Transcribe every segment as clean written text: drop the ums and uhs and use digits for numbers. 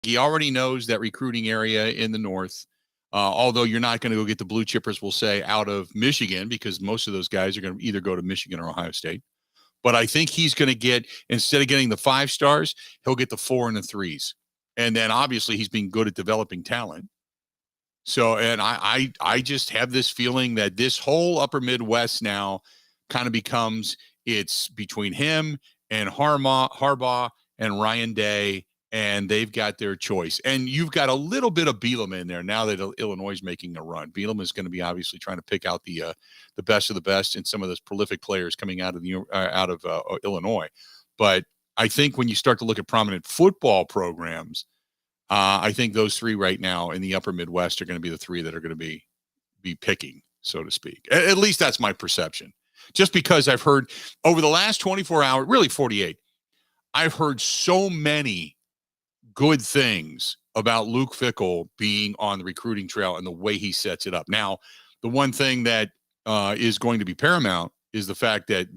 He already knows that recruiting area in the north. Although you're not going to go get the blue chippers, we'll say, out of Michigan, because most of those guys are going to either go to Michigan or Ohio State. But I think he's going to get, instead of getting the 5 stars, he'll get the 4 and the 3s. And then obviously he's been good at developing talent. So, and I just have this feeling that this whole upper Midwest now kind of becomes, it's between him and Harbaugh and Ryan Day, and they've got their choice. And you've got a little bit of Bielema in there now that Illinois is making a run. Bielema is going to be obviously trying to pick out the best of the best and some of those prolific players coming out of Illinois. But I think when you start to look at prominent football programs, I think those 3 right now in the upper Midwest are going to be the 3 that are going to be picking, so to speak. At least that's my perception. Just because I've heard over the last 24 hours, really 48, I've heard so many good things about Luke Fickell being on the recruiting trail and the way he sets it up. Now, the one thing that is going to be paramount is the fact that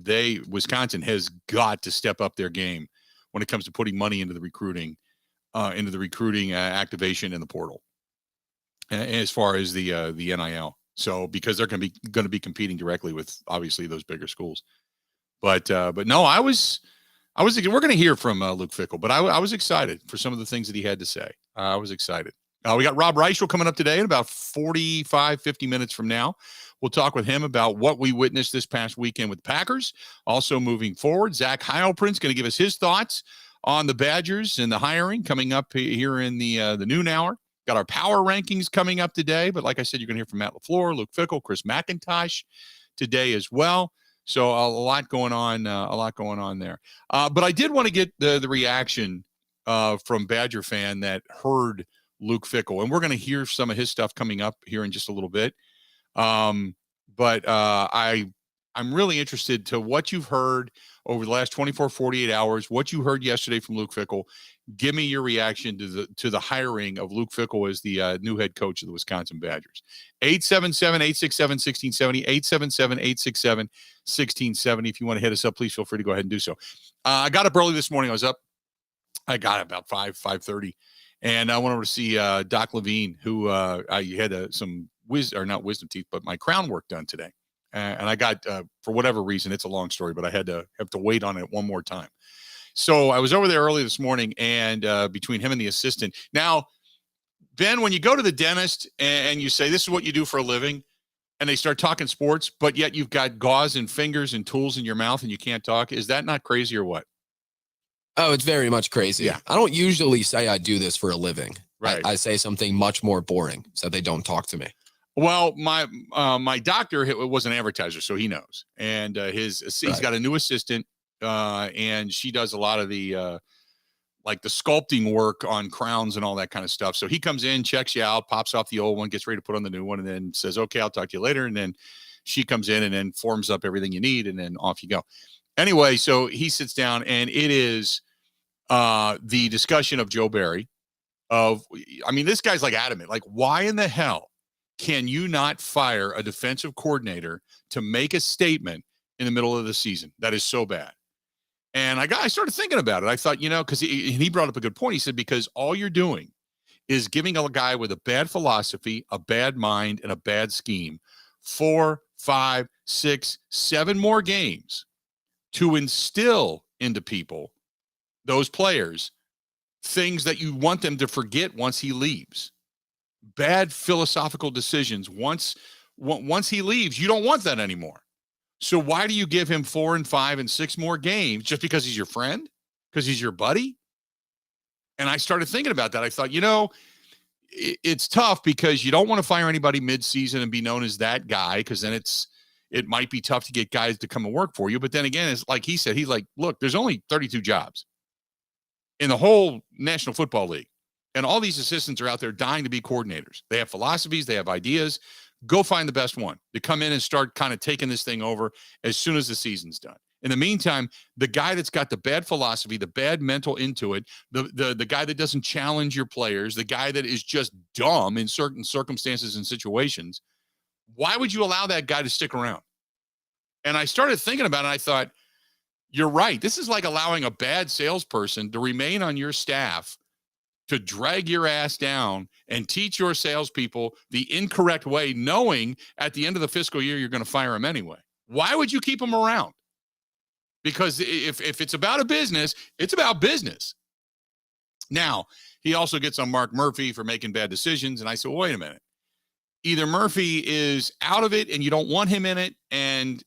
Wisconsin has got to step up their game when it comes to putting money into the recruiting activation in the portal, as far as the NIL. So because they're going to be competing directly with obviously those bigger schools. But no, we're going to hear from Luke Fickell, but I was excited for some of the things that he had to say. I was excited. We got Rob Reichel coming up today in about 45, 50 minutes from now. We'll talk with him about what we witnessed this past weekend with the Packers. Also moving forward, Zach Heilprin's going to give us his thoughts on the Badgers and the hiring coming up here in the noon hour. Got our power rankings coming up today, but like I said, you're going to hear from Matt LaFleur, Luke Fickell, Chris McIntosh today as well. So a lot going on there. But I did want to get the reaction from Badger fan that heard Luke Fickell, and we're going to hear some of his stuff coming up here in just a little bit. But I'm really interested to what you've heard over the last 24, 48 hours, what you heard yesterday from Luke Fickell. Give me your reaction to the hiring of Luke Fickell as the new head coach of the Wisconsin Badgers. 877-867-1670, 877-867-1670. If you want to hit us up, please feel free to go ahead and do so. I got up early this morning. I got about 5:30, and I went over to see Doc Levine, who I had some not wisdom teeth, but my crown work done today. And I got, for whatever reason, it's a long story, but I have to wait on it one more time. So I was over there early this morning, and between him and the assistant. Now, Ben, when you go to the dentist and you say, this is what you do for a living, and they start talking sports, but yet you've got gauze and fingers and tools in your mouth and you can't talk, is that not crazy or what? Oh, it's very much crazy. Yeah. I don't usually say I do this for a living. Right. I say something much more boring so they don't talk to me. Well, my doctor was an advertiser, so he knows. And he's got a new assistant, and she does a lot of the like the sculpting work on crowns and all that kind of stuff. So he comes in, checks you out, pops off the old one, gets ready to put on the new one, and then says, okay, I'll talk to you later. And then she comes in and then forms up everything you need, and then off you go. Anyway, so he sits down, and it is the discussion of Joe Barry. This guy's like adamant. Like, why in the hell can you not fire a defensive coordinator to make a statement in the middle of the season? That is so bad. And I started thinking about it. I thought, because he brought up a good point. He said, because all you're doing is giving a guy with a bad philosophy, a bad mind, and a bad scheme 4, 5, 6, 7 more games to instill into people, those players, things that you want them to forget once he leaves. Bad philosophical decisions. Once he leaves, you don't want that anymore. So why do you give him 4 and 5 and 6 more games just because he's your friend? Because he's your buddy? And I started thinking about that. I thought, it's tough because you don't want to fire anybody mid-season and be known as that guy, because then it might be tough to get guys to come and work for you. But then again, it's like he said, he's like, look, there's only 32 jobs in the whole National Football League. And all these assistants are out there dying to be coordinators. They have philosophies. They have ideas. Go find the best one to come in and start kind of taking this thing over as soon as the season's done. In the meantime, the guy that's got the bad philosophy, the bad mental into it, the guy that doesn't challenge your players, the guy that is just dumb in certain circumstances and situations, why would you allow that guy to stick around? And I started thinking about it, and I thought, you're right. This is like allowing a bad salesperson to remain on your staff to drag your ass down and teach your salespeople the incorrect way, knowing at the end of the fiscal year you're going to fire them anyway? Why would you keep them around? Because if it's about a business, it's about business. Now, he also gets on Mark Murphy for making bad decisions. And I said, well, wait a minute. Either Murphy is out of it and you don't want him in it, and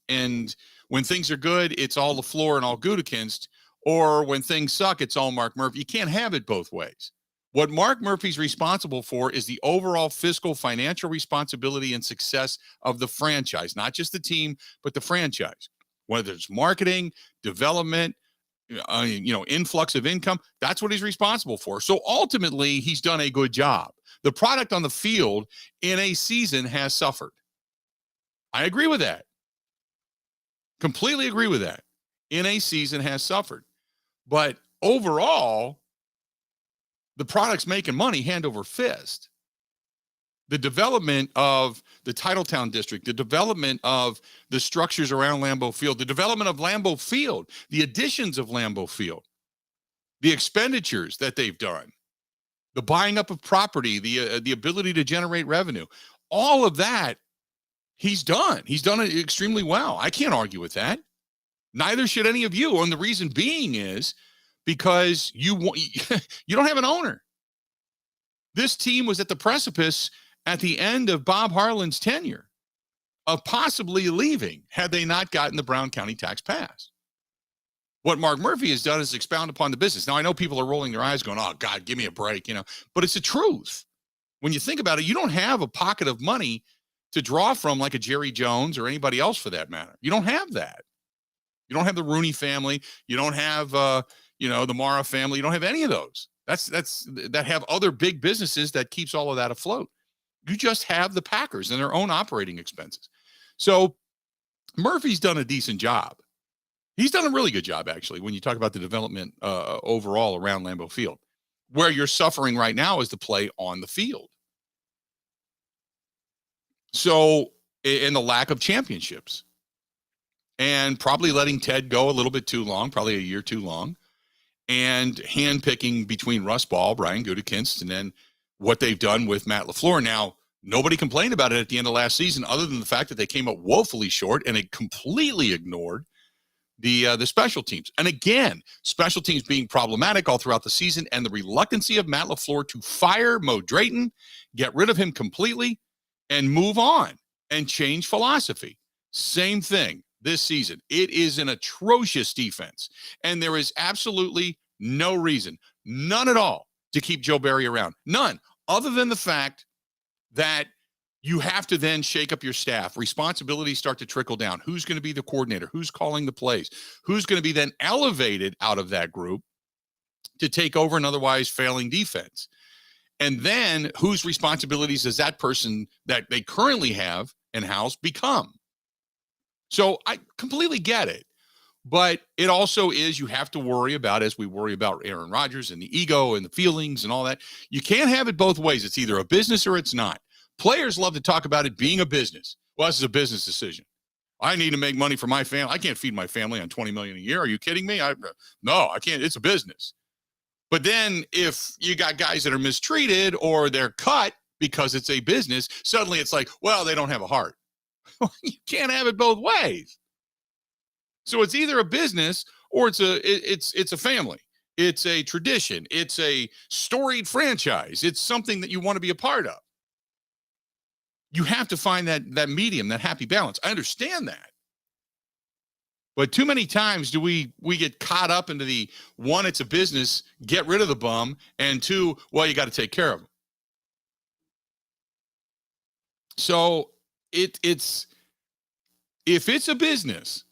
when things are good, it's all LaFleur and all Gutekunst, or when things suck, it's all Mark Murphy. You can't have it both ways. What Mark Murphy's responsible for is the overall fiscal financial responsibility and success of the franchise, not just the team, but the franchise. Whether it's marketing, development, influx of income, that's what he's responsible for. So ultimately, he's done a good job. The product on the field in a season has suffered. I agree with that. Completely agree with that. In a season has suffered. But overall, the product's making money hand over fist. The development of the Titletown district, the development of the structures around Lambeau Field, the development of Lambeau Field, the additions of Lambeau Field, the expenditures that they've done, the buying up of property, the ability to generate revenue, all of that he's done. He's done it extremely well. I can't argue with that. Neither should any of you. And the reason being is because you don't have an owner. This team was at the precipice at the end of Bob Harlan's tenure of possibly leaving had they not gotten the Brown County tax passed. What Mark Murphy has done is expound upon the business. Now, I know people are rolling their eyes going, oh, God, give me a break, but it's the truth. When you think about it, you don't have a pocket of money to draw from like a Jerry Jones or anybody else for that matter. You don't have that. You don't have the Rooney family. You don't have, the Mara family. You don't have any of those. That have other big businesses that keeps all of that afloat. You just have the Packers and their own operating expenses. So Murphy's done a decent job. He's done a really good job, actually, when you talk about the development overall around Lambeau Field. Where you're suffering right now is the play on the field. So, in the lack of championships. And probably letting Ted go a little bit too long, probably a year too long. And handpicking between Russ Ball, Brian Gutekunst, and then what they've done with Matt LaFleur. Now, nobody complained about it at the end of last season other than the fact that they came up woefully short and it completely ignored the special teams. And again, special teams being problematic all throughout the season, and the reluctancy of Matt LaFleur to fire Mo Drayton, get rid of him completely, and move on and change philosophy. Same thing this season. It is an atrocious defense, and there is absolutely no reason, none at all, to keep Joe Barry around. None, other than the fact that you have to then shake up your staff. Responsibilities start to trickle down. Who's going to be the coordinator? Who's calling the plays? Who's going to be then elevated out of that group to take over an otherwise failing defense? And then whose responsibilities does that person that they currently have in-house become? So I completely get it. But it also is, you have to worry about, as we worry about Aaron Rodgers and the ego and the feelings and all that, you can't have it both ways. It's either a business or it's not. Players love to talk about it being a business. Well, this is a business decision. I need to make money for my family. I can't feed my family on $20 million a year. Are you kidding me? No, I can't. It's a business. But then if you got guys that are mistreated or they're cut because it's a business, suddenly it's like, well, they don't have a heart. You can't have it both ways. So it's either a business or it's a family. It's a tradition. It's a storied franchise. It's something that you want to be a part of. You have to find that medium, that happy balance. I understand that. But too many times do we get caught up into the, one, it's a business, get rid of the bum, and two, well, you got to take care of him. So it's if it's a business,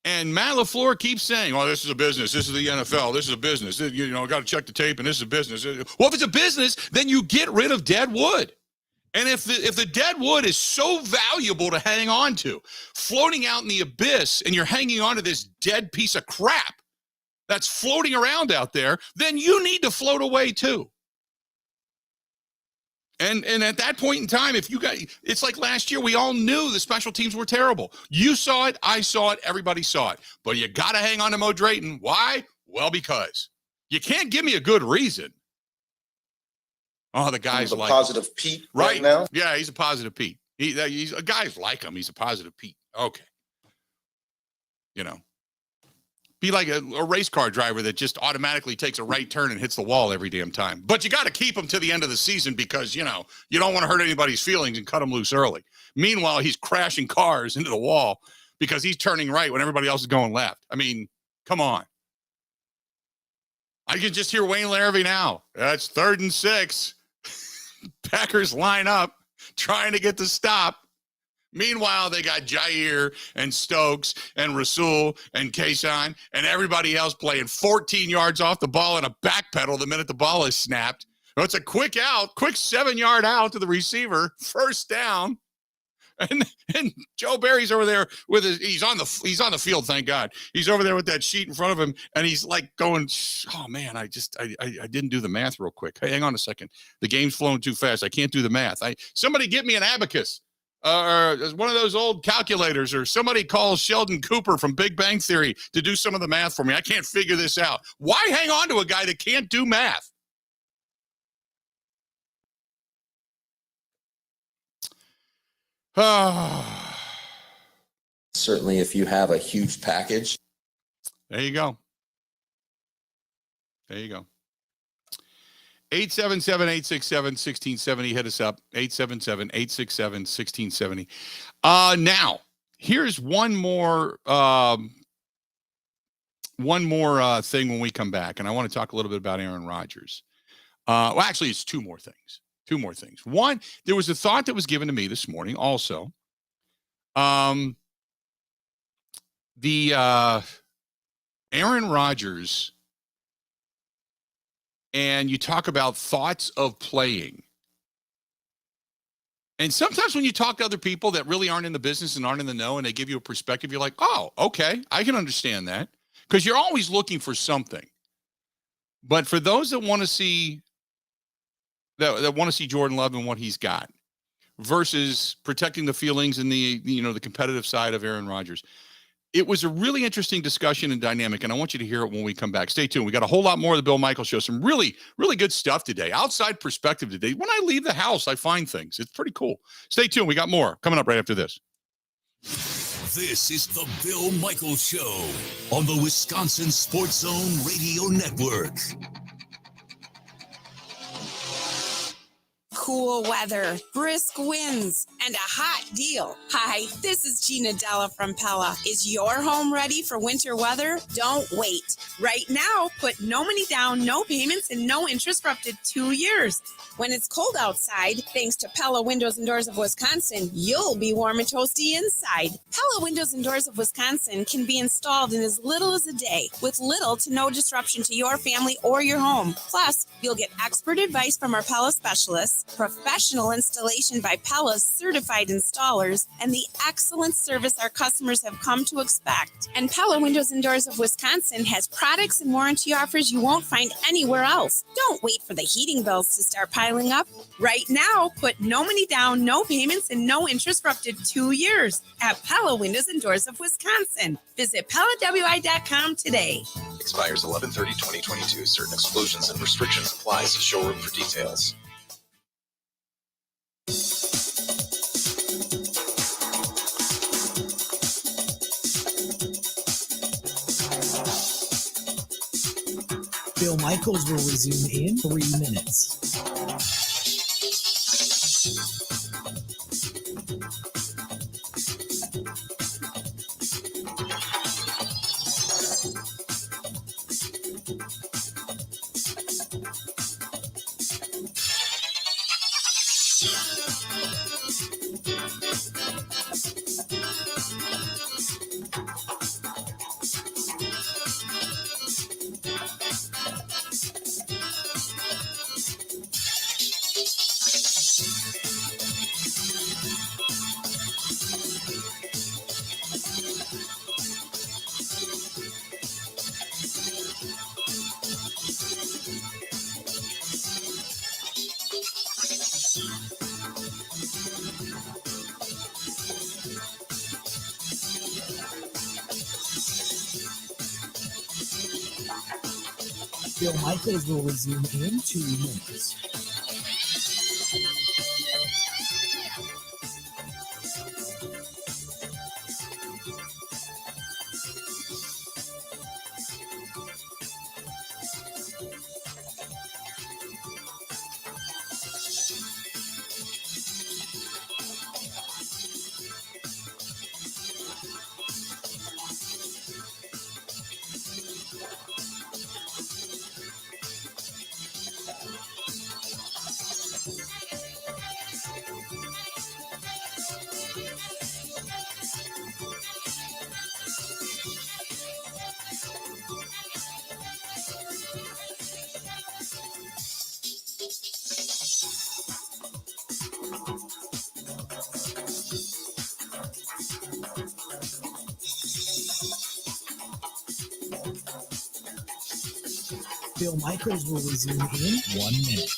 and Matt LaFleur keeps saying, oh, this is a business, this is the NFL, this is a business, got to check the tape, and this is a business. Well, if it's a business, then you get rid of dead wood. And if the dead wood is so valuable to hang on to, floating out in the abyss, and you're hanging on to this dead piece of crap that's floating around out there, then you need to float away too. And at that point in time, it's like last year, we all knew the special teams were terrible. You saw it, I saw it, everybody saw it. But you got to hang on to Mo Drayton. Why? Well, because You can't give me a good reason. Oh, the guy's like positive Pete right now. Yeah, he's a positive Pete. He's a guys like him. He's a positive Pete. Okay. You know, be like a race car driver that just automatically takes a right turn and hits the wall every damn time. But you got to keep him to the end of the season because, you know, you don't want to hurt anybody's feelings and cut him loose early. Meanwhile, he's crashing cars into the wall because he's turning right when everybody else is going left. I mean, come on. I can just hear Wayne Larrabee now. That's 3rd and 6. Packers line up trying to get the stop. Meanwhile, they got Jair and Stokes and Rasul and Kayshawn and everybody else playing 14 yards off the ball and a backpedal the minute the ball is snapped. So it's a quick 7-yard out to the receiver, first down. And Joe Barry's over there with he's on the field, thank God. He's over there with that sheet in front of him, and he's like going, oh man, I didn't do the math real quick. Hey, hang on a second. The game's flowing too fast. I can't do the math. Somebody get me an abacus. Or one of those old calculators, or somebody call Sheldon Cooper from Big Bang Theory to do some of the math for me. I can't figure this out. Why hang on to a guy that can't do math? Certainly, if you have a huge package. There you go. 877-867-1670. Hit us up. 877-867-1670. Now, here's one more thing when we come back, and I want to talk a little bit about Aaron Rodgers. Well, actually, it's two more things. One, there was a thought that was given to me this morning also. The Aaron Rodgers, and you talk about thoughts of playing. And sometimes when you talk to other people that really aren't in the business and aren't in the know, and they give you a perspective, you're like, oh, okay, I can understand that. Because you're always looking for something. But for those that want to see Jordan Love and what he's got versus protecting the feelings and the competitive side of Aaron Rodgers, it was a really interesting discussion and dynamic, and I want you to hear it when we come back. Stay tuned. We got a whole lot more of the Bill Michaels Show. Some really, really good stuff today. Outside perspective today. When I leave the house, I find things. It's pretty cool. Stay tuned. We got more coming up right after this. This is the Bill Michaels Show on the Wisconsin Sports Zone Radio Network. Cool weather, brisk winds, and a hot deal. Hi, this is Gina Della from Pella. Is your home ready for winter weather? Don't wait. Right now, put no money down, no payments, and no interest for up to 2 years. When it's cold outside, thanks to Pella Windows and Doors of Wisconsin, you'll be warm and toasty inside. Pella Windows and Doors of Wisconsin can be installed in as little as a day, with little to no disruption to your family or your home. Plus, you'll get expert advice from our Pella specialists, professional installation by Pella's certified installers, and the excellent service our customers have come to expect. And Pella Windows and Doors of Wisconsin has products and warranty offers you won't find anywhere else. Don't wait for the heating bills to start piling up. Right now, put no money down, no payments, and no interest for up to 2 years at Pella Windows and Doors of Wisconsin. Visit PellaWI.com today. Expires 11/30/2022. Certain exclusions and restrictions apply. See showroom for details. Bill Michaels will resume in 3 minutes. Bill Michaels will resume in 2 minutes. Bill Michaels will resume in 1 minute.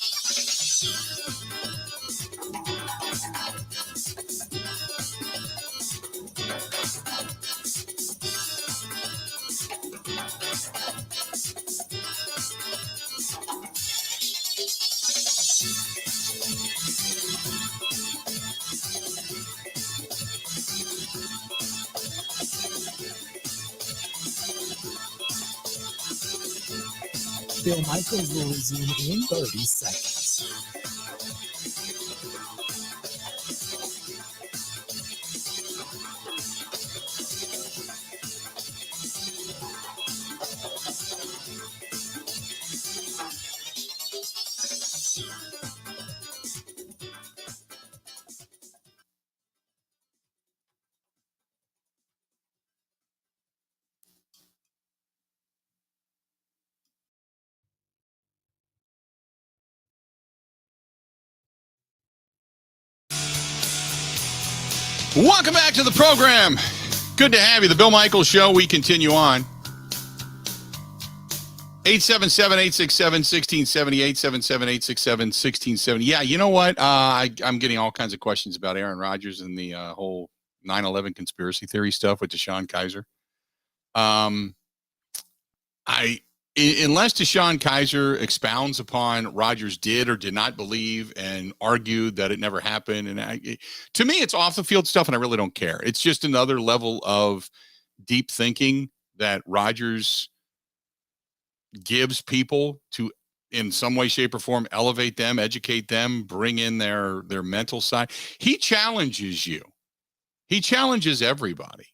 Bill Michaels will resume in 30 seconds. Welcome back to the program. Good to have you. The Bill Michaels Show. We continue on. 877-867-1670, 877-867-1670. Yeah, you know what? I'm getting all kinds of questions about Aaron Rodgers and the whole 9/11 conspiracy theory stuff with Deshaun Kaiser. Unless Deshaun Kaiser expounds upon Rodgers did or did not believe and argued that it never happened, and to me, it's off the field stuff, and I really don't care. It's just another level of deep thinking that Rodgers gives people to, in some way, shape, or form, elevate them, educate them, bring in their mental side. He challenges you. He challenges everybody.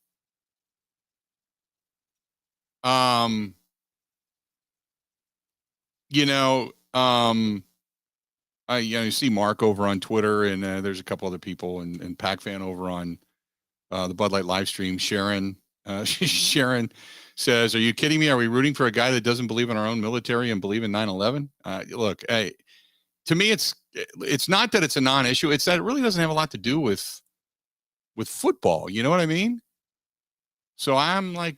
You see Mark over on Twitter, and there's a couple other people, and Pac-Fan over on the Bud Light live stream. Sharon says, "Are you kidding me? Are we rooting for a guy that doesn't believe in our own military and believe in 9/11?" Look, hey, to me, it's not that it's a non-issue. It's that it really doesn't have a lot to do with football. You know what I mean? So I'm like,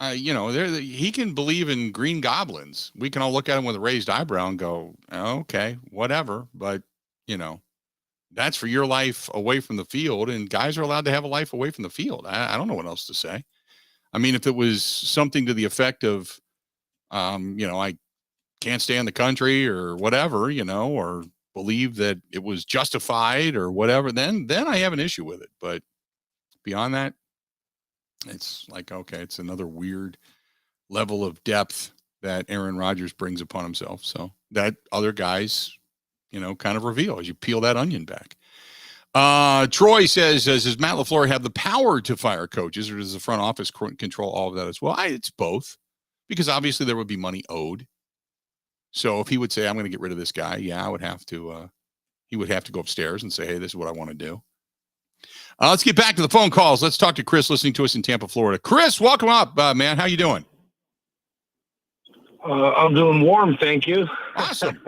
he can believe in green goblins. We can all look at him with a raised eyebrow and go, oh, okay, whatever. But, that's for your life away from the field, and guys are allowed to have a life away from the field. I don't know what else to say. I mean, if it was something to the effect of, I can't stay in the country or whatever, or believe that it was justified or whatever, then I have an issue with it. But beyond that, it's like, okay, it's another weird level of depth that Aaron Rodgers brings upon himself. So that other guys, kind of reveal as you peel that onion back. Troy says, does Matt LaFleur have the power to fire coaches, or does the front office control all of that as well? It's both, because obviously there would be money owed. So if he would say, I'm going to get rid of this guy, I would have to, he would have to go upstairs and say, hey, this is what I want to do. Let's get back to the phone calls. Let's talk to Chris, listening to us in Tampa, Florida. Chris, welcome up, man. How you doing? I'm doing warm, thank you. Awesome.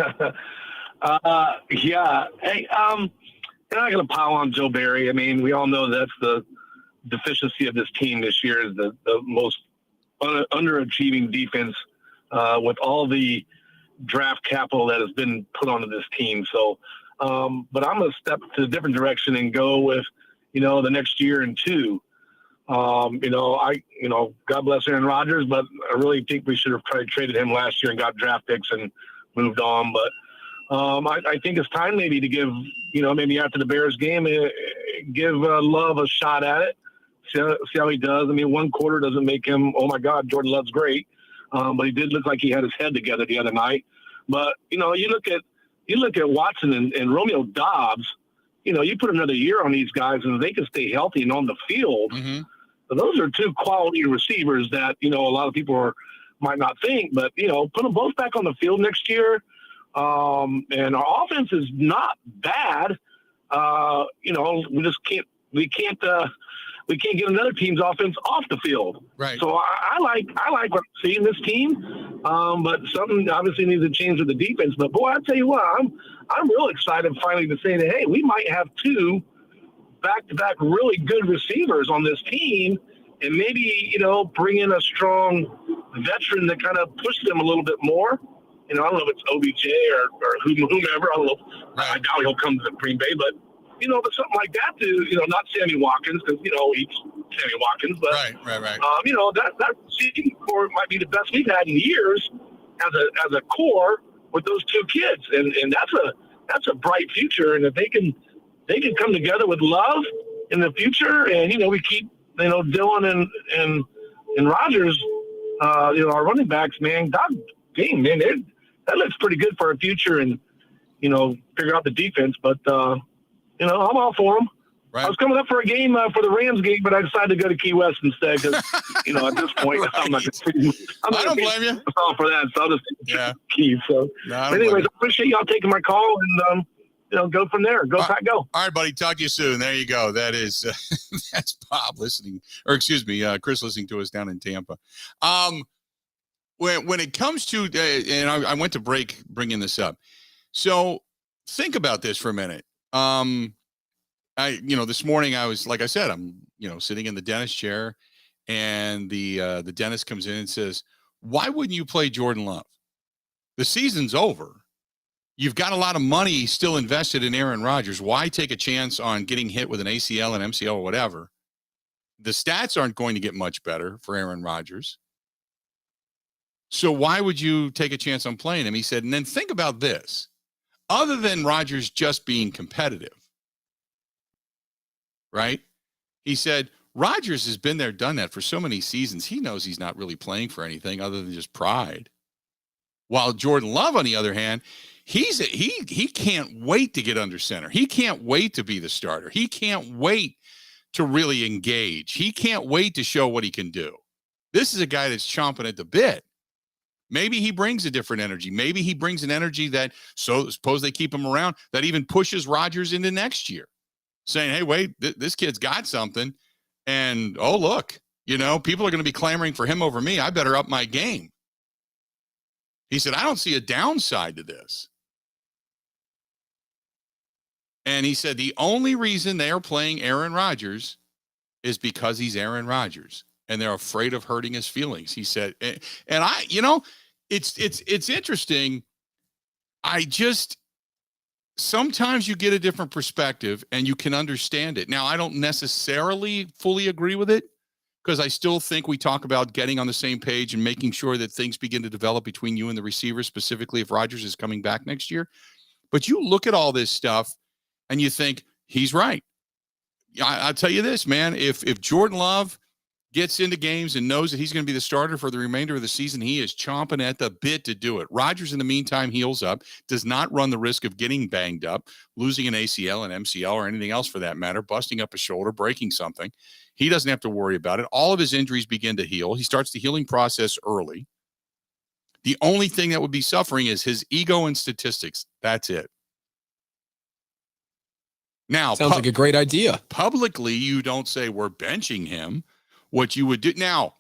Yeah. Hey, I'm not going to pile on Joe Barry. I mean, we all know that's the deficiency of this team this year, is the most underachieving defense with all the draft capital that has been put onto this team. So, but I'm going to step to a different direction and go with, the next year and two. God bless Aaron Rodgers, but I really think we should have traded him last year and got draft picks and moved on. But I think it's time maybe to give, maybe after the Bears game, give Love a shot at it. See how he does. I mean, one quarter doesn't make him, oh my God, Jordan Love's great. But he did look like he had his head together the other night. But, you look at Watson and Romeo Dobbs, you put another year on these guys and they can stay healthy and on the field. Mm-hmm. So those are two quality receivers that, a lot of people might not think, but, put them both back on the field next year. And our offense is not bad. We can't get another team's offense off the field. Right. So I like what I'm seeing this team. But something obviously needs to change with the defense. But boy, I tell you what, I'm real excited finally to say that, hey, we might have two back-to-back really good receivers on this team, and maybe, bring in a strong veteran that kind of push them a little bit more. I don't know if it's OBJ or whomever. I don't know. Right. I doubt he'll come to Green Bay, but but something like that to, not Sammy Watkins, because, he's Sammy Watkins, but, right. that receiving core might be the best we've had in years as a core with those two kids. And that's a bright future. And if they can come together with Love in the future, and, we keep, Dillon and Rodgers, our running backs, man, dang, man, that looks pretty good for our future and, figure out the defense. But, I'm all for them. Right. I was coming up for a game for the Rams game, but I decided to go to Key West instead because, at this point, Right. I don't blame you. For that, so I'll just Key. So, No, but anyways, I appreciate y'all taking my call and, go from there. Go, Pat, go. All right, buddy. Talk to you soon. There you go. That is, that's Bob listening, or excuse me, Chris listening to us down in Tampa. When it comes to, and I went to break bringing this up. So think about this for a minute. This morning I was, like I said, I'm, sitting in the dentist chair, and the dentist comes in and says, why wouldn't you play Jordan Love? The season's over. You've got a lot of money still invested in Aaron Rodgers. Why take a chance on getting hit with an ACL and MCL or whatever? The stats aren't going to get much better for Aaron Rodgers. So why would you take a chance on playing him? He said, and then think about this. Other than Rodgers just being competitive, right? He said, Rodgers has been there, done that for so many seasons. He knows he's not really playing for anything other than just pride. While Jordan Love, on the other hand, he can't wait to get under center. He can't wait to be the starter. He can't wait to really engage. He can't wait to show what he can do. This is a guy that's chomping at the bit. Maybe he brings a different energy. Maybe he brings an energy that, so suppose they keep him around, that even pushes Rodgers into next year, saying, hey, wait, this kid's got something. And, oh, look, people are going to be clamoring for him over me. I better up my game. He said, I don't see a downside to this. And he said, the only reason they are playing Aaron Rodgers is because he's Aaron Rodgers. And they're afraid of hurting his feelings. He said, and I, it's interesting. Sometimes you get a different perspective and you can understand it. Now, I don't necessarily fully agree with it, because I still think we talk about getting on the same page and making sure that things begin to develop between you and the receiver, specifically if Rodgers is coming back next year. But you look at all this stuff and you think he's right. I'll tell you this, man, if Jordan Love gets into games and knows that he's going to be the starter for the remainder of the season, he is chomping at the bit to do it. Rodgers, in the meantime, heals up, does not run the risk of getting banged up, losing an ACL, an MCL, or anything else for that matter, busting up a shoulder, breaking something. He doesn't have to worry about it. All of his injuries begin to heal. He starts the healing process early. The only thing that would be suffering is his ego and statistics. That's it. Now, sounds like a great idea. Publicly, you don't say we're benching him. What you would do now,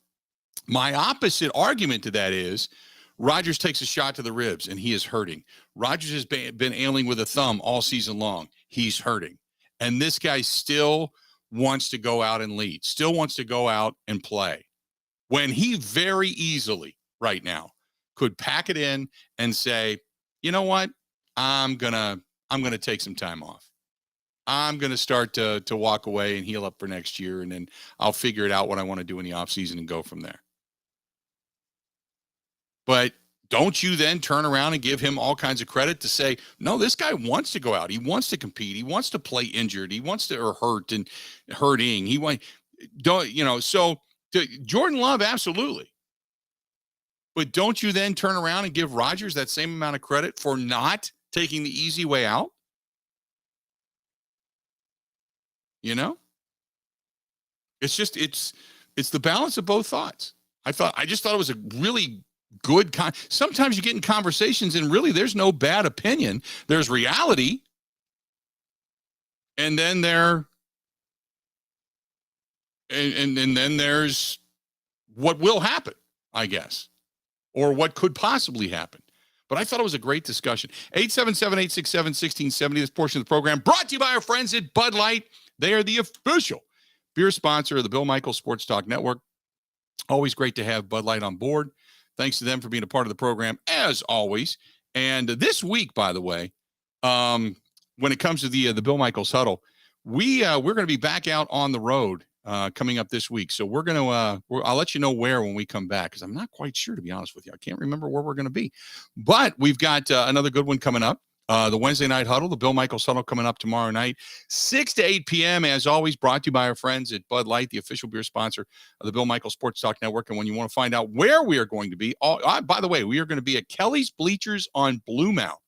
my opposite argument to that is Rodgers takes a shot to the ribs and he is hurting. Rodgers has been ailing with a thumb all season long. He's hurting. And this guy still wants to go out and lead, still wants to go out and play, when he very easily right now could pack it in and say, you know what? I'm going to take some time off. I'm going to start to walk away and heal up for next year, and then I'll figure it out what I want to do in the offseason and go from there. But don't you then turn around and give him all kinds of credit to say, no, this guy wants to go out. He wants to compete. He wants to play injured. He wants to, or hurt and hurting. So to Jordan Love, absolutely. But don't you then turn around and give Rodgers that same amount of credit for not taking the easy way out? It's just, it's the balance of both thoughts. I just thought it was a really good sometimes you get in conversations and really there's no bad opinion. There's reality. And then and then there's what will happen, I guess, or what could possibly happen. But I thought it was a great discussion. 877-867-1670. This portion of the program brought to you by our friends at Bud Light. They are the official beer sponsor of the Bill Michaels Sports Talk Network. Always great to have Bud Light on board. Thanks to them for being a part of the program, as always. And this week, by the way, when it comes to the Bill Michaels Huddle, we're going to be back out on the road coming up this week. So we're going to I'll let you know where when we come back, because I'm not quite sure, to be honest with you. I can't remember where we're going to be. But we've got another good one coming up. The Wednesday night huddle, the Bill Michaels Huddle, coming up tomorrow night, 6 to 8 p.m., as always, brought to you by our friends at Bud Light, the official beer sponsor of the Bill Michaels Sports Talk Network. And when you want to find out where we are going to be, by the way, we are going to be at Kelly's Bleachers on Blue Mound.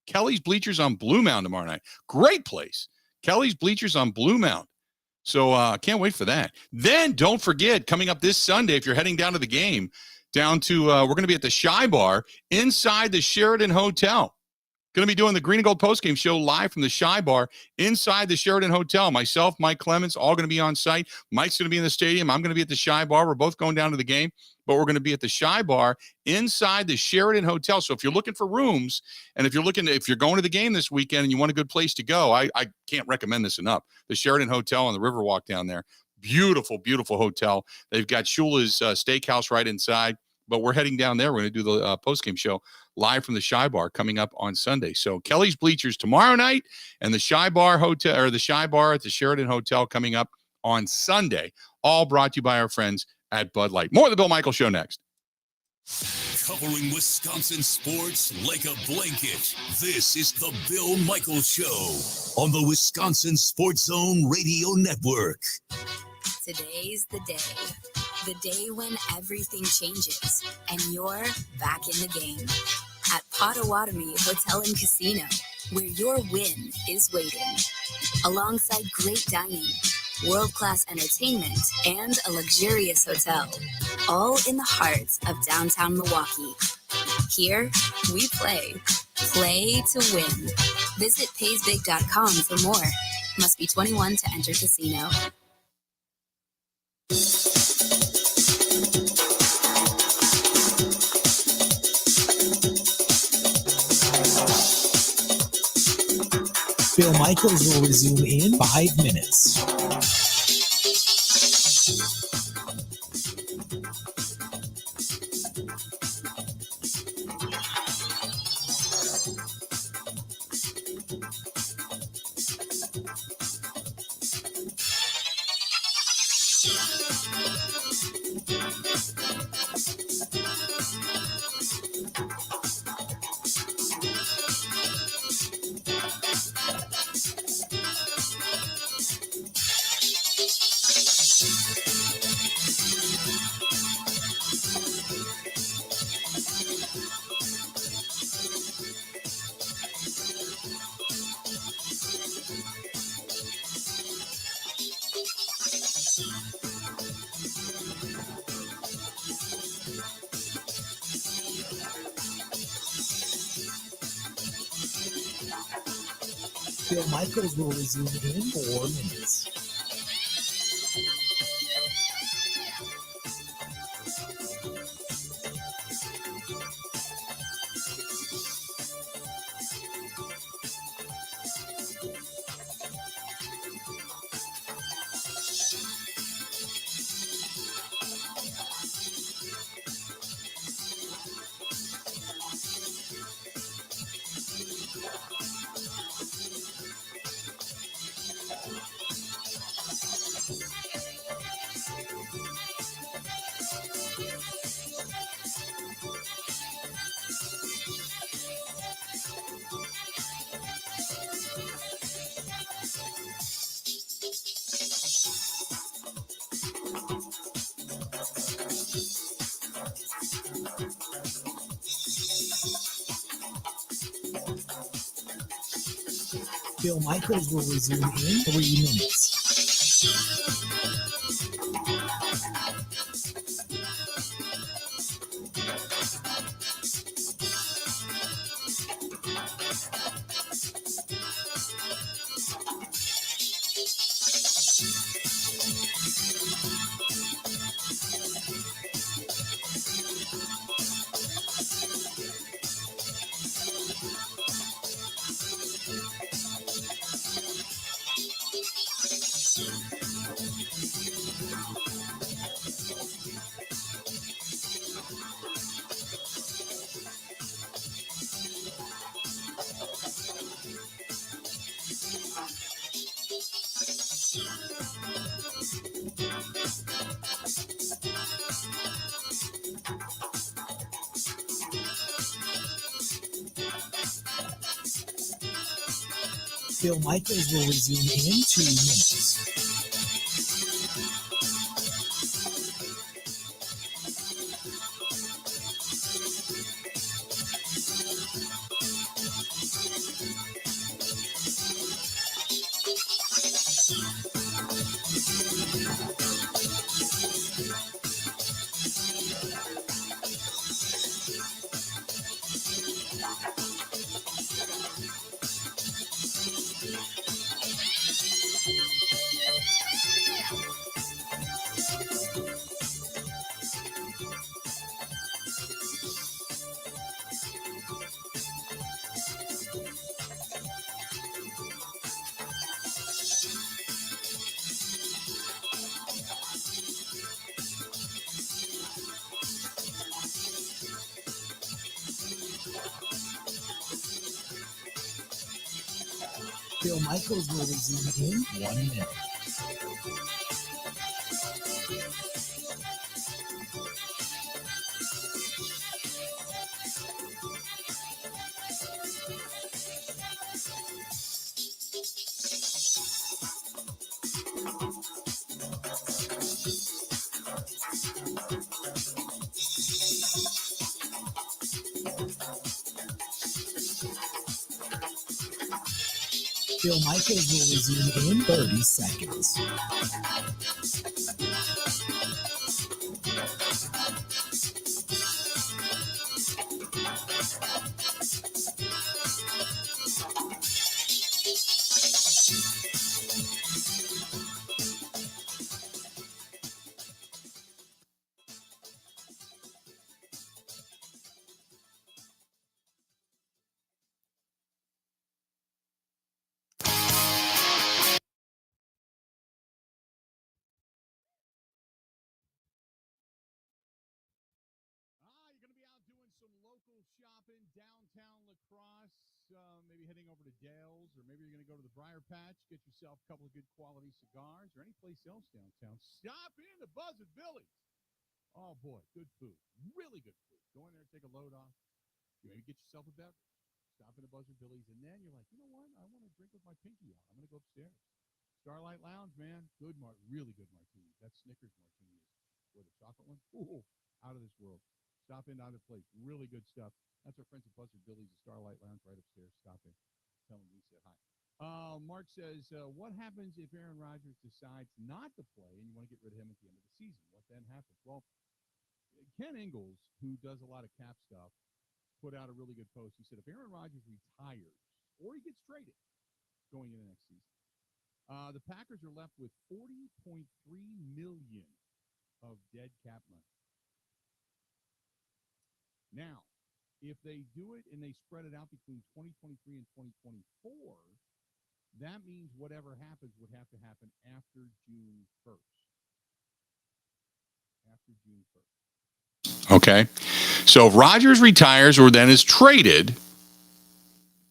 Kelly's Bleachers on Blue Mound tomorrow night. Great place. Kelly's Bleachers on Blue Mound. So can't wait for that. Then don't forget, coming up this Sunday, if you're heading down to the game, we're going to be at the Shy Bar inside the Sheraton Hotel. Going to be doing the Green and Gold postgame show live from the Shy Bar inside the Sheraton Hotel. Myself, Mike Clements, all going to be on site. Mike's going to be in the stadium. I'm going to be at the Shy Bar. We're both going down to the game, but we're going to be at the Shy Bar inside the Sheraton Hotel. So if you're looking for rooms, and if you're going to the game this weekend and you want a good place to go, I can't recommend this enough. The Sheraton Hotel on the Riverwalk down there. Beautiful, beautiful hotel. They've got Shula's Steakhouse right inside. But we're heading down there. We're going to do the postgame show live from the Shy Bar coming up on Sunday. So Kelly's Bleachers tomorrow night, and the Shy Bar Hotel, or the Shy Bar at the Sheraton Hotel, coming up on Sunday. All brought to you by our friends at Bud Light. More of the Bill Michaels Show next. Covering Wisconsin sports like a blanket. This is the Bill Michaels Show on the Wisconsin Sports Zone Radio Network. Today's the day. The day when everything changes and you're back in the game at Potawatomi Hotel and Casino, where your win is waiting. Alongside great dining, world-class entertainment, and a luxurious hotel, all in the heart of downtown Milwaukee. Here, we play to win. Visit paysbig.com for more. Must be 21 to enter casino. Bill Michaels will resume in 5 minutes. Bill Michaels will resume in 4 minutes. Bill Michaels will resume in 3 minutes. Bill Michaels will resume in 2 minutes. Bill Michaels will resume in 1 minute. Bill Michaels will resume in 30 seconds. You're going to be out doing some local shopping downtown La Crosse, maybe heading over to Dale's, or maybe you're going to go to the Briar Patch, get yourself a couple of good quality cigars, or any place else downtown. Stop in to Buzzard Billy's. Oh, boy, good food. Really good food. Go in there, take a load off. You maybe get yourself a beverage. Stop in to Buzzard Billy's, and then you're like, you know what? I want to drink with my pinky out. I'm going to go upstairs. Starlight Lounge, man. Good, really good martinis. That Snickers martini is, or the chocolate one, ooh, out of this world. Stop in to either place. Really good stuff. That's our friends at Buzzard Billy's, the Starlight Lounge right upstairs. Stop in. Tell them we said hi. Mark says, what happens if Aaron Rodgers decides not to play and you want to get rid of him at the end of the season? What then happens? Well, Ken Ingalls, who does a lot of cap stuff, put out a really good post. He said, if Aaron Rodgers retires or he gets traded going into next season, the Packers are left with $40.3 million of dead cap money. Now, if they do it and they spread it out between 2023 and 2024, that means whatever happens would have to happen after June 1st. After June 1st. Okay. So if Rodgers retires or then is traded,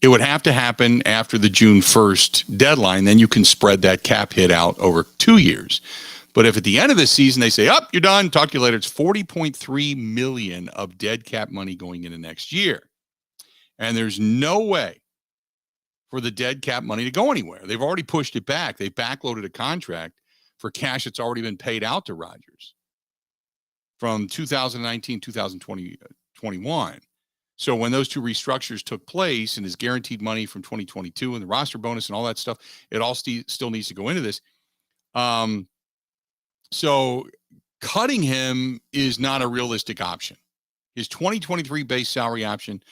it would have to happen after the June 1st deadline. Then you can spread that cap hit out over 2 years. But if at the end of the season they say, you're done, talk to you later, it's $40.3 million of dead cap money going into next year. And there's no way for the dead cap money to go anywhere. They've already pushed it back. They backloaded a contract for cash that's already been paid out to Rodgers from 2019, 2020, 21. So when those two restructures took place and his guaranteed money from 2022 and the roster bonus and all that stuff, it all still needs to go into this. So cutting him is not a realistic option. His 2023 base salary option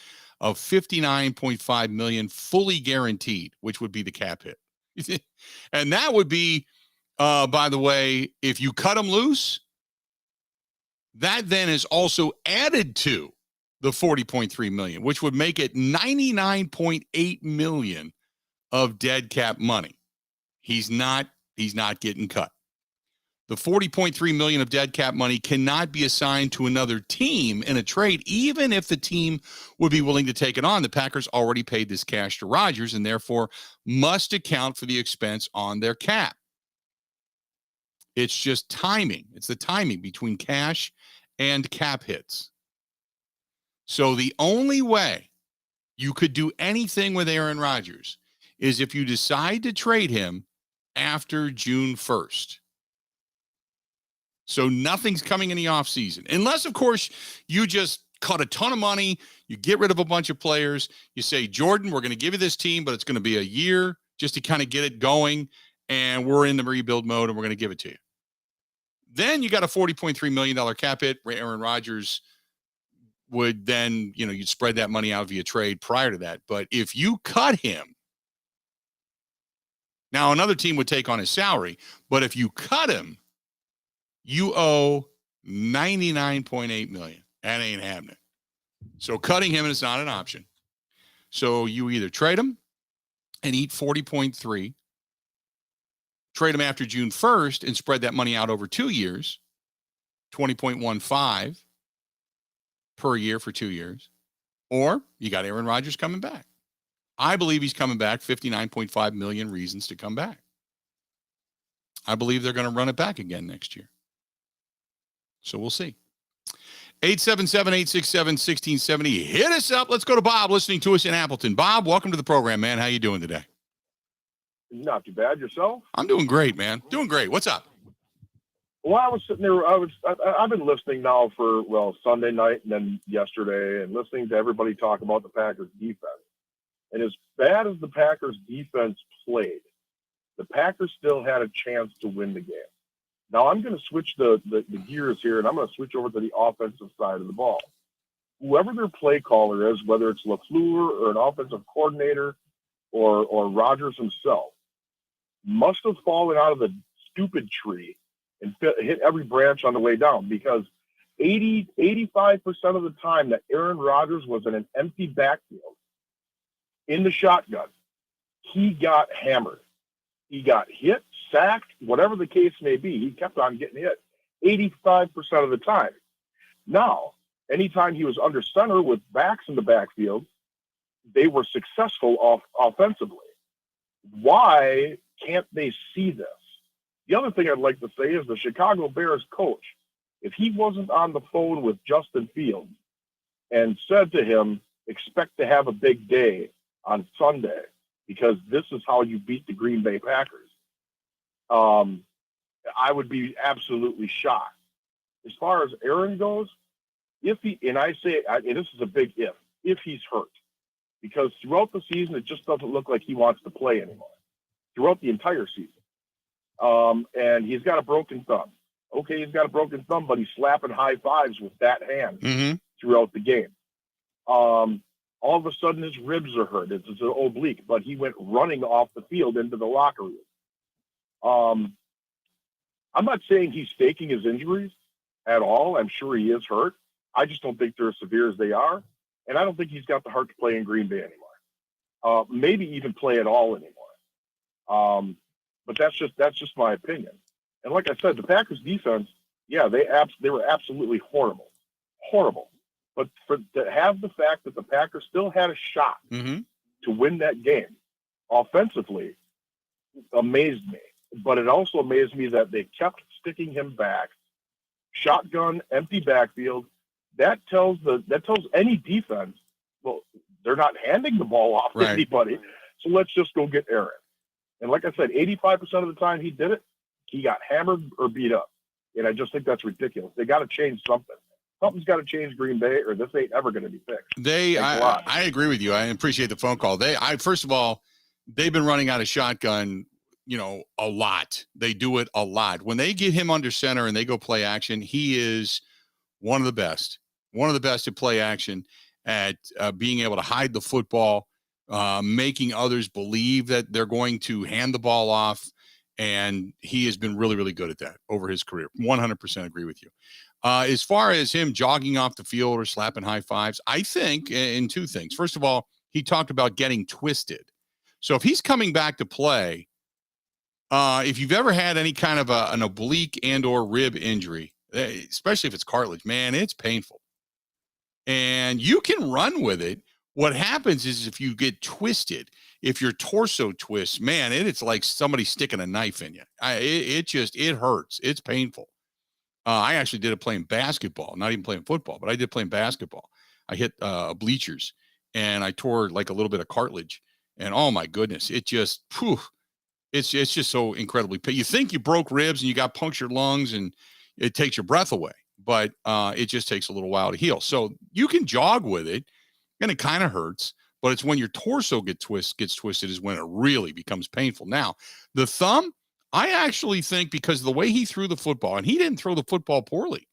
of $59.5 million fully guaranteed, which would be the cap hit. And that would be, by the way, if you cut him loose, that then is also added to the $40.3 million, which would make it $99.8 million of dead cap money. He's not getting cut. The $40.3 million of dead cap money cannot be assigned to another team in a trade, even if the team would be willing to take it on. The Packers already paid this cash to Rodgers and therefore must account for the expense on their cap. It's just timing. It's the timing between cash and cap hits. So the only way you could do anything with Aaron Rodgers is if you decide to trade him after June 1st. So nothing's coming in the offseason. Unless, of course, you just cut a ton of money, you get rid of a bunch of players, you say, Jordan, we're going to give you this team, but it's going to be a year just to kind of get it going, and we're in the rebuild mode, and we're going to give it to you. Then you got a $40.3 million cap hit. Aaron Rodgers would then, you'd spread that money out via trade prior to that. But if you cut him, now another team would take on his salary, but if you cut him, you owe $99.8 million. That ain't happening. So cutting him is not an option. So you either trade him and eat 40.3, trade him after June 1st and spread that money out over 2 years, 20.15 per year for 2 years, or you got Aaron Rodgers coming back. I believe he's coming back. 59.5 million reasons to come back. I believe they're going to run it back again next year. So we'll see. 877-867-1670. Hit us up. Let's go to Bob listening to us in Appleton. Bob, welcome to the program, man. How you doing today? Not too bad. Yourself? I'm doing great, man. Doing great. What's up? Well, I was sitting there. I've been listening now for, Sunday night and then yesterday, and listening to everybody talk about the Packers defense. And as bad as the Packers defense played, the Packers still had a chance to win the game. Now I'm going to switch the gears here, and I'm going to switch over to the offensive side of the ball. Whoever their play caller is, whether it's LaFleur or an offensive coordinator or Rodgers himself, must have fallen out of the stupid tree and hit every branch on the way down, because 85% of the time that Aaron Rodgers was in an empty backfield in the shotgun, he got hammered. He got hit, sacked, whatever the case may be. He kept on getting hit 85% of the time. Now, anytime he was under center with backs in the backfield, they were successful offensively. Why can't they see this? The other thing I'd like to say is the Chicago Bears coach, if he wasn't on the phone with Justin Fields and said to him, expect to have a big day on Sunday, because this is how you beat the Green Bay Packers, I would be absolutely shocked. As far as Aaron goes, and this is a big if he's hurt, because throughout the season, it just doesn't look like he wants to play anymore, throughout the entire season. And he's got a broken thumb. Okay, he's got a broken thumb, but he's slapping high fives with that hand throughout the game. All of a sudden, his ribs are hurt. It's an oblique, but he went running off the field into the locker room. I'm not saying he's faking his injuries at all. I'm sure he is hurt. I just don't think they're as severe as they are. And I don't think he's got the heart to play in Green Bay anymore. Maybe even play at all anymore. But that's just my opinion. And like I said, the Packers defense, they were absolutely horrible. But to have the fact that the Packers still had a shot to win that game offensively amazed me. But it also amazed me that they kept sticking him back, shotgun, empty backfield. That tells any defense, well, they're not handing the ball off to anybody, so let's just go get Aaron. And like I said, 85% of the time he did it, he got hammered or beat up. And I just think that's ridiculous. They got to change something. something's got to change Green Bay, or this ain't ever going to be fixed. I agree with you. I appreciate the phone call. First of all, they've been running out of shotgun, a lot. They do it a lot. When they get him under center and they go play action, he is one of the best at play action, at being able to hide the football, making others believe that they're going to hand the ball off. And he has been really, really good at that over his career. 100% agree with you. As far as him jogging off the field or slapping high fives, I think in two things. First of all, he talked about getting twisted. So if he's coming back to play, if you've ever had any kind of an oblique and or rib injury, especially if it's cartilage, man, it's painful. And you can run with it. What happens is if you get twisted, if your torso twists, man, it's like somebody sticking a knife in you. It hurts. It's painful. I actually did it playing basketball, not even playing football, but I did playing basketball. I hit bleachers and I tore like a little bit of cartilage, and oh my goodness, it's just so incredibly painful. You think you broke ribs and you got punctured lungs and it takes your breath away, but it just takes a little while to heal. So you can jog with it and it kind of hurts, but it's when your torso gets twisted is when it really becomes painful. Now, the thumb, I actually think, because of the way he threw the football, and he didn't throw the football poorly.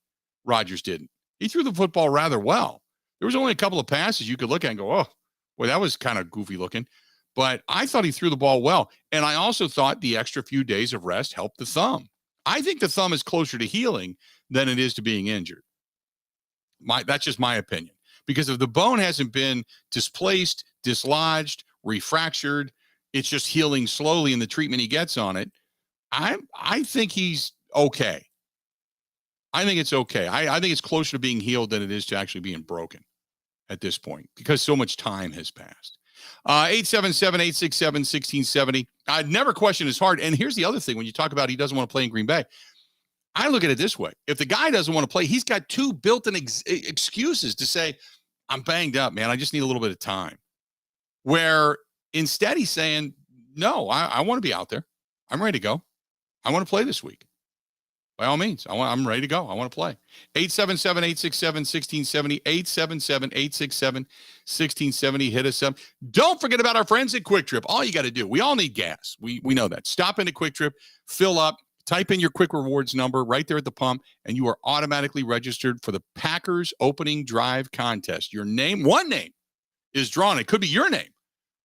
Rodgers didn't. He threw the football rather well. There was only a couple of passes you could look at and go, oh, boy, that was kind of goofy looking. But I thought he threw the ball well. And I also thought the extra few days of rest helped the thumb. I think the thumb is closer to healing than it is to being injured. That's just my opinion. Because if the bone hasn't been displaced, dislodged, refractured, it's just healing slowly in the treatment he gets on it, I think he's okay. I think it's okay. I think it's closer to being healed than it is to actually being broken at this point, because so much time has passed. 877-867-1670. I'd never question his heart. And here's the other thing. When you talk about he doesn't want to play in Green Bay, I look at it this way. If the guy doesn't want to play, he's got two built-in excuses to say, I'm banged up, man. I just need a little bit of time. Where instead he's saying, no, I want to be out there. I'm ready to go. I want to play this week. By all means, I'm ready to go. I want to play. 877-867-1670, 877-867-1670. Hit us up. Don't forget about our friends at Quick Trip. All you got to do, we all need gas. We know that. Stop into Quick Trip, fill up, type in your Quick Rewards number right there at the pump, and you are automatically registered for the Packers opening drive contest. Your name, one name, is drawn. It could be your name.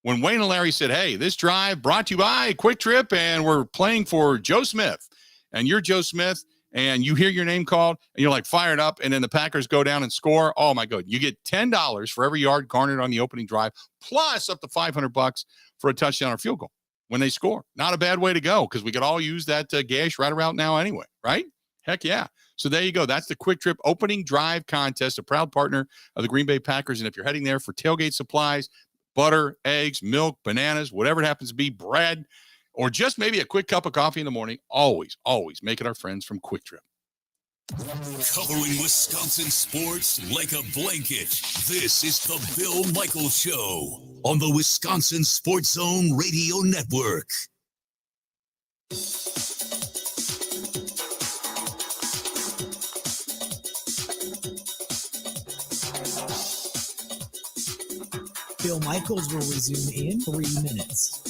When Wayne and Larry said, hey, this drive brought to you by Quick Trip, and we're playing for Joe Smith, and you're Joe Smith, and you hear your name called, and you're like fired up, and then the Packers go down and score. Oh, my God. You get $10 for every yard garnered on the opening drive, plus up to $500 for a touchdown or field goal when they score. Not a bad way to go, because we could all use that gash right around now anyway, right? Heck yeah. So there you go. That's the Quick Trip opening drive contest, a proud partner of the Green Bay Packers. And if you're heading there for tailgate supplies, butter, eggs, milk, bananas, whatever it happens to be, bread, or just maybe a quick cup of coffee in the morning, always make it our friends from Quick Trip. Covering Wisconsin sports like a blanket, this is the Bill Michaels Show on the Wisconsin Sports Zone Radio Network. Bill Michaels will resume in 3 minutes.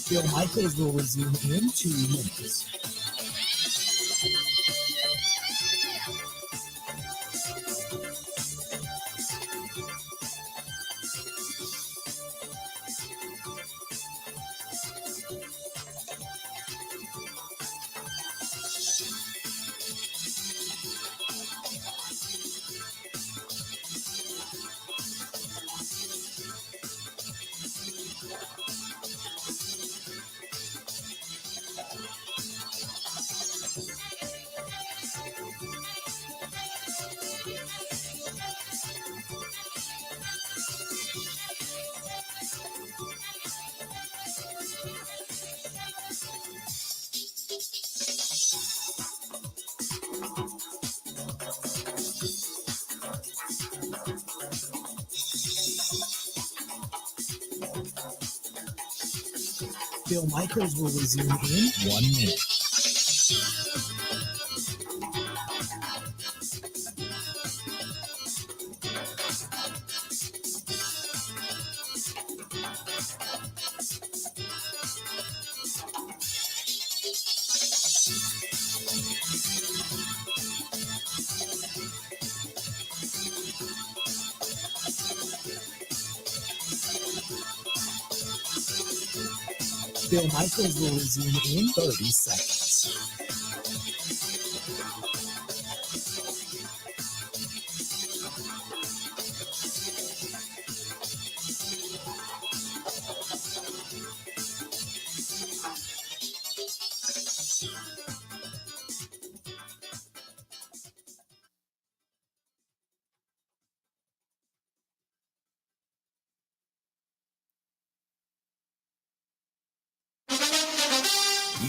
Bill Michaels will resume in 2 minutes. Bill Michaels will resume in 1 minute. Bill Michaels will resume in 30 seconds.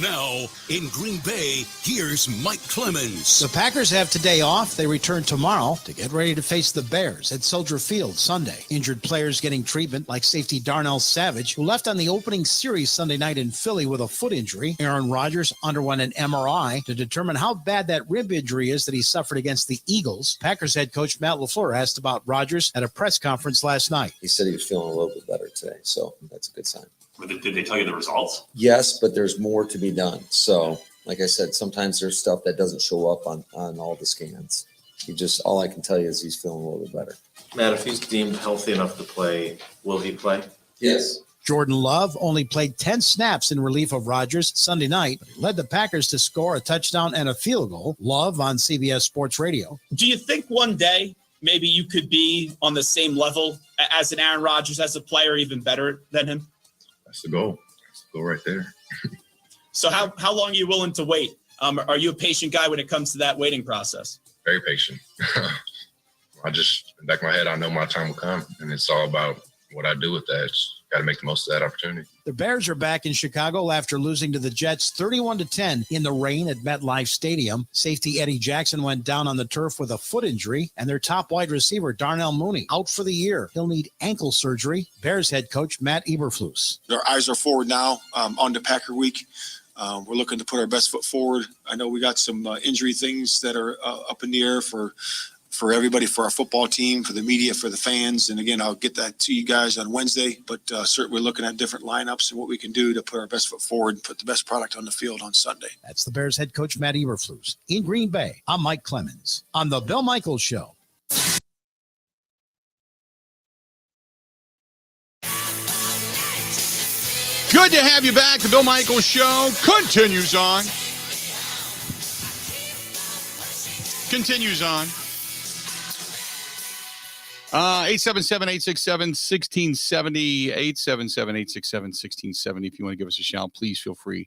Now, in Green Bay, here's Mike Clemens. The Packers have today off. They return tomorrow to get ready to face the Bears at Soldier Field Sunday. Injured players getting treatment like safety Darnell Savage, who left on the opening series Sunday night in Philly with a foot injury. Aaron Rodgers underwent an MRI to determine how bad that rib injury is that he suffered against the Eagles. Packers head coach Matt LaFleur asked about Rodgers at a press conference last night. He said he was feeling a little bit better today, so that's a good sign. Did they tell you the results? Yes, but there's more to be done. So, like I said, sometimes there's stuff that doesn't show up on all the scans. All I can tell you is he's feeling a little bit better. Matt, if he's deemed healthy enough to play, will he play? Yes. Jordan Love only played 10 snaps in relief of Rodgers Sunday night, but he led the Packers to score a touchdown and a field goal. Love on CBS Sports Radio. Do you think one day maybe you could be on the same level as an Aaron Rodgers as a player, even better than him? That's the goal. That's the goal right there. So how long are you willing to wait? Are you a patient guy when it comes to that waiting process? Very patient. I just, in the back of my head, I know my time will come, and it's all about what I do with that. Got to make the most of that opportunity. The Bears are back in Chicago after losing to the Jets 31-10 in the rain at MetLife Stadium. Safety Eddie Jackson went down on the turf with a foot injury, and their top wide receiver, Darnell Mooney, out for the year. He'll need ankle surgery. Bears head coach Matt Eberflus. Our eyes are forward now on to Packer Week. We're looking to put our best foot forward. I know we got some injury things that are up in the air for everybody, for our football team, for the media, for the fans. And again, I'll get that to you guys on Wednesday, but certainly we're looking at different lineups and what we can do to put our best foot forward and put the best product on the field on Sunday. That's the Bears head coach Matt Eberflus. In Green Bay, I'm Mike Clemens on the Bill Michaels Show. Good to have you back. The Bill Michaels Show continues on. Continues on. 877-867-1670, 877-867-1670. If you want to give us a shout, please feel free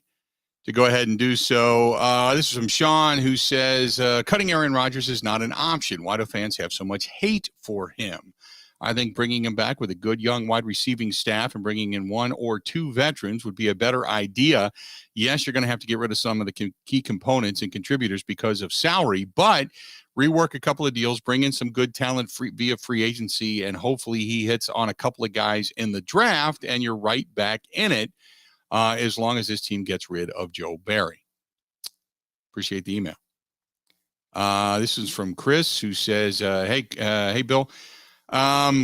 to go ahead and do so. This is from Sean, who says, cutting Aaron Rodgers is not an option. Why do fans have so much hate for him? I think bringing him back with a good young wide receiving staff and bringing in one or two veterans would be a better idea. Yes, you're going to have to get rid of some of the key components and contributors because of salary, but rework a couple of deals, bring in some good talent via free agency, and hopefully he hits on a couple of guys in the draft, and you're right back in it as long as this team gets rid of Joe Barry. Appreciate the email. This is from Chris, who says, hey, Bill.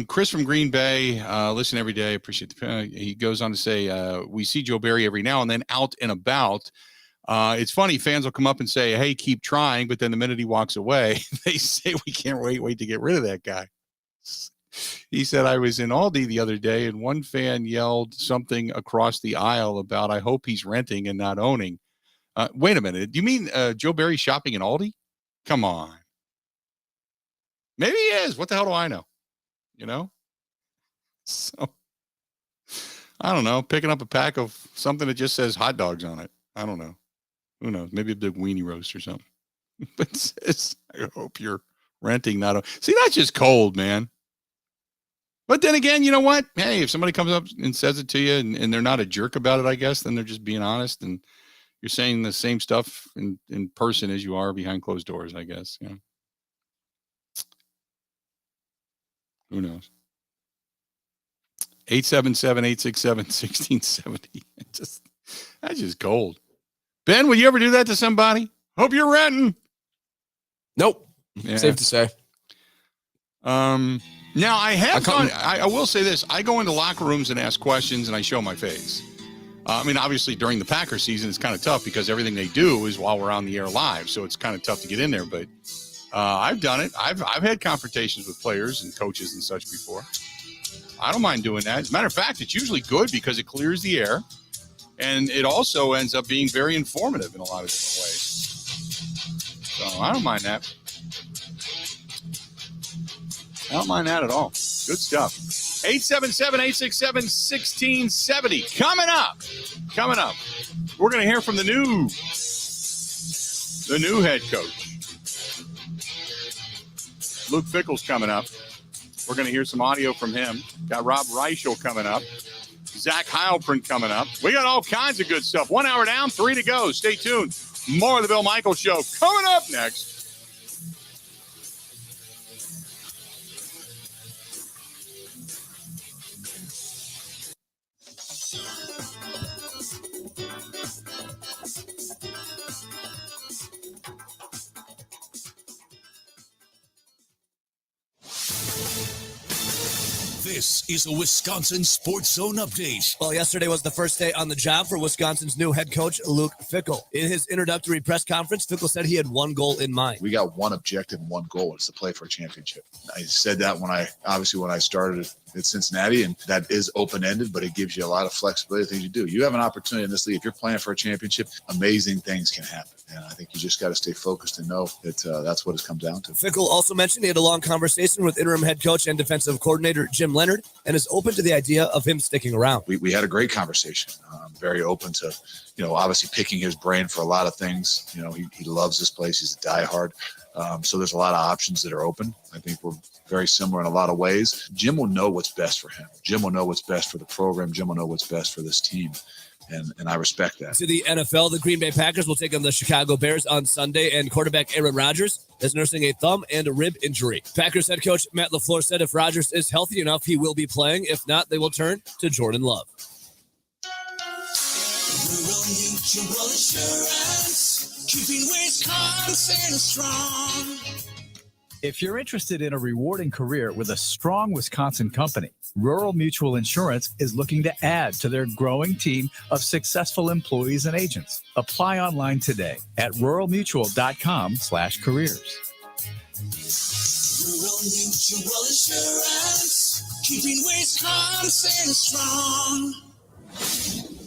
Chris from Green Bay, listen every day. Appreciate he goes on to say, we see Joe Barry every now and then out and about. It's funny. Fans will come up and say, hey, keep trying. But then the minute he walks away, they say, we can't wait to get rid of that guy. He said, I was in Aldi the other day and one fan yelled something across the aisle about, I hope he's renting and not owning. Wait a minute. Do you mean Joe Barry shopping in Aldi? Come on. Maybe he is. What the hell do I know? You know? So, I don't know. Picking up a pack of something that just says hot dogs on it. I don't know. Who knows? Maybe a big weenie roast or something. But it says, I hope you're renting, not. See, that's just cold, man. But then again, you know what? Hey, if somebody comes up and says it to you and they're not a jerk about it, I guess, then they're just being honest and you're saying the same stuff in person as you are behind closed doors, I guess. Yeah. Who knows? 877-867-1670. That's just cold. Ben, would you ever do that to somebody? Hope you're renting. Nope. Yeah. Safe to say. Now I will say this. I go into locker rooms and ask questions and I show my face. I mean, obviously during the Packers season, it's kind of tough because everything they do is while we're on the air live. So it's kind of tough to get in there, but I've done it. I've had confrontations with players and coaches and such before. I don't mind doing that. As a matter of fact, it's usually good because it clears the air and it also ends up being very informative in a lot of different ways. So I don't mind that. I don't mind that at all. Good stuff. 877-867-1670. Coming up. We're going to hear from the new head coach. Luke Fickell's coming up. We're going to hear some audio from him. Got Rob Reichel coming up. Zach Heilprin coming up. We got all kinds of good stuff. 1 hour down, 3 to go. Stay tuned. More of the Bill Michaels Show coming up next. This is a Wisconsin Sports Zone update. Well, yesterday was the first day on the job for Wisconsin's new head coach, Luke Fickell. In his introductory press conference, Fickell said he had one goal in mind. We got one objective and one goal. It's to play for a championship. I said that when I started at Cincinnati, and that is open-ended, but it gives you a lot of flexibility, things you do. You have an opportunity in this league. If you're playing for a championship, amazing things can happen. And I think you just got to stay focused and know that that's what it comes down to. Fickell also mentioned he had a long conversation with interim head coach and defensive coordinator Jim Leonhard and is open to the idea of him sticking around. We had a great conversation. Very open to, obviously picking his brain for a lot of things. He loves this place. He's a diehard. So there's a lot of options that are open. I think we're very similar in a lot of ways. Jim will know what's best for him. Jim will know what's best for the program. Jim will know what's best for this team. And I respect that. To the NFL, the Green Bay Packers will take on the Chicago Bears on Sunday, and quarterback Aaron Rodgers is nursing a thumb and a rib injury. Packers head coach Matt LaFleur said if Rodgers is healthy enough, he will be playing. If not, they will turn to Jordan Love. Rural Mutual Insurance, keeping Wisconsin strong. If you're interested in a rewarding career with a strong Wisconsin company, Rural Mutual Insurance is looking to add to their growing team of successful employees and agents. Apply online today at ruralmutual.com/careers. Rural Mutual Insurance, keeping Wisconsin strong.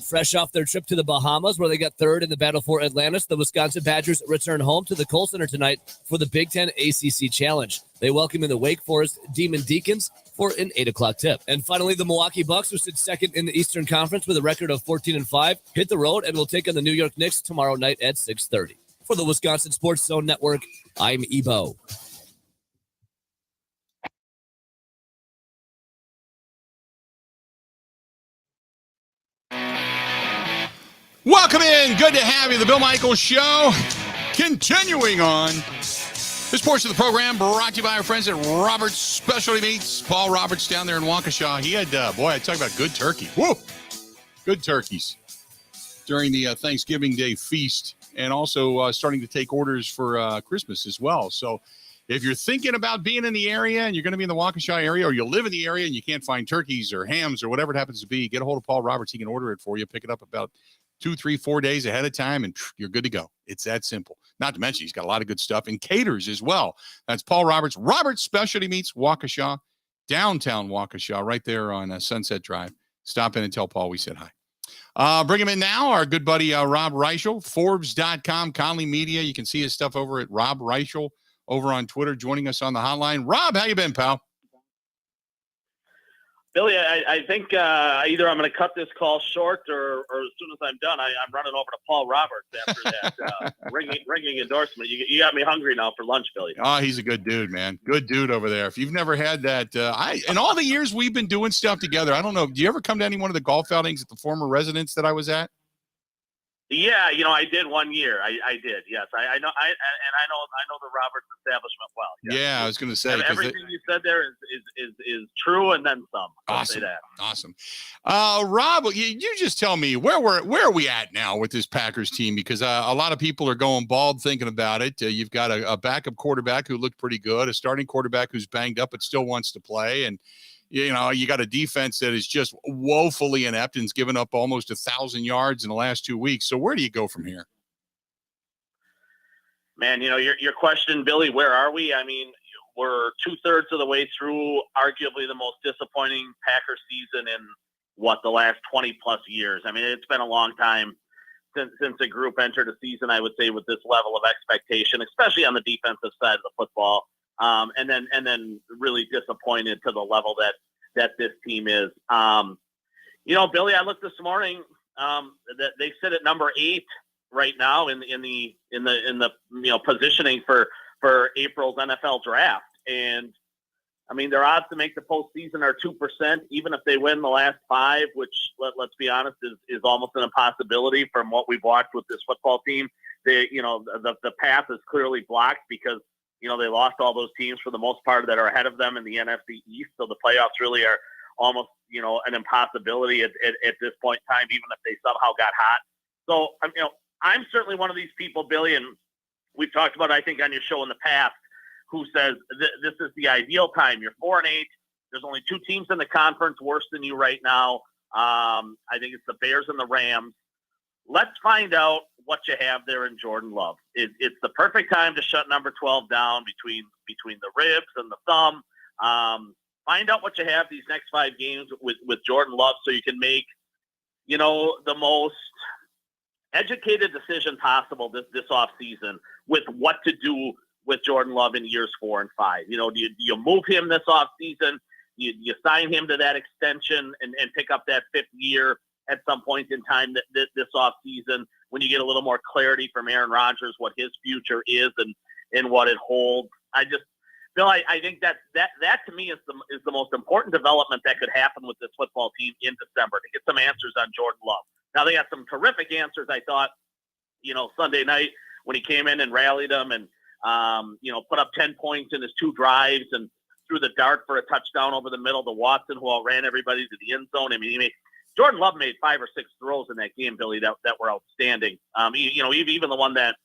Fresh off their trip to the Bahamas, where they got third in the battle for Atlantis, the Wisconsin Badgers return home to the Kohl Center tonight for the Big Ten ACC Challenge. They welcome in the Wake Forest Demon Deacons for an 8 o'clock tip. And finally, the Milwaukee Bucks, who sit second in the Eastern Conference with a record of 14-5, hit the road and will take on the New York Knicks tomorrow night at 6:30. For the Wisconsin Sports Zone Network, I'm Ebo. Welcome in. Good to have you. The Bill Michaels Show. Continuing on. This portion of the program brought to you by our friends at Roberts Specialty Meats. Paul Roberts down there in Waukesha. He had, I talk about good turkey. Whoa! Good turkeys during the Thanksgiving Day feast, and also starting to take orders for Christmas as well. So if you're thinking about being in the area and you're going to be in the Waukesha area, or you live in the area and you can't find turkeys or hams or whatever it happens to be, get a hold of Paul Roberts. He can order it for you. Pick it up about 2, 3, 4 days ahead of time, and you're good to go. It's that simple. Not to mention, he's got a lot of good stuff and caters as well. That's Paul Roberts. Roberts Specialty Meats, Waukesha. downtown Waukesha, right there on Sunset Drive. Stop in and tell Paul we said hi. Bring him in now, our good buddy Rob Reichel, Forbes.com, Conley Media. You can see his stuff over at Rob Reichel over on Twitter, joining us on the hotline. Rob, how you been, pal? Billy, I think either I'm going to cut this call short or as soon as I'm done, I'm running over to Paul Roberts after that ringing endorsement. You got me hungry now for lunch, Billy. Oh, he's a good dude, man. Good dude over there. If you've never had that, in all the years we've been doing stuff together, I don't know. Do you ever come to any one of the golf outings at the former residence that I was at? Yeah, I did 1 year. I did. Yes, I know. I know the Roberts establishment well. Yes. Yeah, I was going to say everything you said there is true, and then some. Awesome. Say that. Awesome. Rob, you just tell me where are we at now with this Packers team? Because a lot of people are going bald thinking about it. You've got a backup quarterback who looked pretty good, a starting quarterback who's banged up but still wants to play, and you got a defense that is just woefully inept and's given up almost 1,000 yards in the last 2 weeks. So where do you go from here? Man, your question, Billy, where are we? I mean, we're 2/3 of the way through arguably the most disappointing Packers season in the last 20 plus years. I mean, it's been a long time since a group entered a season, I would say, with this level of expectation, especially on the defensive side of the football. And then really disappointed to the level that this team is. Billy, I looked this morning. That they sit at number 8 right now in the positioning for April's NFL draft, and I mean their odds to make the postseason are 2%, even if they win the last 5, which let's be honest is almost an impossibility from what we've watched with this football team. The path is clearly blocked because they lost all those teams for the most part that are ahead of them in the NFC East. So the playoffs really are almost, an impossibility at this point in time, even if they somehow got hot. So, I'm certainly one of these people, Billy, and we've talked about, I think, on your show in the past, who says this is the ideal time. You're 4-8. There's only 2 teams in the conference worse than you right now. I think it's the Bears and the Rams. Let's find out what you have there in Jordan Love. It's the perfect time to shut number 12 down between the ribs and the thumb. Find out what you have these next 5 games with Jordan Love so you can make, the most educated decision possible this offseason with what to do with Jordan Love in years 4 and 5. Do you move him this offseason? You sign him to that extension and pick up that 5th year at some point in time this offseason when you get a little more clarity from Aaron Rodgers, what his future is and what it holds. Bill, I think that to me is the most important development that could happen with this football team in December, to get some answers on Jordan Love. Now, they got some terrific answers, I thought, Sunday night when he came in and rallied them and, put up 10 points in his 2 drives and threw the dart for a touchdown over the middle to Watson, who outran everybody to the end zone. I mean, Jordan Love made 5 or 6 throws in that game, Billy, that were outstanding. Even the one that,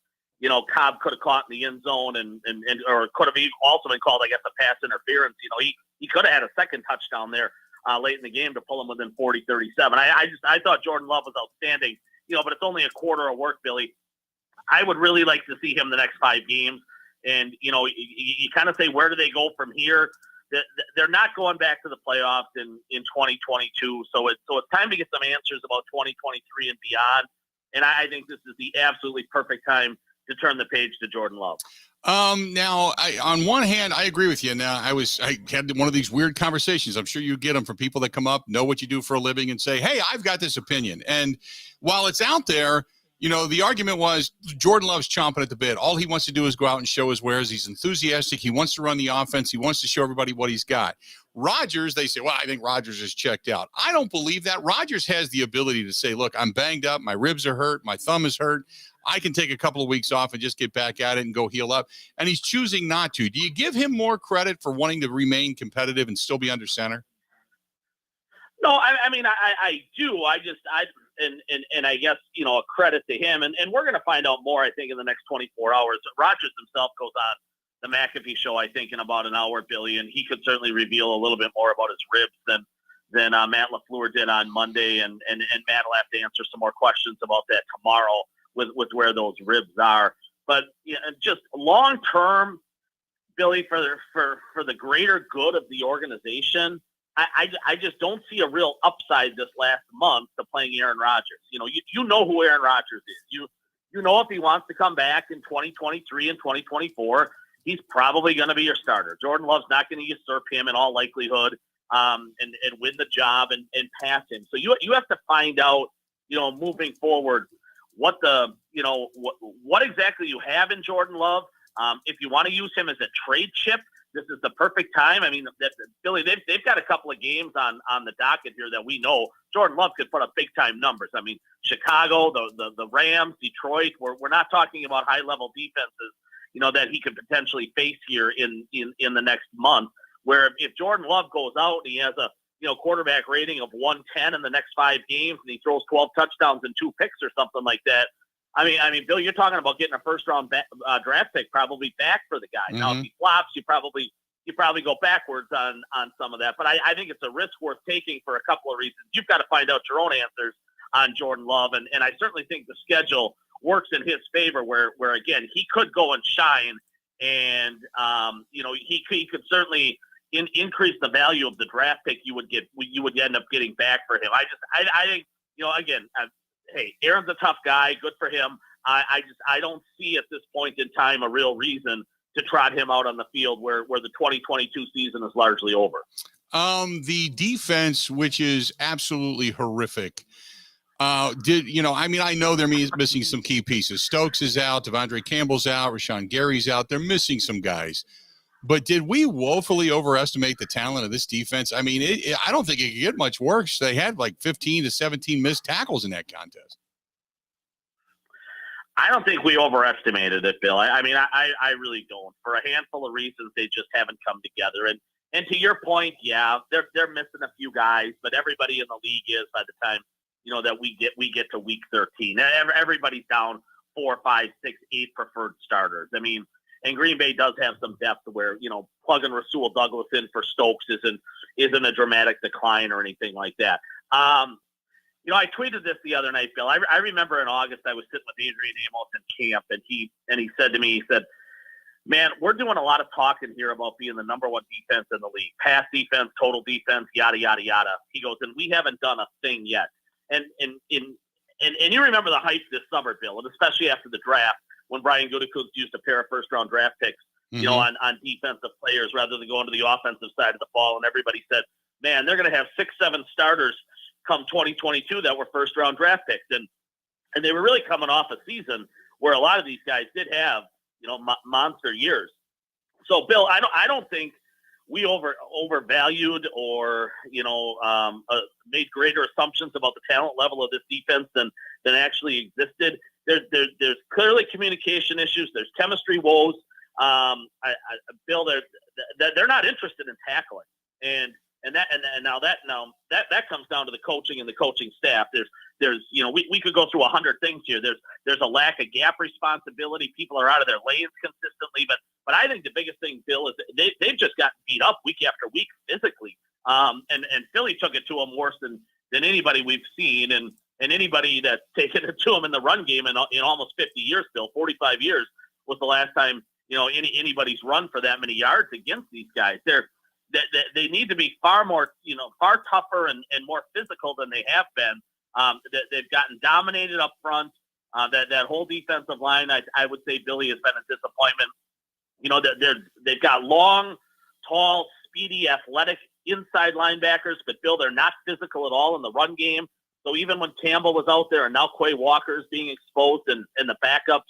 Cobb could have caught in the end zone or could have also been called, I guess, a pass interference. He could have had a second touchdown there late in the game to pull him within 40-37. I thought Jordan Love was outstanding, but it's only a quarter of work, Billy. I would really like to see him the next 5 games. And, you kind of say, where do they go from here? They're not going back to the playoffs in 2022. So it's time to get some answers about 2023 and beyond. And I think this is the absolutely perfect time to turn the page to Jordan Love. Now, on one hand, I agree with you. Now, I had one of these weird conversations. I'm sure you get them from people that come up, know what you do for a living, and say, hey, I've got this opinion. And while it's out there, the argument was Jordan Love's chomping at the bit. All he wants to do is go out and show his wares. He's enthusiastic. He wants to run the offense. He wants to show everybody what he's got. Rodgers, they say, well, I think Rodgers is checked out. I don't believe that. Rodgers has the ability to say, look, I'm banged up. My ribs are hurt. My thumb is hurt. I can take a couple of weeks off and just get back at it and go heal up. And he's choosing not to. Do you give him more credit for wanting to remain competitive and still be under center? No, I mean, I do. I guess, a credit to him. And we're going to find out more, I think, in the next 24 hours. Rodgers himself goes on the McAfee show, I think, in about an hour, Billy, and he could certainly reveal a little bit more about his ribs than Matt LaFleur did on Monday. And Matt will have to answer some more questions about that tomorrow with where those ribs are. But just long term, Billy, for the greater good of the organization, I just don't see a real upside this last month to playing Aaron Rodgers. You know who Aaron Rodgers is. You know if he wants to come back in 2023 and 2024, he's probably going to be your starter. Jordan Love's not going to usurp him in all likelihood and win the job and pass him. So you have to find out, moving forward, what exactly you have in Jordan Love. If you want to use him as a trade chip, this is the perfect time. I mean, Billy, they've got a couple of games on the docket here that we know Jordan Love could put up big time numbers. I mean, Chicago, the Rams, Detroit. We're not talking about high level defenses, that he could potentially face here in the next month. Where if Jordan Love goes out and he has a quarterback rating of 110 in the next 5 games and he throws 12 touchdowns and 2 picks or something like that. I mean, Bill, you're talking about getting a first-round draft pick probably back for the guy. Mm-hmm. Now, if he flops, you probably go backwards on some of that. But I think it's a risk worth taking for a couple of reasons. You've got to find out your own answers on Jordan Love, and I certainly think the schedule works in his favor. Where again, he could go and shine, and he could certainly increase the value of the draft pick you would end up getting back for him. I think again. Hey, Aaron's a tough guy. Good for him. I don't see at this point in time a real reason to trot him out on the field where the 2022 season is largely over. The defense, which is absolutely horrific. I know they're missing some key pieces. Stokes is out. Devondre Campbell's out. Rashawn Gary's out. They're missing some guys. But did we woefully overestimate the talent of this defense? I mean, I don't think it could get much worse. They had like 15 to 17 missed tackles in that contest. I don't think we overestimated it, Bill. I really don't. For a handful of reasons, they just haven't come together. And to your point, yeah, they're missing a few guys, but everybody in the league is by the time that we get to week 13. Everybody's down 4, 5, 6, 8 preferred starters. I mean. And Green Bay does have some depth where, plugging Rasul Douglas in for Stokes isn't a dramatic decline or anything like that. I tweeted this the other night, Bill. I remember in August I was sitting with Adrian Amos in camp, and he said to me, man, we're doing a lot of talking here about being the number 1 defense in the league. Pass defense, total defense, yada, yada, yada. He goes, and we haven't done a thing yet. And you remember the hype this summer, Bill, and especially after the draft, when Brian Gutekunst used a pair of first-round draft picks, on defensive players rather than going to the offensive side of the ball. And everybody said, man, they're going to have 6, 7 starters come 2022 that were first-round draft picks. And they were really coming off a season where a lot of these guys did have, monster years. So, Bill, I don't think we overvalued or, made greater assumptions about the talent level of this defense than actually existed. There's clearly communication issues. There's chemistry woes. Bill, they're not interested in tackling, and that comes down to the coaching and the coaching staff. There's we could go through 100 things here. There's a lack of gap responsibility. People are out of their lanes consistently, but I think the biggest thing, Bill, is they've just gotten beat up week after week physically. And Philly took it to them worse than anybody we've seen, and anybody that's taken it to them in the run game in almost 50 years, Bill, 45 years was the last time, anybody's run for that many yards against these guys. They need to be far more, far tougher and more physical than they have been. They've gotten dominated up front. That whole defensive line, I would say, Billy, has been a disappointment. They've got long, tall, speedy, athletic inside linebackers, but Bill, they're not physical at all in the run game. So even when Campbell was out there and now Quay Walker's being exposed and the backups,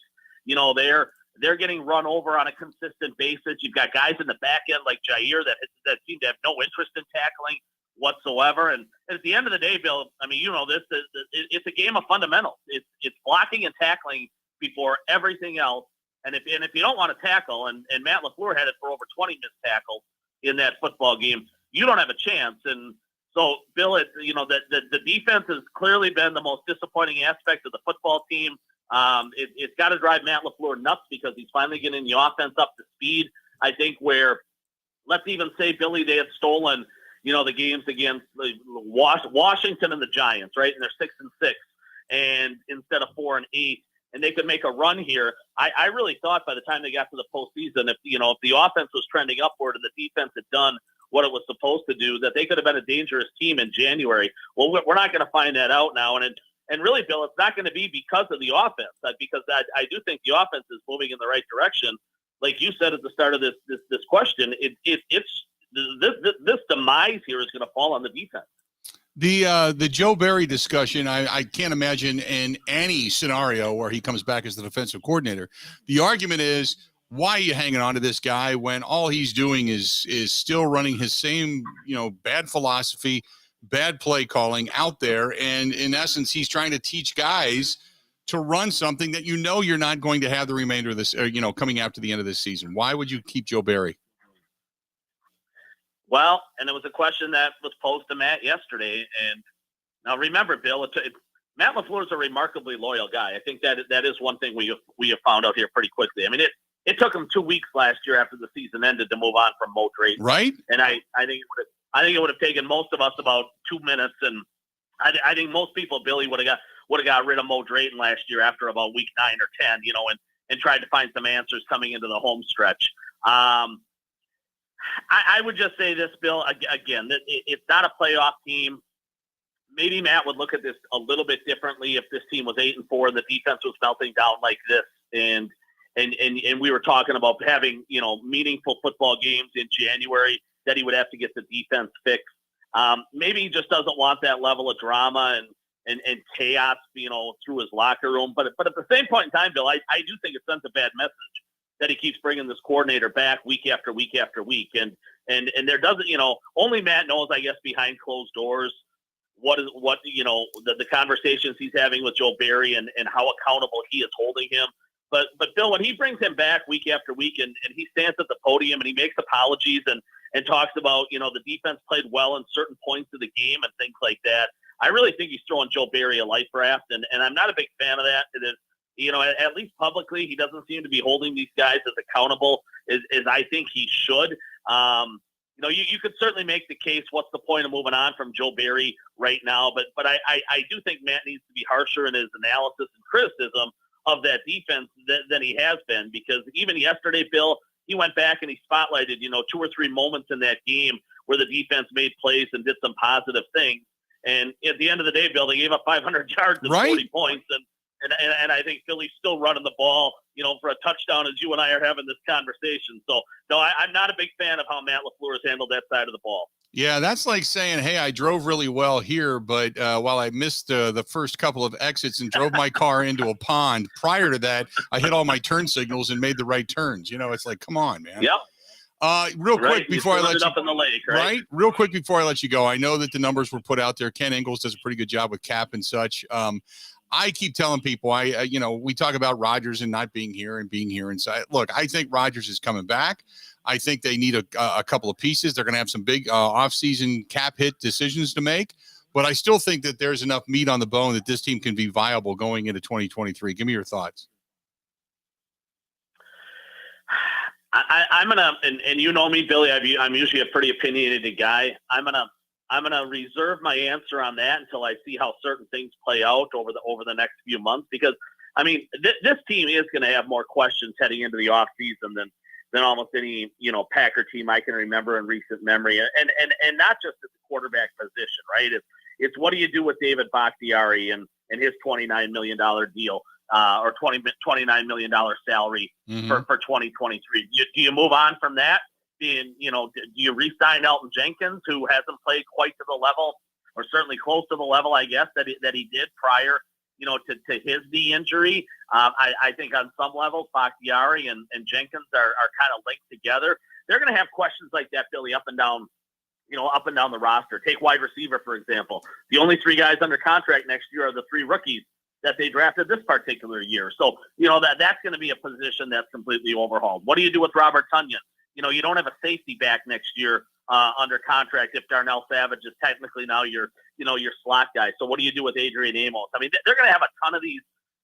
they're getting run over on a consistent basis. You've got guys in the back end like Jair that seem to have no interest in tackling whatsoever. And at the end of the day, Bill, I mean, it's a game of fundamentals. It's blocking and tackling before everything else. And if you don't want to tackle, and Matt LaFleur had it for over 20 missed tackles in that football game, you don't have a chance. And so, Bill, the defense has clearly been the most disappointing aspect of the football team. It's got to drive Matt LaFleur nuts because he's finally getting the offense up to speed. I think where, let's even say, Billy, they had stolen, the games against Washington and the Giants, right? And they're 6-6, and instead of 4-8, and they could make a run here. I really thought by the time they got to the postseason, if the offense was trending upward and the defense had done what it was supposed to do, that they could have been a dangerous team in January. Well, we're not going to find that out now. And really, Bill, it's not going to be because of the offense, because I do think the offense is moving in the right direction. Like you said at the start of this question, this demise here is going to fall on the defense. The Joe Barry discussion, I can't imagine in any scenario where he comes back as the defensive coordinator. The argument is, why are you hanging on to this guy when all he's doing is still running his same, bad philosophy, bad play calling out there, and in essence, he's trying to teach guys to run something that you're not going to have the remainder of this, coming after the end of this season. Why would you keep Joe Barry? Well, and it was a question that was posed to Matt yesterday. And now remember, Bill, Matt LaFleur is a remarkably loyal guy. I think that is one thing we have found out here pretty quickly. I mean, it took him 2 weeks last year after the season ended to move on from Mo Drayton. Right. And I think it would have taken most of us about 2 minutes. And I think most people, Billy, would have got rid of Mo Drayton last year after about week 9 or 10, and tried to find some answers coming into the home stretch. I would just say this, Bill, again, that it's not a playoff team. Maybe Matt would look at this a little bit differently if this team was 8-4 and the defense was melting down like this. And we were talking about having, meaningful football games in January, that he would have to get the defense fixed. Maybe he just doesn't want that level of drama and chaos, through his locker room. But at the same point in time, Bill, I do think it sends a bad message that he keeps bringing this coordinator back week after week after week. And there doesn't, only Matt knows, I guess, behind closed doors, the conversations he's having with Joe Barry and how accountable he is holding him. But Bill, when he brings him back week after week and he stands at the podium and he makes apologies and talks about, the defense played well in certain points of the game and things like that, I really think he's throwing Joe Barry a life raft. And I'm not a big fan of that. At least publicly, he doesn't seem to be holding these guys as accountable as I think he should. You could certainly make the case, what's the point of moving on from Joe Barry right now? But I do think Matt needs to be harsher in his analysis and criticism of that defense than he has been, because even yesterday, Bill, he went back and he spotlighted, 2 or 3 moments in that game where the defense made plays and did some positive things. And at the end of the day, Bill, they gave up 500 yards and 40 points. And I think Philly's still running the ball, for a touchdown as you and I are having this conversation. So, no, I'm not a big fan of how Matt LaFleur has handled that side of the ball. Yeah, that's like saying, hey, I drove really well here, but while I missed the first couple of exits and drove my car into a pond, prior to that, I hit all my turn signals and made the right turns. It's like, come on, man. Yep. Real quick before I let you up in the lake, right? Real quick before I let you go, I know that the numbers were put out there. Ken Ingalls does a pretty good job with cap and such. I keep telling people, we talk about Rodgers and not being here and being here. And so, look, I think Rodgers is coming back. I think they need a couple of pieces. They're going to have some big offseason cap hit decisions to make. But I still think that there's enough meat on the bone that this team can be viable going into 2023. Give me your thoughts. I'm gonna, and you know me, Billy. I'm usually a pretty opinionated guy. I'm gonna reserve my answer on that until I see how certain things play out over the next few months. Because this team is going to have more questions heading into the offseason than almost any Packer team I can remember in recent memory. And not just at the quarterback position, right? It's what do you do with David Bakhtiari and his $29 million deal? Or $29 million salary for 2023. Do you move on from that? Do you re-sign Elton Jenkins, who hasn't played quite to the level, or certainly close to the level, I guess, that he did prior, to his knee injury? I think on some levels, Bakhtiari and Jenkins are kind of linked together. They're going to have questions like that, Billy, up and down the roster. Take wide receiver, for example. The only 3 guys under contract next year are the 3 rookies that they drafted this particular year. So, that's going to be a position that's completely overhauled. What do you do with Robert Tonyan? You don't have a safety back next year under contract if Darnell Savage is technically now your slot guy. So what do you do with Adrian Amos? They're going to have a ton of these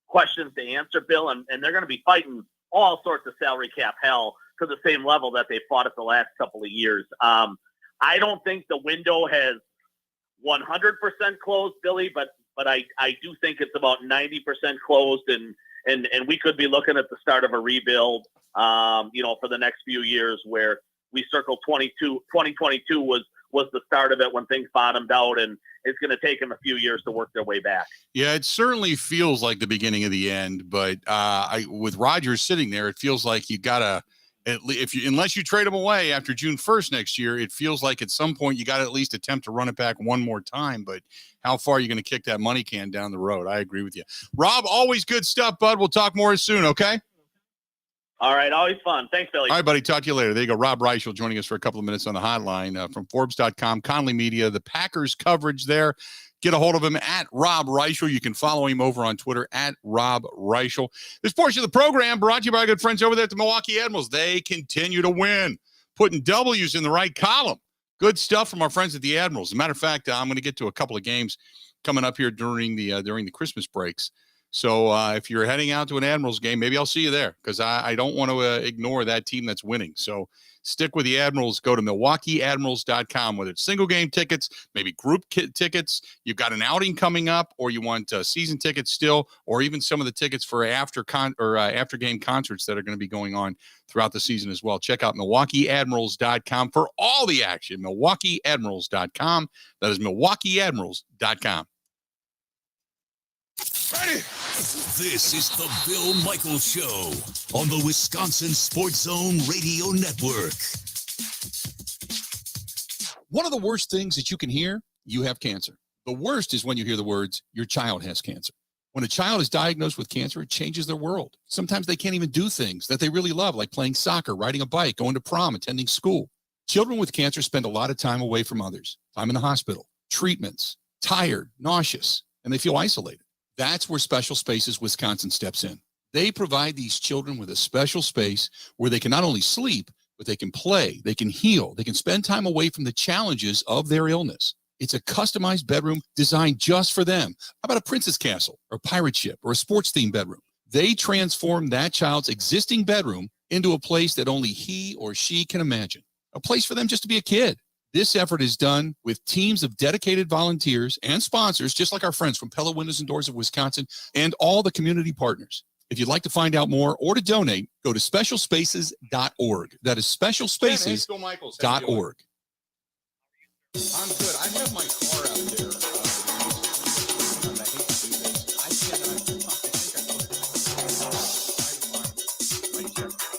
questions to answer, Bill, and they're going to be fighting all sorts of salary cap hell to the same level that they fought at the last couple of years. I don't think the window has 100% closed, Billy, but I do think it's about 90% closed, and and we could be looking at the start of a rebuild, for the next few years, where we circle 2022 was the start of it when things bottomed out, and it's going to take them a few years to work their way back. Yeah, it certainly feels like the beginning of the end, but with Rodgers sitting there, it feels like you gotta, unless you trade him away after June 1st next year, it feels like at some point you got to at least attempt to run it back one more time. But how far are you going to kick that money can down the road? I agree with you. Rob, always good stuff, bud. We'll talk more soon, okay? All right, always fun. Thanks, Billy. All right, buddy. Talk to you later. There you go. Rob Reichel joining us for a couple of minutes on the hotline from Forbes.com, Conley Media, the Packers coverage there. Get a hold of him at Rob Reichel. You can follow him over on Twitter at Rob Reichel. This portion of the program brought to you by our good friends over there at the Milwaukee Admirals. They continue to win, putting W's in the right column. Good stuff from our friends at the Admirals. As a matter of fact, I'm going to get to a couple of games coming up here during the Christmas breaks. So if you're heading out to an Admirals game, maybe I'll see you there, because I don't want to ignore that team that's winning. So stick with the Admirals. Go to MilwaukeeAdmirals.com, whether it's single game tickets, maybe group tickets, you've got an outing coming up, or you want season tickets still, or even some of the tickets for after game concerts that are going to be going on throughout the season as well. Check out MilwaukeeAdmirals.com for all the action. MilwaukeeAdmirals.com. That is MilwaukeeAdmirals.com. Ready? This is the Bill Michaels Show on the Wisconsin Sports Zone Radio Network. One of the worst things that you can hear, you have cancer. The worst is when you hear the words, your child has cancer. When a child is diagnosed with cancer, it changes their world. Sometimes they can't even do things that they really love, like playing soccer, riding a bike, going to prom, attending school. Children with cancer spend a lot of time away from others, time in the hospital, treatments, tired, nauseous, and they feel isolated. That's where Special Spaces Wisconsin steps in. They provide these children with a special space where they can not only sleep, but they can play, they can heal, they can spend time away from the challenges of their illness. It's a customized bedroom designed just for them. How about a princess castle or pirate ship or a sports-themed bedroom? They transform that child's existing bedroom into a place that only he or she can imagine, a place for them just to be a kid. This effort is done with teams of dedicated volunteers and sponsors, just like our friends from Pella Windows and Doors of Wisconsin and all the community partners. If you'd like to find out more or to donate, go to specialspaces.org. That is specialspaces.org. I'm good. I have my car out there.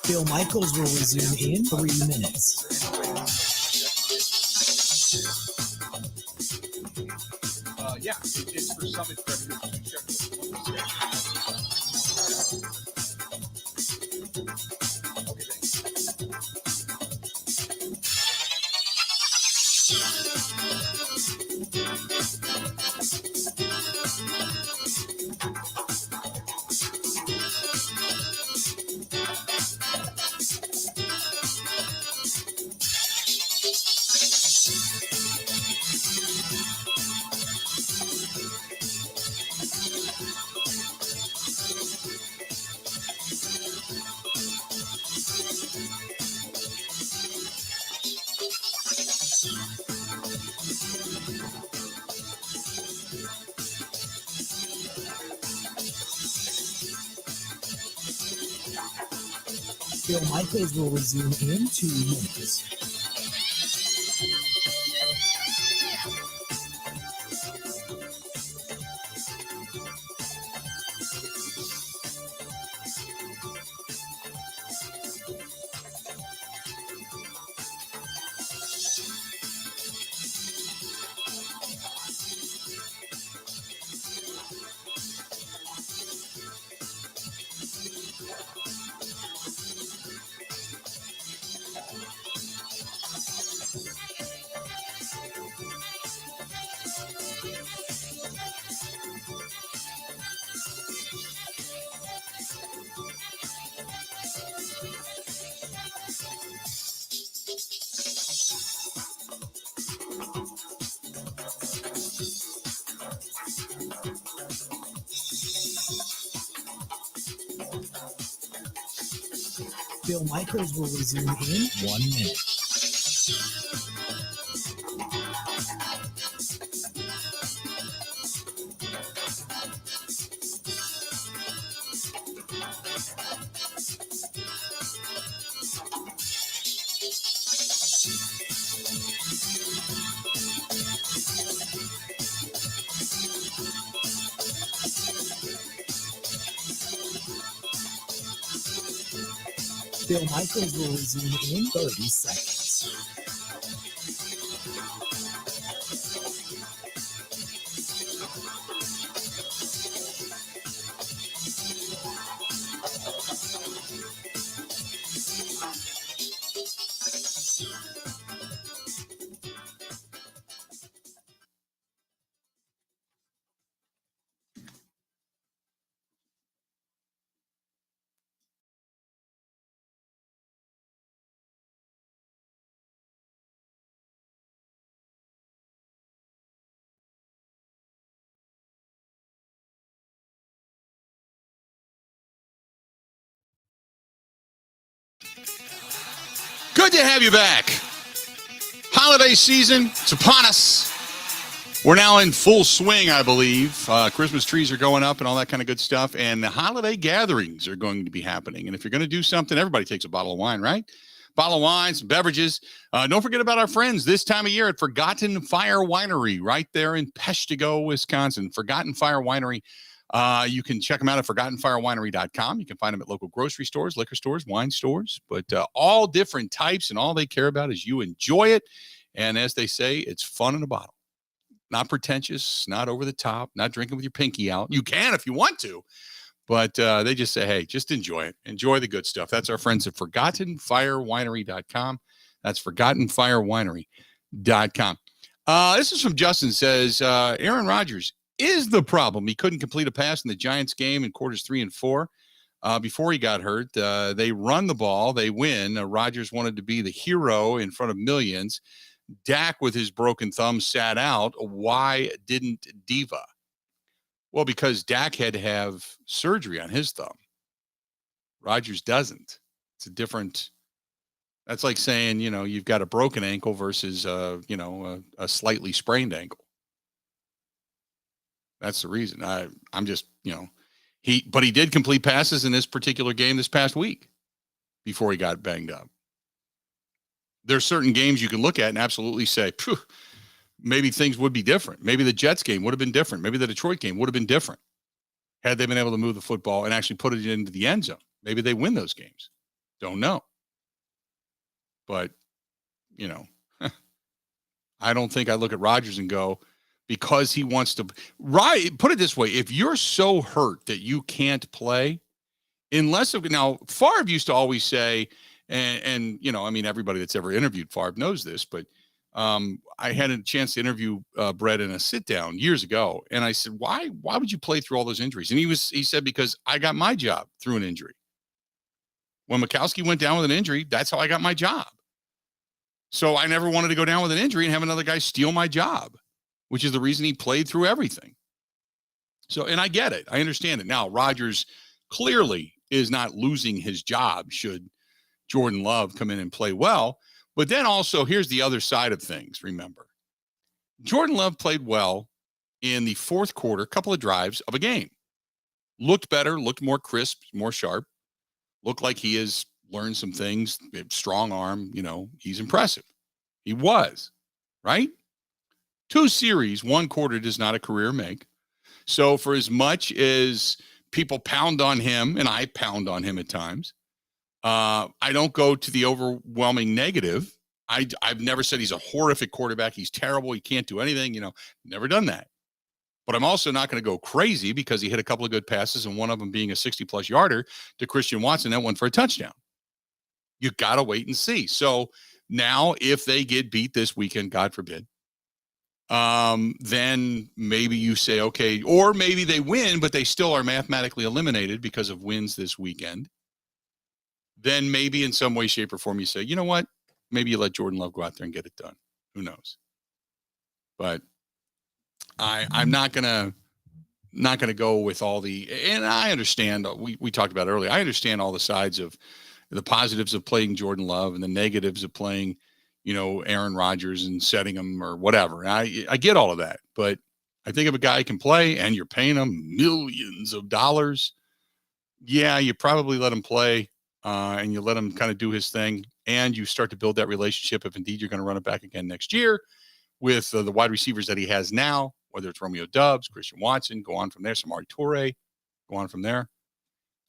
Bill Michaels will resume in 3 minutes. Yeah, it's for Summit Bill Michaels will resume in 2 minutes. Bill Michaels will resume in 1 minute. Bill Michaels will resume in 30 seconds. Good to have you back. Holiday season, it's upon us. We're now in full swing, I believe. Christmas trees are going up and all that kind of good stuff. And the holiday gatherings are going to be happening. And if you're going to do something, everybody takes a bottle of wine, right? Bottle of wine, some beverages. Don't forget about our friends this time of year at Forgotten Fire Winery right there in Peshtigo, Wisconsin. Forgotten Fire Winery. You can check them out at ForgottenFireWinery.com. You can find them at local grocery stores, liquor stores, wine stores, but all different types, and all they care about is you enjoy it. And as they say, it's fun in a bottle. Not pretentious, not over the top, not drinking with your pinky out. You can if you want to, but they just say, hey, just enjoy it. Enjoy the good stuff. That's our friends at ForgottenFireWinery.com. That's ForgottenFireWinery.com. This is from Justin. Says, Aaron Rodgers is the problem. He couldn't complete a pass in the Giants game in quarters 3 and 4 before he got hurt. They run the ball. They win. Rodgers wanted to be the hero in front of millions. Dak, with his broken thumb, sat out. Why didn't Diva? Well, because Dak had to have surgery on his thumb. Rodgers doesn't. It's a different. That's like saying, you've got a broken ankle versus, a slightly sprained ankle. That's the reason. I'm just, he did complete passes in this particular game this past week before he got banged up. There's certain games you can look at and absolutely say, maybe things would be different. Maybe the Jets game would have been different. Maybe the Detroit game would have been different had they been able to move the football and actually put it into the end zone. Maybe they win those games. Don't know. But, I don't think I look at Rodgers and go, because he wants to. Right. Put it this way. If you're so hurt that you can't play, now, Favre used to always say, and everybody that's ever interviewed Favre knows this, but I had a chance to interview Brett in a sit down years ago. And I said, why would you play through all those injuries? And he said, because I got my job through an injury. When Mikowski went down with an injury, that's how I got my job. So I never wanted to go down with an injury and have another guy steal my job, which is the reason he played through everything. So, and I get it. I understand it. Now, Rodgers clearly is not losing his job should Jordan Love come in and play well. But then also, here's the other side of things, remember. Jordan Love played well in the fourth quarter, couple of drives of a game. Looked better, looked more crisp, more sharp. Looked like he has learned some things. Strong arm, he's impressive. He was, right? 2 series, 1 quarter does not a career make. So for as much as people pound on him, and I pound on him at times, I don't go to the overwhelming negative. I've never said he's a horrific quarterback. He's terrible. He can't do anything, never done that. But I'm also not going to go crazy because he hit a couple of good passes, and one of them being a 60-plus yarder to Christian Watson that went for a touchdown. You got to wait and see. So now if they get beat this weekend, God forbid, then maybe you say, okay, or maybe they win, but they still are mathematically eliminated because of wins this weekend. Then maybe in some way, shape, or form, you say, you know what? Maybe you let Jordan Love go out there and get it done. Who knows? But I'm not gonna go with all the, and I understand, we talked about earlier, I understand all the sides of the positives of playing Jordan Love and the negatives of playing, Aaron Rodgers and setting him or whatever. I get all of that, but I think if a guy can play and you're paying him millions of dollars, yeah, you probably let him play and you let him kind of do his thing, and you start to build that relationship if indeed you're going to run it back again next year with the wide receivers that he has now, whether it's Romeo Doubs, Christian Watson, go on from there, Samori Toure, go on from there.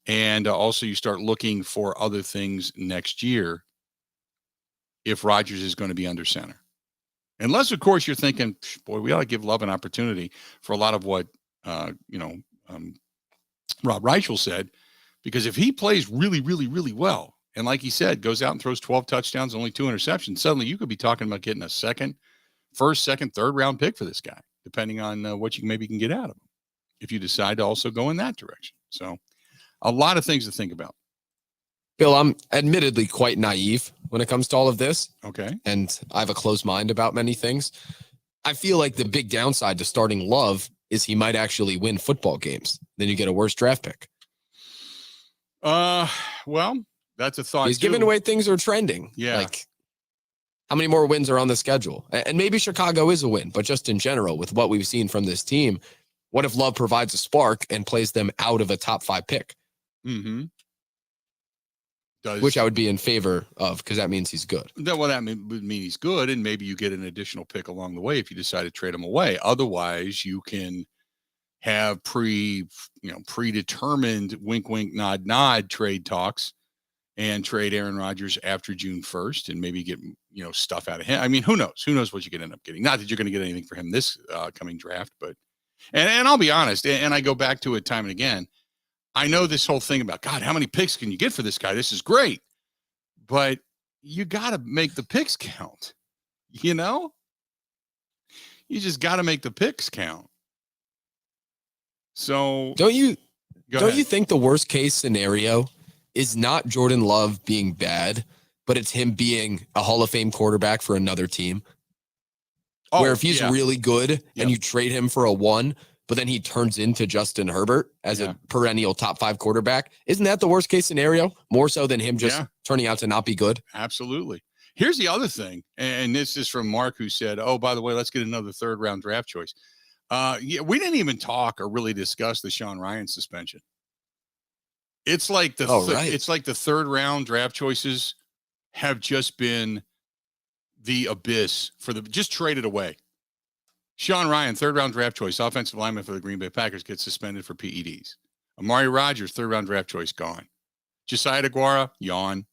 And also you start looking for other things next year if Rodgers is going to be under center. Unless, of course, you're thinking, boy, we ought to give Love an opportunity for a lot of what, Rob Reichel said, because if he plays really, really, really well, and like he said, goes out and throws 12 touchdowns, only 2 interceptions, suddenly you could be talking about getting a first, second, third round pick for this guy, depending on what you maybe can get out of him, if you decide to also go in that direction. So a lot of things to think about. Bill, I'm admittedly quite naive when it comes to all of this. Okay. And I have a closed mind about many things. I feel like the big downside to starting Love is he might actually win football games. Then you get a worse draft pick. Well, that's a thought. He's given away things are trending. Yeah. Like, how many more wins are on the schedule? And maybe Chicago is a win, but just in general, with what we've seen from this team, what if Love provides a spark and plays them out of a top 5 pick? Mm-hmm. Which I would be in favor of, because that means he's good. That would mean he's good, and maybe you get an additional pick along the way if you decide to trade him away. Otherwise, you can have predetermined wink, wink, nod, nod trade talks and trade Aaron Rodgers after June 1st and maybe get, stuff out of him. I mean, who knows? Who knows what you could end up getting? Not that you're going to get anything for him this coming draft, but, and I'll be honest, and I go back to it time and again. I know this whole thing about, God, how many picks can you get for this guy? This is great. But you got to make the picks count. You just got to make the picks count. So don't you think the worst case scenario is not Jordan Love being bad, but it's him being a Hall of Fame quarterback for another team? Where if he's really good and you trade him for a 1, but then he turns into Justin Herbert as a perennial top 5 quarterback. Isn't that the worst case scenario? More so than him just turning out to not be good? Absolutely. Here's the other thing. And this is from Mark, who said, oh, by the way, let's get another 3rd round draft choice. We didn't even talk or really discuss the Sean Ryan suspension. It's like it's like the 3rd round draft choices have just been the abyss just traded away. Sean Ryan, 3rd round draft choice, offensive lineman for the Green Bay Packers, gets suspended for PEDs. Amari Rodgers, 3rd round draft choice, gone. Josiah DeGuara, yawn.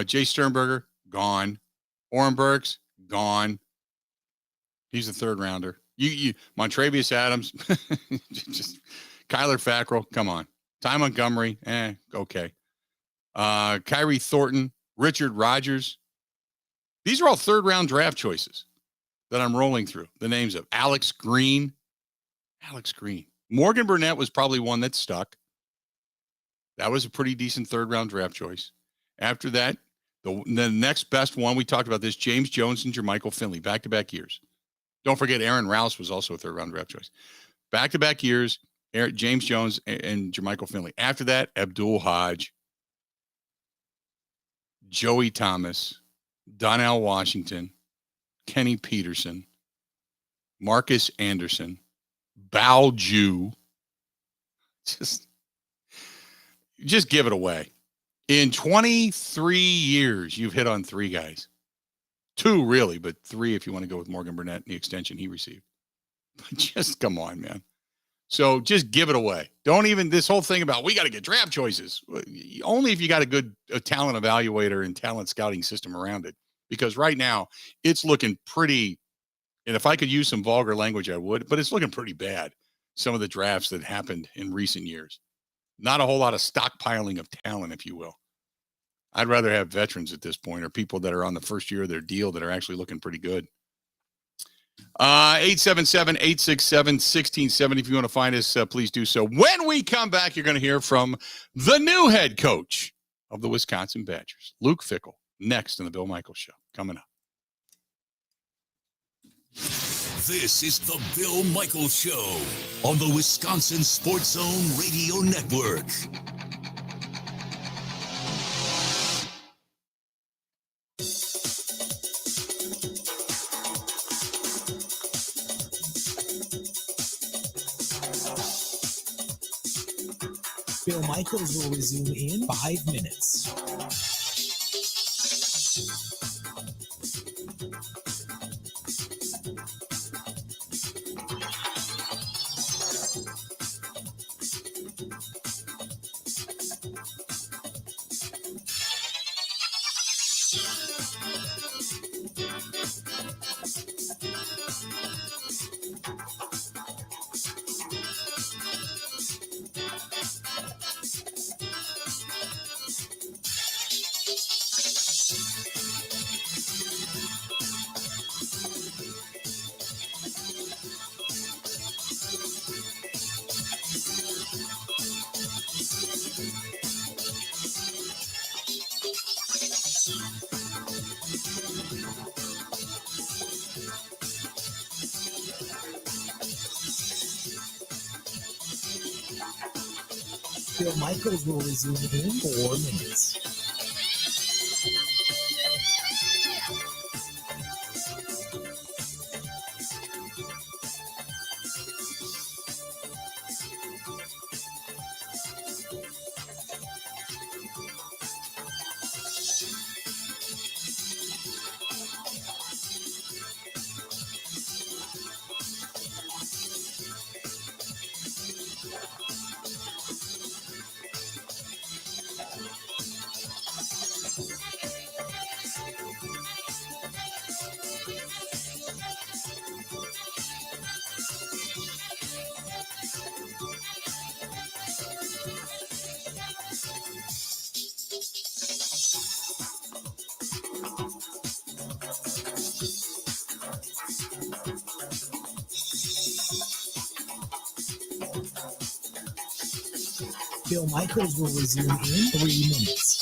Jay Sternberger, gone. Oren Burks, gone. He's a 3rd rounder. Montravius Adams, just Kyler Fackrell, come on. Ty Montgomery, okay. Kyrie Thornton, Richard Rodgers. These are all 3rd round draft choices that I'm rolling through the names of. Alex Green. Morgan Burnett was probably one that stuck. That was a pretty decent 3rd round draft choice. After that, the next best one, we talked about this, James Jones and Jermichael Finley, back-to-back years. Don't forget, Aaron Rouse was also a 3rd round draft choice. Back-to-back years, James Jones and Jermichael Finley. After that, Abdul Hodge, Joey Thomas, Donnell Washington, Kenny Peterson, Marcus Anderson, Bao Ju. Just give it away. In 23 years, you've hit on 3 guys. 2 really, but 3 if you want to go with Morgan Burnett and the extension he received. But just come on, man. So just give it away. Don't even, this whole thing about we got to get draft choices. Only if you got a good talent evaluator and talent scouting system around it. Because right now, it's looking pretty, and if I could use some vulgar language, I would, but it's looking pretty bad. Some of the drafts that happened in recent years. Not a whole lot of stockpiling of talent, if you will. I'd rather have veterans at this point, or people that are on the first year of their deal that are actually looking pretty good. 877-867-1670. If you want to find us, please do so. When we come back, you're going to hear from the new head coach of the Wisconsin Badgers, Luke Fickell, next in the Bill Michaels Show. Coming up. This is the Bill Michaels Show on the Wisconsin Sports Zone Radio Network. Bill Michaels will resume in 5 minutes. Bill Michaels will resume in 4 minutes. Bill Michaels will resume in 3 minutes.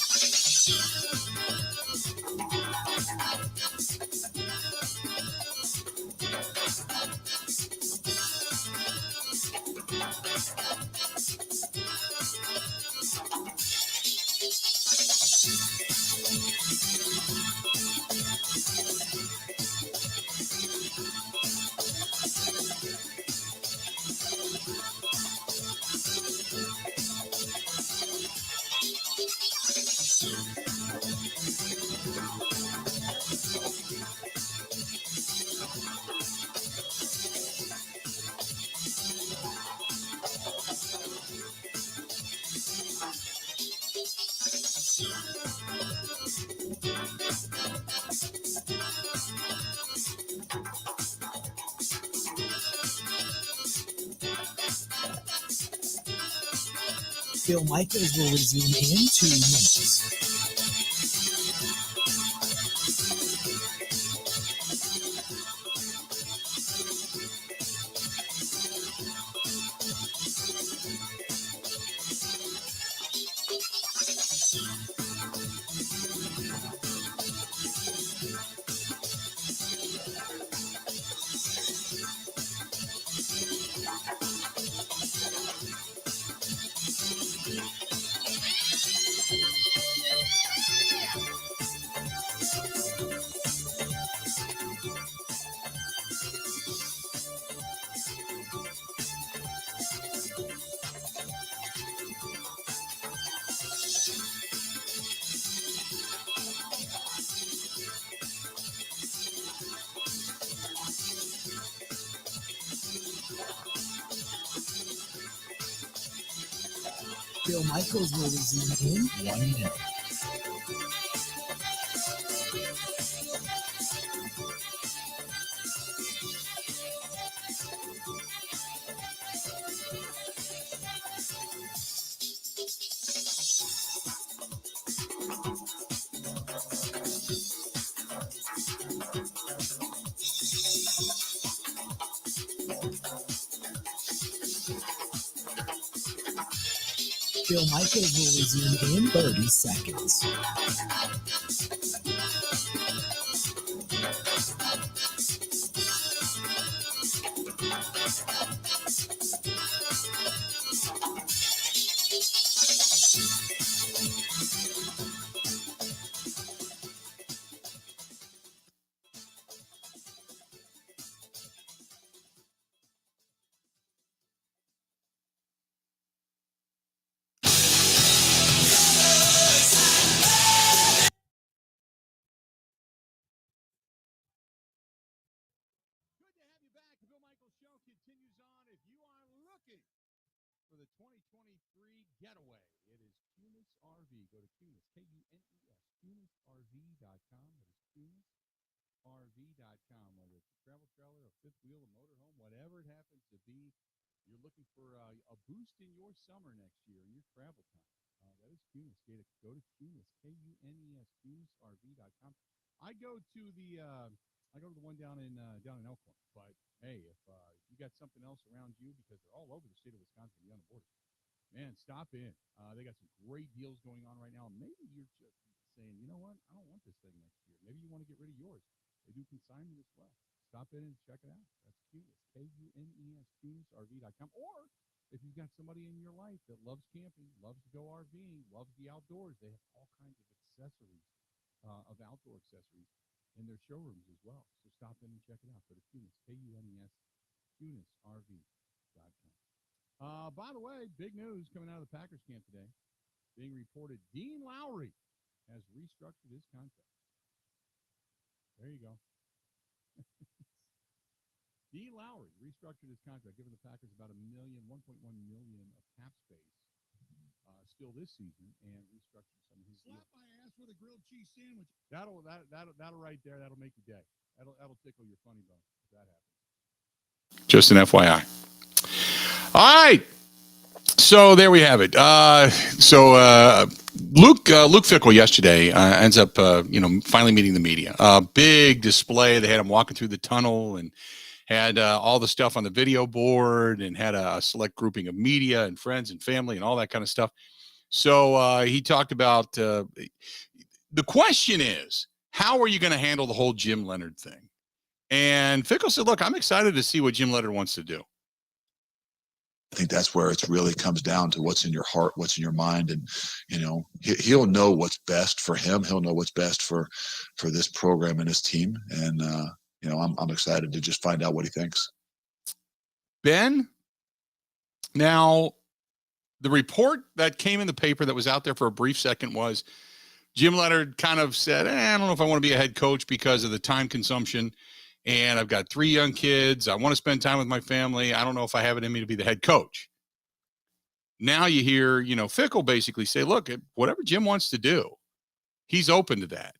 Bill Michaels will resume in 2 minutes. Bill Michaels will resume in 1 minute. Bill Michaels will resume in 30 seconds. ticket for the 2023 getaway. It is Kunis RV. Go to Kunis, Kunes, KunisRV.com. That is KunisRV.com. Whether it's a travel trailer, a fifth wheel, a motorhome, whatever it happens to be, you're looking for a boost in your summer next year in your travel time. That is Kunis. Go to Kunis, Kunes, KunisRV.com. I go to the one down in Elkhorn. But hey, if you got something else around you, because they're all over the state of Wisconsin beyond the border, man, stop in. They got some great deals going on right now. Maybe you're just saying, you know what, I don't want this thing next year. Maybe you want to get rid of yours. They do consignment as well. Stop in and check it out. That's Kunis, Kunes, KunisRV.com. Or if you've got somebody in your life that loves camping, loves to go RVing, loves the outdoors, they have all kinds of accessories, of outdoor accessories in their showrooms as well. So stop in and check it out. Go to Kunis, Kunes, KunisRV.com. By the way, big news coming out of the Packers camp today. Being reported, Dean Lowry has restructured his contract. There you go. Dean Lowry restructured his contract, giving the Packers about $1.1 million of cap space still this season, and restructured some of his deals. Slap my ass with a grilled cheese sandwich. That'll right there. That'll make your day. That'll tickle your funny bone if that happens. Just an FYI. All right. So there we have it. Luke Fickell yesterday ends up, finally meeting the media. Big display. They had him walking through the tunnel and had all the stuff on the video board, and had a select grouping of media and friends and family and all that kind of stuff. So he talked about the question is, how are you going to handle the whole Jim Leonhard thing? And Fickell said, look, I'm excited to see what Jim Leonhard wants to do. I think that's where it really comes down to what's in your heart, what's in your mind. And, he'll know what's best for him. He'll know what's best for this program and his team. And, I'm excited to just find out what he thinks. Ben, now the report that came in the paper that was out there for a brief second was Jim Leonhard kind of said, I don't know if I want to be a head coach because of the time consumption. And I've got 3 young kids. I want to spend time with my family. I don't know if I have it in me to be the head coach. Now you hear, Fickell basically say, look, whatever Jim wants to do, he's open to that.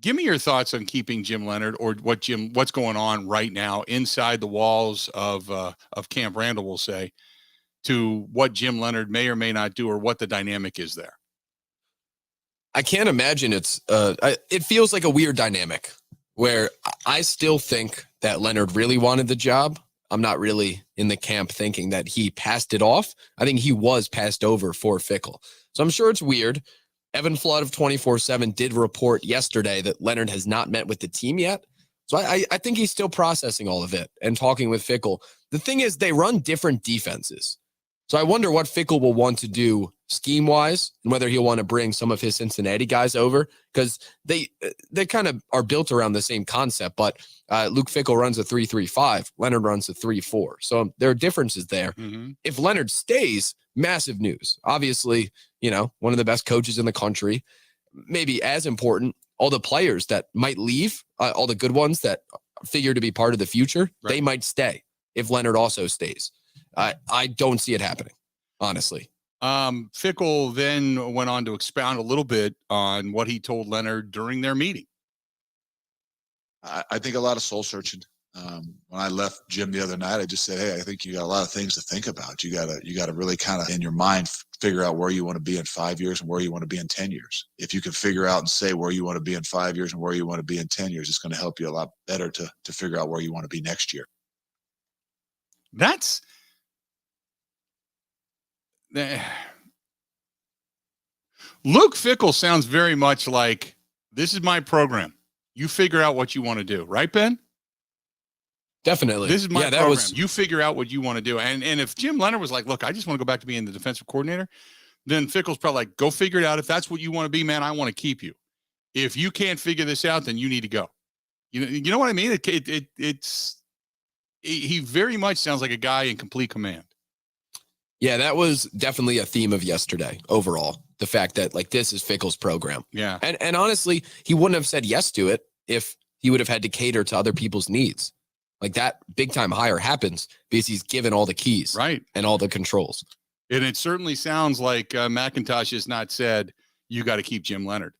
Give me your thoughts on keeping Jim Leonhard, or what's going on right now inside the walls of Camp Randall, we'll say, to what Jim Leonhard may or may not do, or what the dynamic is there. I can't imagine it feels like a weird dynamic where I still think that Leonhard really wanted the job. I'm not really in the camp thinking that he passed it off. I think he was passed over for Fickell. So I'm sure it's weird. Evan Flood of 24/7 did report yesterday that Leonhard has not met with the team yet. So I think he's still processing all of it and talking with Fickell. The thing is, they run different defenses. So I wonder what Fickell will want to do scheme-wise, and whether he'll want to bring some of his Cincinnati guys over, because they kind of are built around the same concept. But Luke Fickell runs a 3-3-5. Leonhard runs a 3-4. So there are differences there. Mm-hmm. If Leonhard stays, massive news. Obviously, one of the best coaches in the country. Maybe as important, all the players that might leave, all the good ones that figure to be part of the future, right, they might stay if Leonhard also stays. I don't see it happening, honestly. Fickell then went on to expound a little bit on what he told Leonhard during their meeting. I think a lot of soul searching. When I left Jim the other night, I just said, hey, I think you got a lot of things to think about. You gotta really kind of in your mind figure out where you want to be in 5 years and where you want to be in 10 years. If you can figure out and say where you want to be in 5 years and where you want to be in 10 years, it's going to help you a lot better to figure out where you want to be next year. That's Luke Fickell sounds very much like, this is my program. You figure out what you want to do. Right, Ben? Definitely. This is my program. You figure out what you want to do. And if Jim Leonhard was like, look, I just want to go back to being the defensive coordinator, then Fickell's probably like, go figure it out. If that's what you want to be, man, I want to keep you. If you can't figure this out, then you need to go. You know what I mean? He very much sounds like a guy in complete command. Yeah, that was definitely a theme of yesterday overall. The fact that this is Fickell's program. Yeah. And honestly, he wouldn't have said yes to it if he would have had to cater to other people's needs. Like that big time hire happens because he's given all the keys, right, and all the controls. And it certainly sounds like McIntosh has not said you got to keep Jim Leonhard.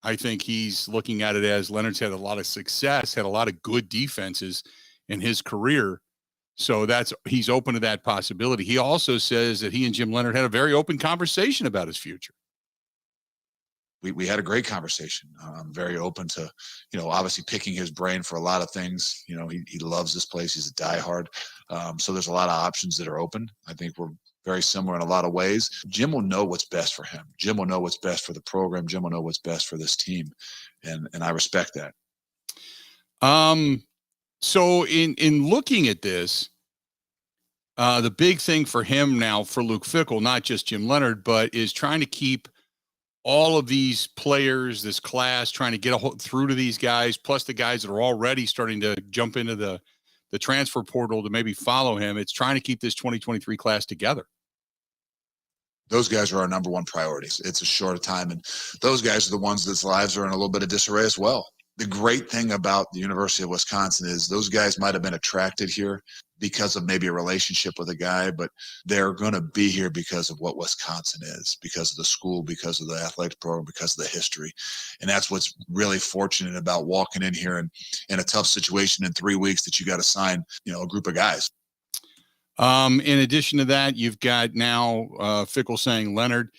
I think he's looking at it as Leonard's had a lot of success, had a lot of good defenses in his career. So he's open to that possibility. He also says that he and Jim Leonhard had a very open conversation about his future. We had a great conversation. I'm very open to, obviously picking his brain for a lot of things. He loves this place. He's a diehard. So there's a lot of options that are open. I think we're very similar in a lot of ways. Jim will know what's best for him. Jim will know what's best for the program. Jim will know what's best for this team. And I respect that. So in looking at this, the big thing for him now, for Luke Fickell, not just Jim Leonhard, but is trying to keep all of these players, this class, trying to get through to these guys, plus the guys that are already starting to jump into the transfer portal to maybe follow him. It's trying to keep this 2023 class together. Those guys are our number one priorities. It's a short time, and those guys are the ones that's lives are in a little bit of disarray as well. The great thing about the University of Wisconsin is those guys might have been attracted here because of maybe a relationship with a guy, but they're going to be here because of what Wisconsin is, because of the school, because of the athletic program, because of the history. And that's what's really fortunate about walking in here and in a tough situation in 3 weeks that you got to sign, a group of guys. In addition to that, you've got now Fickell saying Leonhard,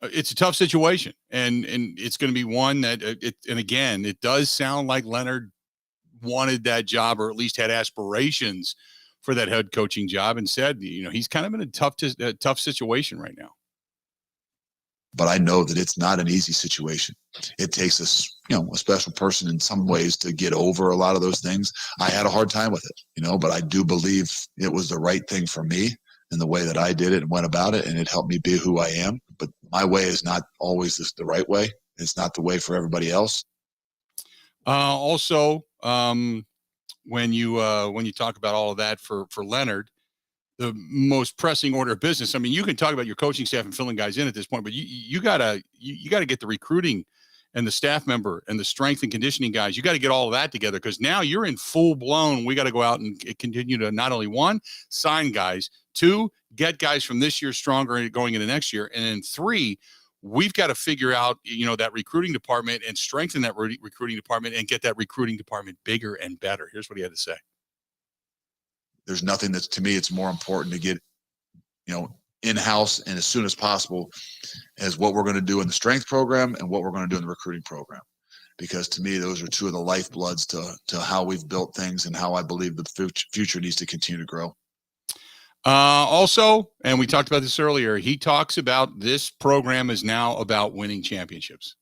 it's a tough situation, and it's going to be one that and again, it does sound like Leonhard wanted that job, or at least had aspirations for that head coaching job, and said, he's kind of in a tough situation right now. But I know that it's not an easy situation. It takes a special person in some ways to get over a lot of those things. I had a hard time with it, but I do believe it was the right thing for me in the way that I did it and went about it, and it helped me be who I am. But my way is not always the right way. It's not the way for everybody else. Also, when you talk about all of that for Leonhard, the most pressing order of business. I mean, you can talk about your coaching staff and filling guys in at this point, but you gotta get the recruiting and the staff member and the strength and conditioning guys. You got to get all of that together, because now you're in full blown. We got to go out and continue to not only, one, sign guys, two, get guys from this year stronger going into next year, and then three, we've got to figure out, that recruiting department and strengthen that recruiting department and get that recruiting department bigger and better. Here's what he had to say. There's nothing that's, to me, it's more important to get, in-house and as soon as possible as what we're going to do in the strength program and what we're going to do in the recruiting program. Because to me, those are two of the lifebloods to how we've built things and how I believe the future needs to continue to grow. Also, and we talked about this earlier, he talks about this program is now about winning championships.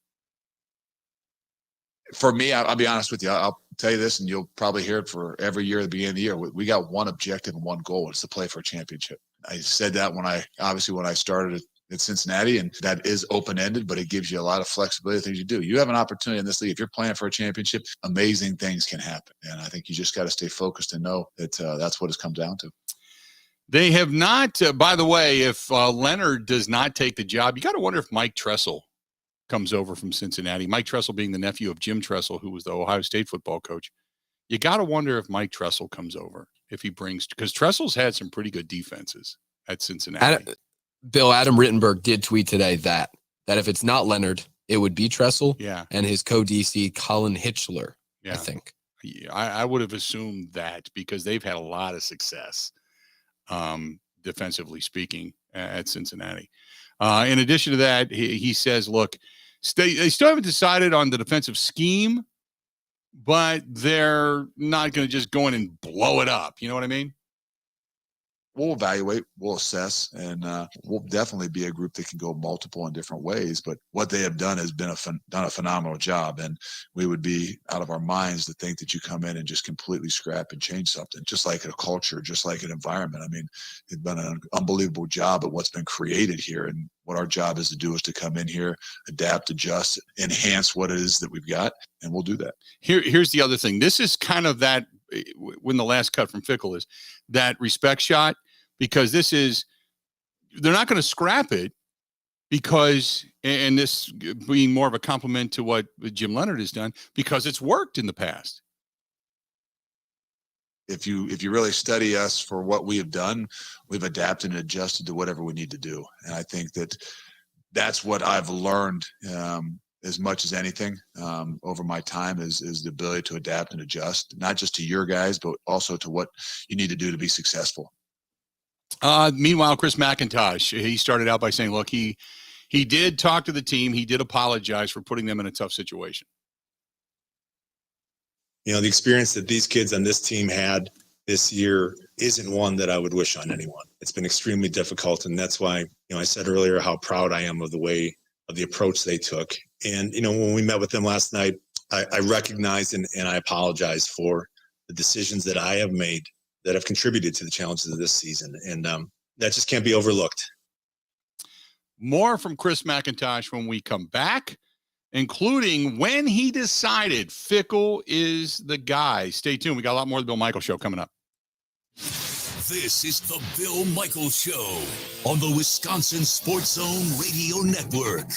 For me, I'll be honest with you. I'll tell you this, and you'll probably hear it for every year at the beginning of the year. We got one objective and one goal. It's to play for a championship. I said that when I started at Cincinnati, and that is open-ended, but it gives you a lot of flexibility, things you do. You have an opportunity in this league. If you're playing for a championship, amazing things can happen. And I think you just got to stay focused and know that that's what it's come down to. They have not, by the way, if Leonhard does not take the job, you got to wonder if Mike Tressel comes over from Cincinnati. Mike Tressel being the nephew of Jim Tressel, who was the Ohio State football coach. You got to wonder if Mike Tressel comes over, if he brings, because Tressel's had some pretty good defenses at Cincinnati. Adam Rittenberg did tweet today that if it's not Leonhard, it would be Tressel. Yeah. And his co-DC, Colin Hitchler, yeah. I think. Yeah, I would have assumed that, because they've had a lot of success, defensively speaking, at Cincinnati. In addition to that, he says, look, they still haven't decided on the defensive scheme, but they're not going to just go in and blow it up. You know what I mean? We'll evaluate, we'll assess, and we'll definitely be a group that can go multiple in different ways. But what they have done has been done a phenomenal job, and we would be out of our minds to think that you come in and just completely scrap and change something, just like a culture, just like an environment. I mean, they've done an unbelievable job at what's been created here, and what our job is to do is to come in here, adapt, adjust, enhance what it is that we've got, and we'll do that. Here's the other thing. This is kind of that, when the last cut from Fickell is that respect shot, because they're not going to scrap it, because, and this being more of a compliment to what Jim Leonhard has done, because it's worked in the past. if you really study us for what we have done, we've adapted and adjusted to whatever we need to do. And I think that's what I've learned as much as anything over my time is the ability to adapt and adjust, not just to your guys, but also to what you need to do to be successful. Meanwhile, Chris McIntosh, he started out by saying, look, he did talk to the team. He did apologize for putting them in a tough situation. You know, the experience that these kids on this team had this year isn't one that I would wish on anyone. It's been extremely difficult. And that's why, I said earlier how proud I am of the approach they took. And, when we met with them last night, I recognized and I apologized for the decisions that I have made that have contributed to the challenges of this season. And that just can't be overlooked. More from Chris McIntosh when we come back, including when he decided Fickell is the guy. Stay tuned. We got a lot more of the Bill Michaels Show coming up. This is the Bill Michaels Show on the Wisconsin Sports Zone Radio Network.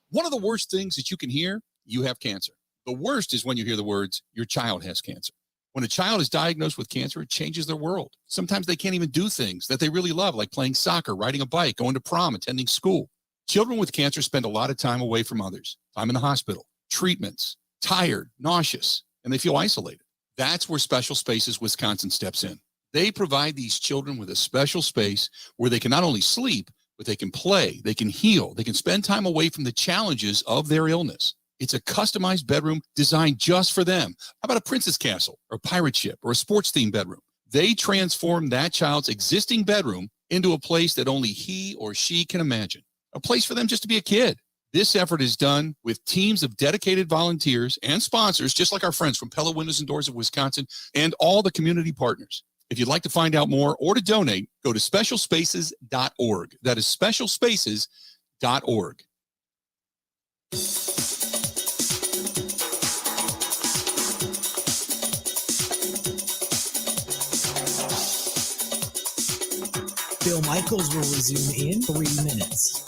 One of the worst things that you can hear, you have cancer. The worst is when you hear the words, your child has cancer. When a child is diagnosed with cancer, it changes their world. Sometimes they can't even do things that they really love, like playing soccer, riding a bike, going to prom, attending school. Children with cancer spend a lot of time away from others, time in the hospital, treatments, tired, nauseous, and they feel isolated. That's where Special Spaces Wisconsin steps in. They provide these children with a special space where they can not only sleep, but they can play, they can heal, they can spend time away from the challenges of their illness. It's a customized bedroom designed just for them. How about a princess castle or a pirate ship or a sports-themed bedroom? They transform that child's existing bedroom into a place that only he or she can imagine, a place for them just to be a kid. This effort is done with teams of dedicated volunteers and sponsors, just like our friends from Pella Windows and Doors of Wisconsin and all the community partners. If you'd like to find out more or to donate, go to specialspaces.org. That is specialspaces.org. Bill Michaels will resume in 3 minutes.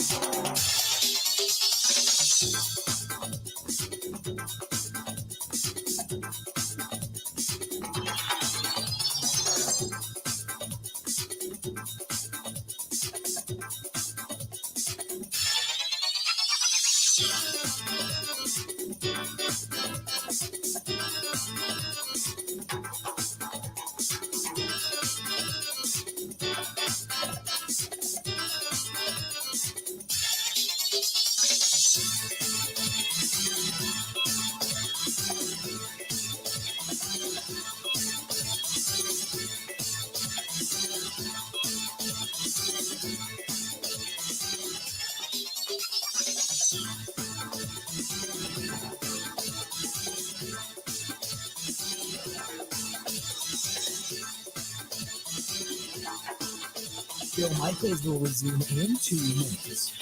Bill Michaels will resume in 2 minutes.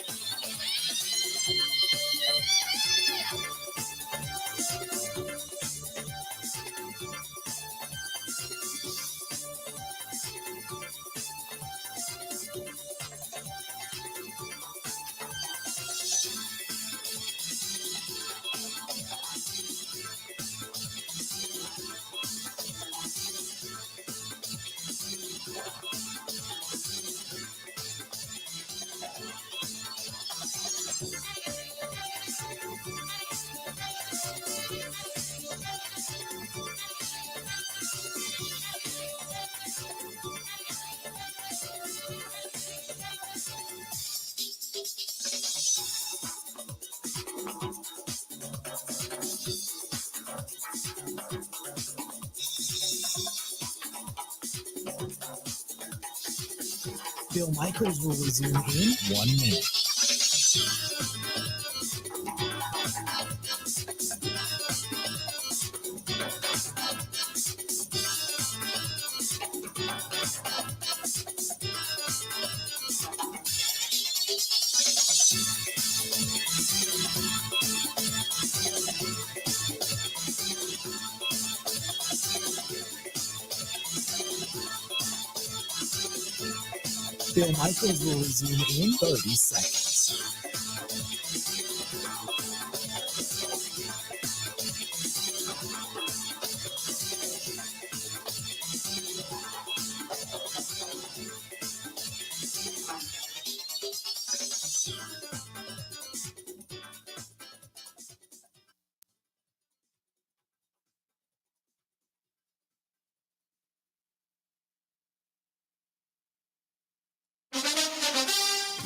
Bill Michaels will resume in 1 minute. Bill Michaels will resume in 30 seconds.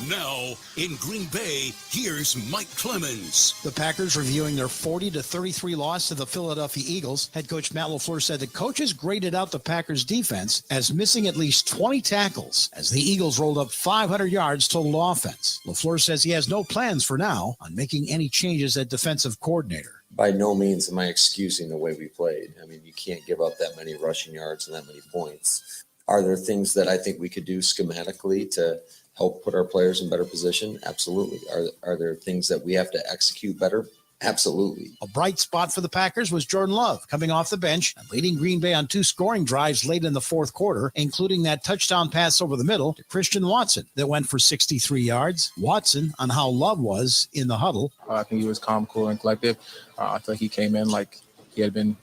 Now, in Green Bay, here's Mike Clemens. The Packers reviewing their 40-33 loss to the Philadelphia Eagles. Head coach Matt LaFleur said the coaches graded out the Packers defense as missing at least 20 tackles as the Eagles rolled up 500 yards total offense. LaFleur says he has no plans for now on making any changes at defensive coordinator. By no means am I excusing the way we played. I mean, you can't give up that many rushing yards and that many points. Are there things that I think we could do schematically to help put our players in better position? Absolutely. Are there things that we have to execute better? Absolutely. A bright spot for the Packers was Jordan Love coming off the bench and leading Green Bay on 2 scoring drives late in the fourth quarter, including that touchdown pass over the middle to Christian Watson that went for 63 yards. Watson on how Love was in the huddle. I think he was calm, cool, and collective. I feel like he came in like he had been,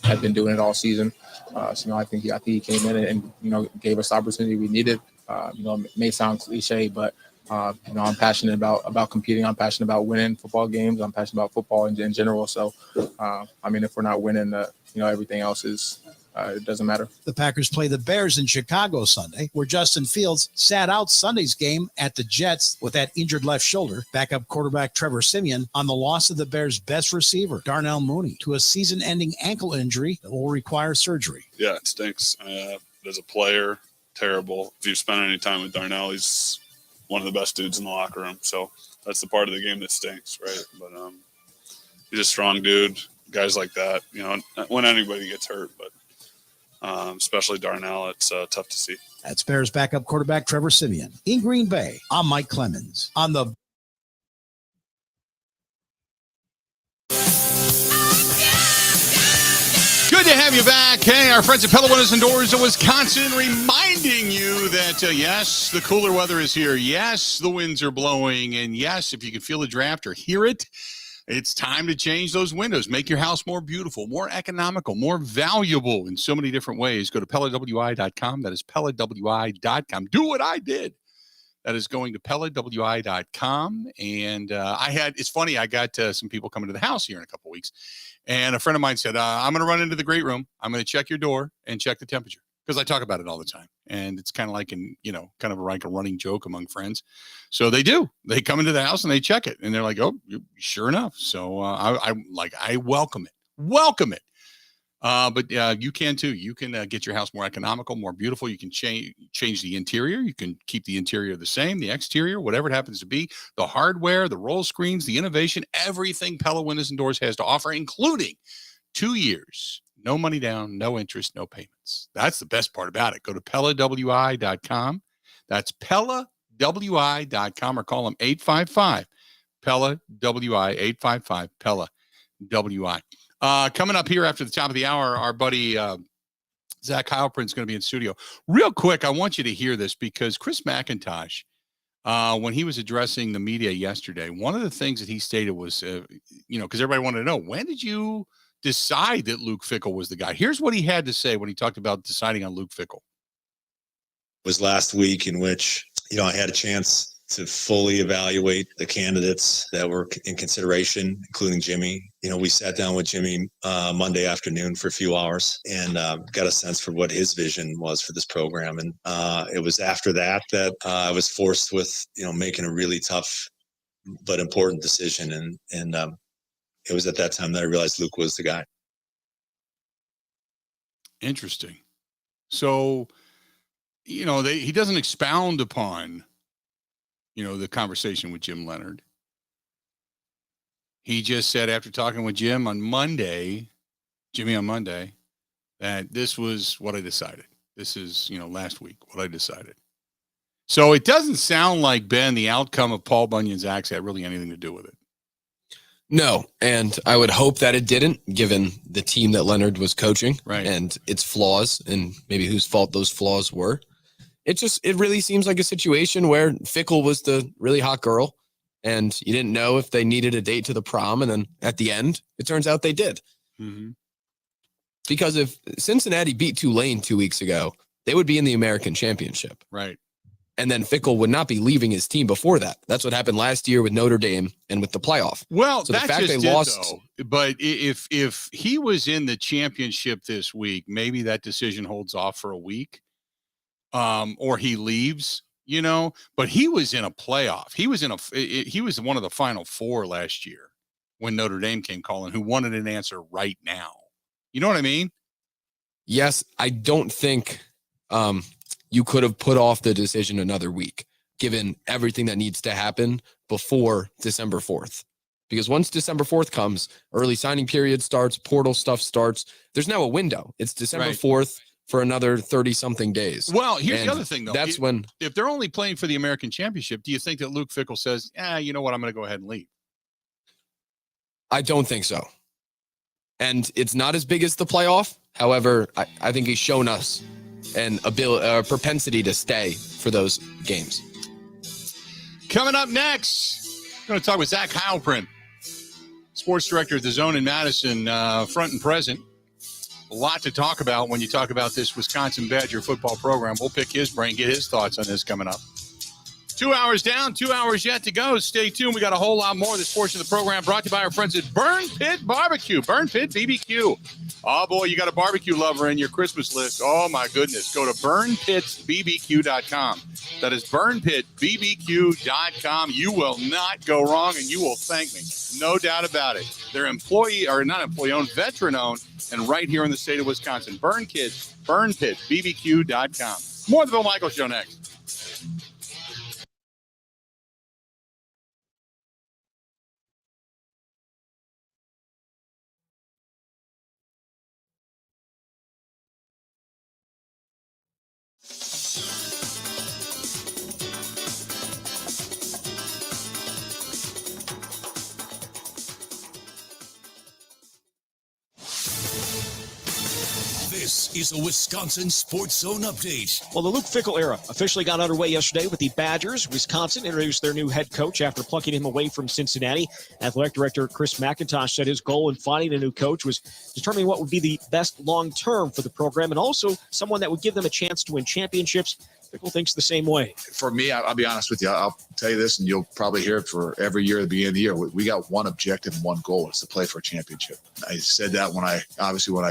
had been doing it all season. I think he came in and gave us the opportunity we needed. It may sound cliche, but I'm passionate about competing. I'm passionate about winning football games. I'm passionate about football in general. So, if we're not winning, everything else is it doesn't matter. The Packers play the Bears in Chicago Sunday, where Justin Fields sat out Sunday's game at the Jets with that injured left shoulder. Backup quarterback Trevor Siemian on the loss of the Bears' best receiver, Darnell Mooney, to a season-ending ankle injury that will require surgery. Yeah, it stinks. As a player, terrible. If you've spent any time with Darnell, he's one of the best dudes in the locker room. So that's the part of the game that stinks, right? But he's a strong dude. Guys like that, when anybody gets hurt, but especially Darnell, it's tough to see. That's Bears backup quarterback Trevor Siemian. In Green Bay, I'm Mike Clemens. On the Good to have you back. Hey, our friends at Pella Windows and Doors of Wisconsin reminding you that, yes, the cooler weather is here. Yes, the winds are blowing. And yes, if you can feel the draft or hear it, it's time to change those windows. Make your house more beautiful, more economical, more valuable in so many different ways. Go to PellaWI.com. That is PellaWI.com. Do what I did. That is going to PellaWI.com. And it's funny, I got some people coming to the house here in a couple weeks. And a friend of mine said, I'm going to run into the great room. I'm going to check your door and check the temperature. Because I talk about it all the time. And it's kind of like like a running joke among friends. So they do. They come into the house and they check it. And they're like, oh, sure enough. So I welcome it. Welcome it. But you can too. You can get your house more economical, more beautiful. You can change the interior. You can keep the interior the same, the exterior, whatever it happens to be. The hardware, the roll screens, the innovation, everything Pella Windows and Doors has to offer, including 2 years. No money down, no interest, no payments. That's the best part about it. Go to PellaWI.com. That's PellaWI.com or call them 855 Pella WI 855 Pella WI. Coming up here after the top of the hour, our buddy Zach Heilprin's going to be in studio. Real quick, I want you to hear this because Chris McIntosh, when he was addressing the media yesterday, one of the things that he stated was, because everybody wanted to know, when did you decide that Luke Fickell was the guy? Here's what he had to say when he talked about deciding on Luke Fickell. Was last week in which, I had a chance to fully evaluate the candidates that were in consideration, including Jimmy. We sat down with Jimmy Monday afternoon for a few hours and got a sense for what his vision was for this program. And it was after that I was forced with, making a really tough but important decision. And it was at that time that I realized Luke was the guy. Interesting. So, he doesn't expound upon the conversation with Jim Leonard. He just said after talking with Jimmy on Monday, that this was what I decided. This is, last week, what I decided. So it doesn't sound like, Ben, the outcome of Paul Bunyan's acts had really anything to do with it. No, and I would hope that it didn't, given the team that Leonard was coaching, right, and its flaws and maybe whose fault those flaws were. It really seems like a situation where Fickell was the really hot girl and you didn't know if they needed a date to the prom. And then at the end, it turns out they did. Mm-hmm. Because if Cincinnati beat Tulane 2 weeks ago, they would be in the American Championship. Right. And then Fickell would not be leaving his team before that. That's what happened last year with Notre Dame and with the playoff. Well, so that the fact just they did, lost. Though. But if he was in the championship this week, maybe that decision holds off for a week. Or he leaves, but he was in a playoff. He was one of the Final Four last year when Notre Dame came calling, who wanted an answer right now. You know what I mean? Yes, I don't think you could have put off the decision another week, given everything that needs to happen before December 4th. Because once December 4th comes, early signing period starts, portal stuff starts. There's now a window. It's December 4th for another 30-something days. Well, here's the other thing, though. That's when... If they're only playing for the American Championship, do you think that Luke Fickell says, you know what, I'm going to go ahead and leave? I don't think so. And it's not as big as the playoff. However, I think he's shown us a propensity to stay for those games. Coming up next, I'm going to talk with Zach Heilprin, sports director at the Zone in Madison, front and present. A lot to talk about when you talk about this Wisconsin Badger football program. We'll pick his brain, get his thoughts on this coming up. 2 hours down, 2 hours yet to go. Stay tuned. We got a whole lot more of this portion of the program brought to you by our friends at Burn Pit Barbecue. Burn Pit BBQ. Oh, boy, you got a barbecue lover in your Christmas list. Oh, my goodness. Go to burnpitsbbq.com. That is burnpitbbq.com. You will not go wrong, and you will thank me. No doubt about it. They're not employee-owned, veteran-owned, and right here in the state of Wisconsin. Burnpitbbq.com. More of the Bill Michaels Show next. This is a Wisconsin Sports Zone update. Well, the Luke Fickell era officially got underway yesterday with the Badgers. Wisconsin introduced their new head coach after plucking him away from Cincinnati. Athletic director Chris McIntosh said his goal in finding a new coach was determining what would be the best long-term for the program and also someone that would give them a chance to win championships. Fickell thinks the same way. For me, I'll be honest with you. I'll tell you this, and you'll probably hear it for every year at the beginning of the year. We got one objective and one goal. It's to play for a championship. I said that when I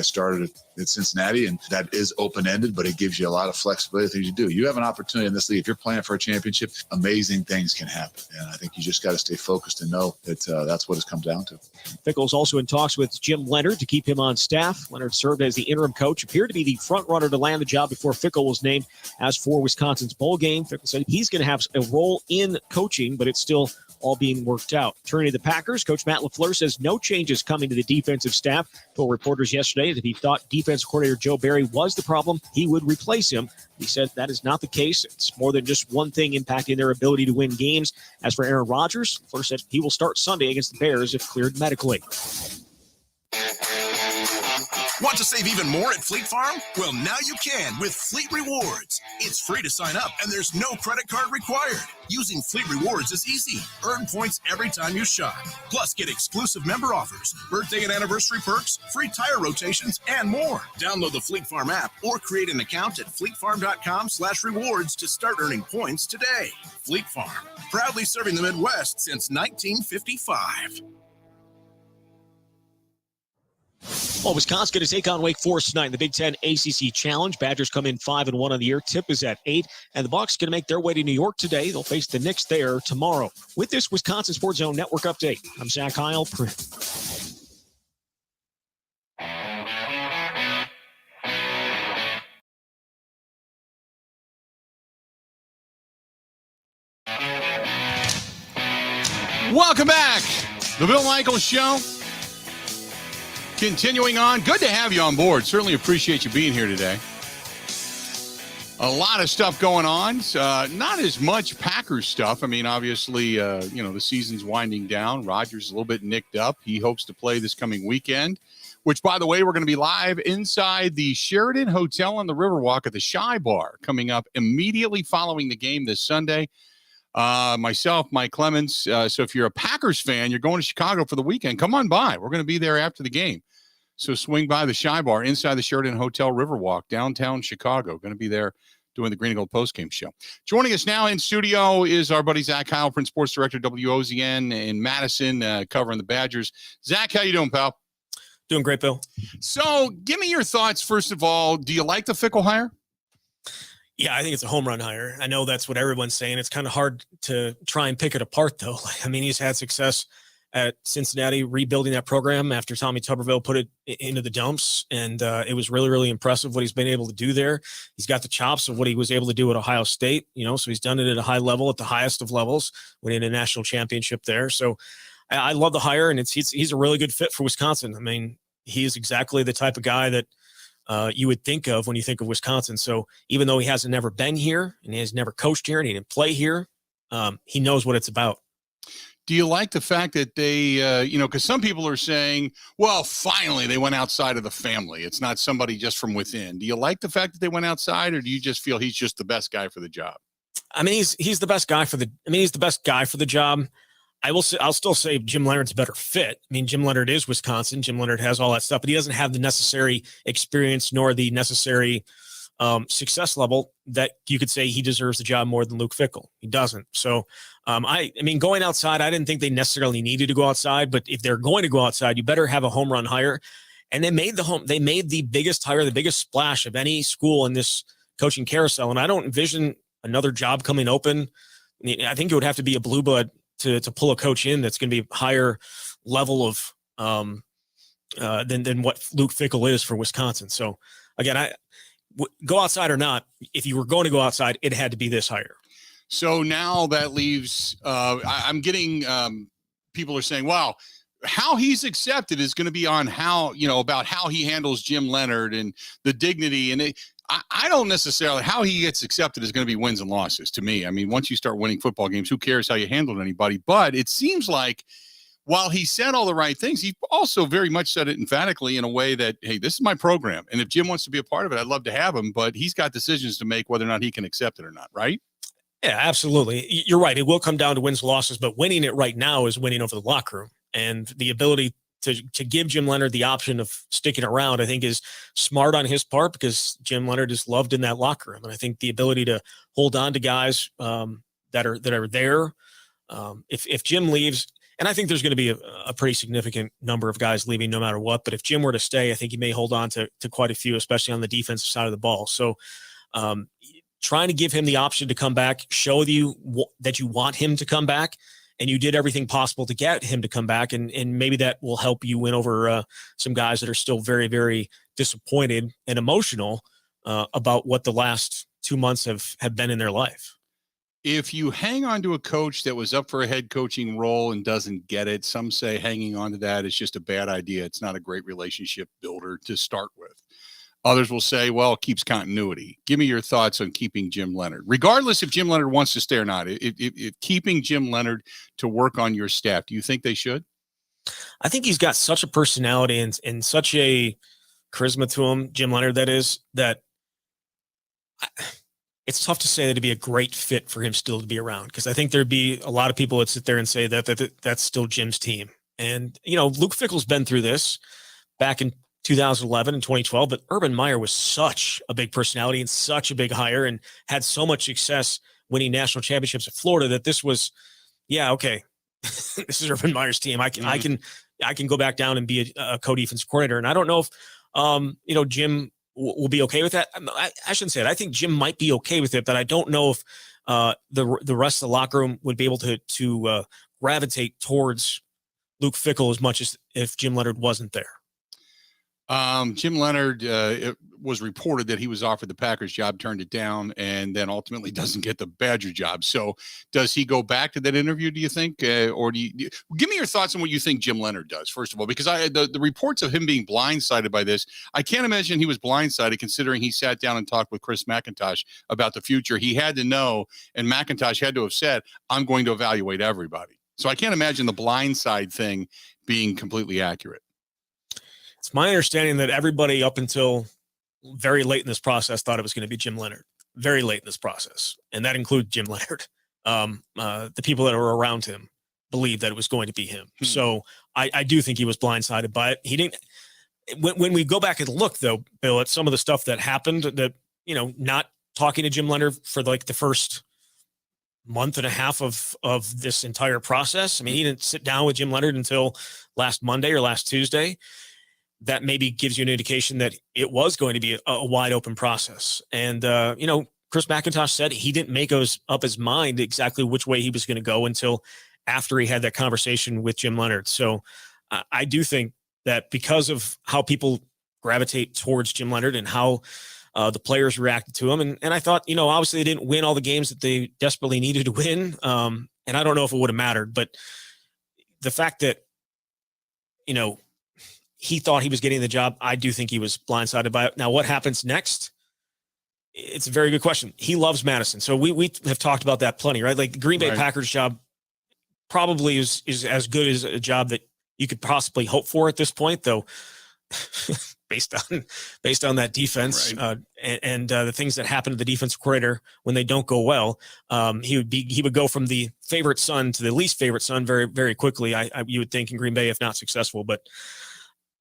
started at Cincinnati, and that is open-ended, but it gives you a lot of flexibility things you do. You have an opportunity in this league. If you're playing for a championship, amazing things can happen. And I think you just got to stay focused and know that that's what it's come down to. Fickell's also in talks with Jim Leonard to keep him on staff. Leonard served as the interim coach, appeared to be the front runner to land the job before Fickell was named. As for Wisconsin's bowl game, Fickell said he's going to have a role in coaching, but it's still all being worked out. Turning to the Packers, Coach Matt LaFleur says no changes coming to the defensive staff. Told reporters yesterday that if he thought defensive coordinator Joe Barry was the problem, he would replace him. He said that is not the case. It's more than just one thing impacting their ability to win games. As for Aaron Rodgers, LaFleur said he will start Sunday against the Bears if cleared medically. Want to save even more at Fleet Farm? Well, now you can with Fleet Rewards. It's free to sign up, and there's no credit card required. Using Fleet Rewards is easy. Earn points every time you shop. Plus, get exclusive member offers, birthday and anniversary perks, free tire rotations, and more. Download the Fleet Farm app or create an account at fleetfarm.com/rewards to start earning points today. Fleet Farm, proudly serving the Midwest since 1955. Well, Wisconsin going to take on Wake Forest tonight in the Big Ten ACC Challenge. Badgers come in 5-1 on the year. Tip is at 8. And the Bucs going to make their way to New York today. They'll face the Knicks there tomorrow. With this Wisconsin Sports Zone Network update, I'm Zach Heilprin. Welcome back. The Bill Michaels Show. Continuing on. Good to have you on board. Certainly appreciate you being here today. A lot of stuff going on. Not as much Packers stuff. I mean, obviously, the season's winding down. Rodgers is a little bit nicked up. He hopes to play this coming weekend, which, by the way, we're going to be live inside the Sheraton Hotel on the Riverwalk at the Shy Bar coming up immediately following the game this Sunday. Myself, Mike Clemens. So if you're a Packers fan, you're going to Chicago for the weekend, come on by. We're going to be there after the game. So swing by the Shy Bar inside the Sheraton Hotel Riverwalk, downtown Chicago. Going to be there doing the Green and Gold postgame show. Joining us now in studio is our buddy Zach Heilprin, sports director, WOZN in Madison, covering the Badgers. Zach, how you doing, pal? Doing great, Bill. So give me your thoughts, first of all. Do you like the Fickell hire? Yeah, I think it's a home run hire. I know that's what everyone's saying. It's kind of hard to try and pick it apart, though. I mean, he's had success at Cincinnati rebuilding that program after Tommy Tuberville put it into the dumps, and it was really, really impressive what he's been able to do there. He's got the chops of what he was able to do at Ohio State, so he's done it at a high level, at the highest of levels, winning a national championship there. So I love the hire, and he's a really good fit for Wisconsin. I mean, he is exactly the type of guy that you would think of when you think of Wisconsin. So even though he hasn't never been here and he has never coached here and he didn't play here, he knows what it's about. Do you like the fact that they, because some people are saying, well, finally they went outside of the family. It's not somebody just from within. Do you like the fact that they went outside, or do you just feel he's just the best guy for the job? I mean, he's the best guy for the job. I'll still say Jim Leonard's a better fit. I mean, Jim Leonard is Wisconsin. Jim Leonard has all that stuff, but he doesn't have the necessary experience nor the necessary success level that you could say he deserves the job more than Luke Fickell. He doesn't. So, I mean, going outside, I didn't think they necessarily needed to go outside, but if they're going to go outside, you better have a home run hire. And they made the biggest hire, the biggest splash of any school in this coaching carousel. And I don't envision another job coming open. I think it would have to be a blue blood to pull a coach in that's going to be higher level of than what Luke Fickell is for Wisconsin. So again, go outside or not, if you were going to go outside, it had to be this hire. So now that leaves, I'm getting people are saying, wow, how he's accepted is going to be on how, about how he handles Jim Leonard and the dignity. And I don't necessarily, how he gets accepted is going to be wins and losses to me. I mean, once you start winning football games, who cares how you handled anybody? But it seems like while he said all the right things, he also very much said it emphatically in a way that, hey, this is my program. And if Jim wants to be a part of it, I'd love to have him, but he's got decisions to make whether or not he can accept it or not. Right? Yeah, absolutely. You're right. It will come down to wins and losses, but winning it right now is winning over the locker room. And the ability to give Jim Leonard the option of sticking around, I think, is smart on his part, because Jim Leonard is loved in that locker room. And I think the ability to hold on to guys that are there, if Jim leaves, and I think there's going to be a pretty significant number of guys leaving no matter what, but if Jim were to stay, I think he may hold on to quite a few, especially on the defensive side of the ball. So trying to give him the option to come back, show you that you want him to come back, and you did everything possible to get him to come back. And maybe that will help you win over some guys that are still very, very disappointed and emotional about what the last 2 months have been in their life. If you hang on to a coach that was up for a head coaching role and doesn't get it, some say hanging on to that is just a bad idea. It's not a great relationship builder to start with. Others will say, well, it keeps continuity. Give me your thoughts on keeping Jim Leonard, regardless if Jim Leonard wants to stay or not. If keeping Jim Leonard to work on your staff, do you think they should? I think he's got such a personality and such a charisma to him, Jim Leonard, that it's tough to say that it'd be a great fit for him still to be around, because I think there'd be a lot of people that sit there and say that's still Jim's team. And, Luke Fickell's been through this back in 2011 and 2012, but Urban Meyer was such a big personality and such a big hire and had so much success winning national championships at Florida that this was, okay, this is Urban Meyer's team. I can go back down and be a co-defensive coordinator. And I don't know if, Jim will be okay with that. I shouldn't say that. I think Jim might be okay with it, but I don't know if the rest of the locker room would be able to gravitate towards Luke Fickell as much as if Jim Leonard wasn't there. Jim Leonard, it was reported that he was offered the Packers job, turned it down, and then ultimately doesn't get the Badger job. So does he go back to that interview, do you think? Or give me your thoughts on what you think Jim Leonard does, first of all, because the reports of him being blindsided by this, I can't imagine he was blindsided, considering he sat down and talked with Chris McIntosh about the future. He had to know, and McIntosh had to have said, I'm going to evaluate everybody. So I can't imagine the blindside thing being completely accurate. It's my understanding that everybody up until very late in this process thought it was going to be Jim Leonard, very late in this process. And that includes Jim Leonard. The people that were around him believed that it was going to be him. So I do think he was blindsided by it. He didn't, when we go back and look though, Bill, at some of the stuff that happened, that, not talking to Jim Leonard for like the first month and a half of this entire process. I mean, he didn't sit down with Jim Leonard until last Monday or last Tuesday. That maybe gives you an indication that it was going to be a wide open process. And, Chris McIntosh said he didn't make up his mind exactly which way he was going to go until after he had that conversation with Jim Leonhard. So I do think that because of how people gravitate towards Jim Leonhard and how the players reacted to him. And I thought, obviously they didn't win all the games that they desperately needed to win. And I don't know if it would have mattered, but the fact that, he thought he was getting the job, I do think he was blindsided by it. Now, what happens next? It's a very good question. He loves Madison. So we have talked about that plenty, right? Like the Green Bay Packers job probably is as good as a job that you could possibly hope for at this point, though, based on that defense and the things that happen to the defensive coordinator when they don't go well. He would go from the favorite son to the least favorite son very, very quickly. You would think in Green Bay, if not successful, but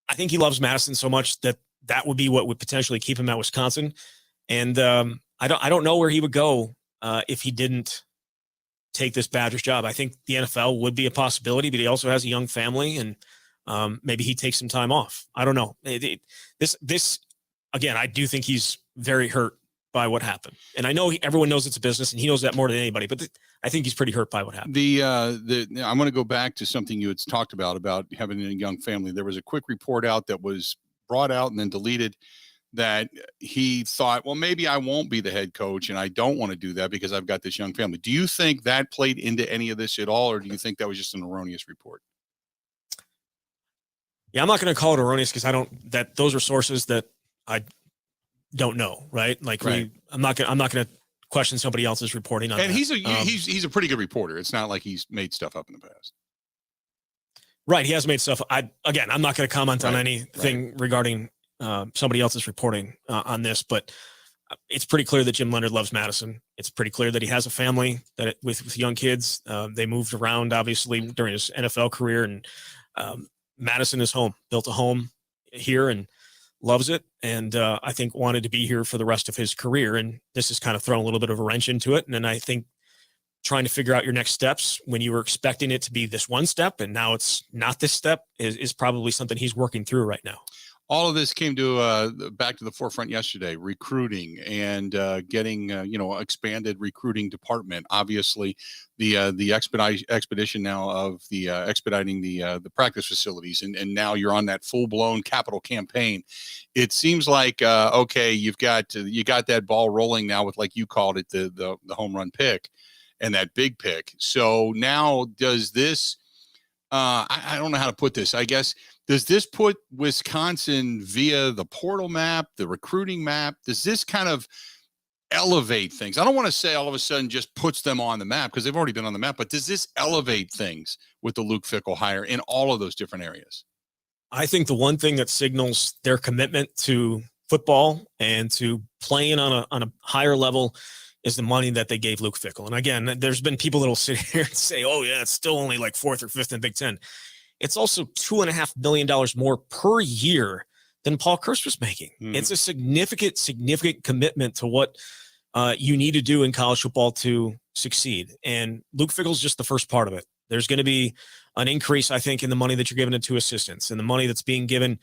I think he loves Madison so much that would be what would potentially keep him at Wisconsin. And I don't know where he would go if he didn't take this Badgers job. I think the NFL would be a possibility, but he also has a young family, and maybe he takes some time off. I don't know. This again, I do think he's very hurt by what happened, and I know everyone knows it's a business, and he knows that more than anybody. But I think he's pretty hurt by what happened. I'm going to go back to something you had talked about having a young family. There was a quick report out that was brought out and then deleted that he thought, well, maybe I won't be the head coach, and I don't want to do that because I've got this young family. Do you think that played into any of this at all, or do you think that was just an erroneous report? Yeah, I'm not going to call it erroneous because those are sources that I don't know, right? Like I'm not going to question somebody else's reporting on and that. He's a pretty good reporter. It's not like he's made stuff up in the past. Right. He has made stuff. I'm not going to comment on anything regarding somebody else's reporting on this, but it's pretty clear that Jim Leonhard loves Madison. It's pretty clear that he has a family with young kids. They moved around obviously during his NFL career, and Madison is home, built a home here and loves it. And I think wanted to be here for the rest of his career. And this has kind of thrown a little bit of a wrench into it. And then I think trying to figure out your next steps when you were expecting it to be this one step and now it's not this step is probably something he's working through right now. All of this came to back to the forefront yesterday, recruiting and getting, expanded recruiting department. Obviously, the expedition now of the expediting the practice facilities. And now you're on that full blown capital campaign. It seems like, okay, you got that ball rolling now with, like you called it, the home run pick and that big pick. So now does this, I don't know how to put this, I guess, does this put Wisconsin via the portal map, the recruiting map? Does this kind of elevate things? I don't want to say all of a sudden just puts them on the map because they've already been on the map, but does this elevate things with the Luke Fickell hire in all of those different areas? I think the one thing that signals their commitment to football and to playing on a higher level is the money that they gave Luke Fickell. And again, there's been people that will sit here and say, oh yeah, it's still only like 4th or 5th in the Big Ten. It's also $2.5 million more per year than Paul Kurtz was making. Mm-hmm. It's a significant commitment to what you need to do in college football to succeed. And Luke Fickell's just the first part of it. There's going to be an increase, I think, in the money that you're giving to 2 assistants and the money that's being given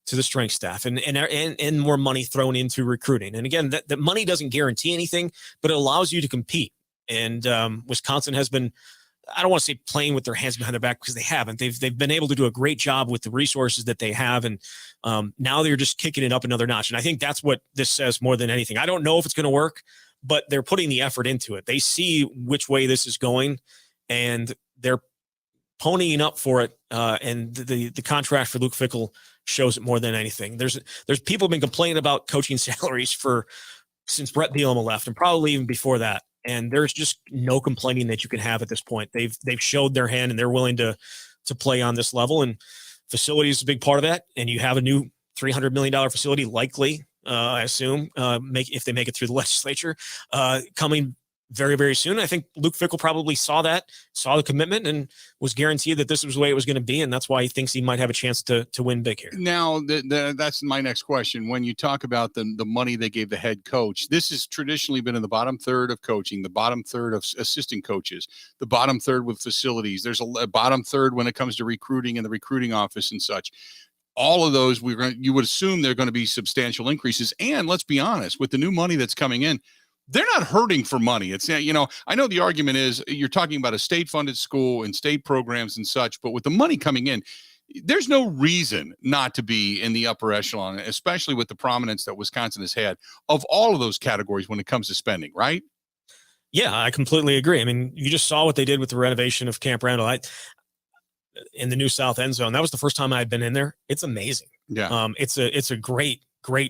to the strength staff and more money thrown into recruiting. And again, that money doesn't guarantee anything, but it allows you to compete. And Wisconsin has been, I don't want to say playing with their hands behind their back because they haven't. They've been able to do a great job with the resources that they have. And now they're just kicking it up another notch. And I think that's what this says more than anything. I don't know if it's going to work, but they're putting the effort into it. They see which way this is going and they're ponying up for it. And the contract for Luke Fickell shows it more than anything. There's people have been complaining about coaching salaries since Brett Bielema left and probably even before that. And there's just no complaining that you can have at this point. They've showed their hand and they're willing to play on this level, and facility is a big part of that. And you have a new $300 million facility, likely, I assume, if they make it through the legislature, coming very, very soon. I think Luke Fickell probably saw the commitment and was guaranteed that this was the way it was going to be. And that's why he thinks he might have a chance to win big here. Now, that's my next question. When you talk about the money they gave the head coach, this has traditionally been in the bottom third of coaching, the bottom third of assistant coaches, the bottom third with facilities. There's a bottom third when it comes to recruiting and the recruiting office and such. All of those, you would assume they're going to be substantial increases. And let's be honest, with the new money that's coming in, they're not hurting for money. It's, you know, I know the argument is you're talking about a state-funded school and state programs and such, but with the money coming in, there's no reason not to be in the upper echelon, especially with the prominence that Wisconsin has had of all of those categories when it comes to spending, right? Yeah, I completely agree. I mean, you just saw what they did with the renovation of Camp Randall in the new South end zone. That was the first time I had been in there. It's amazing. Yeah. It's a great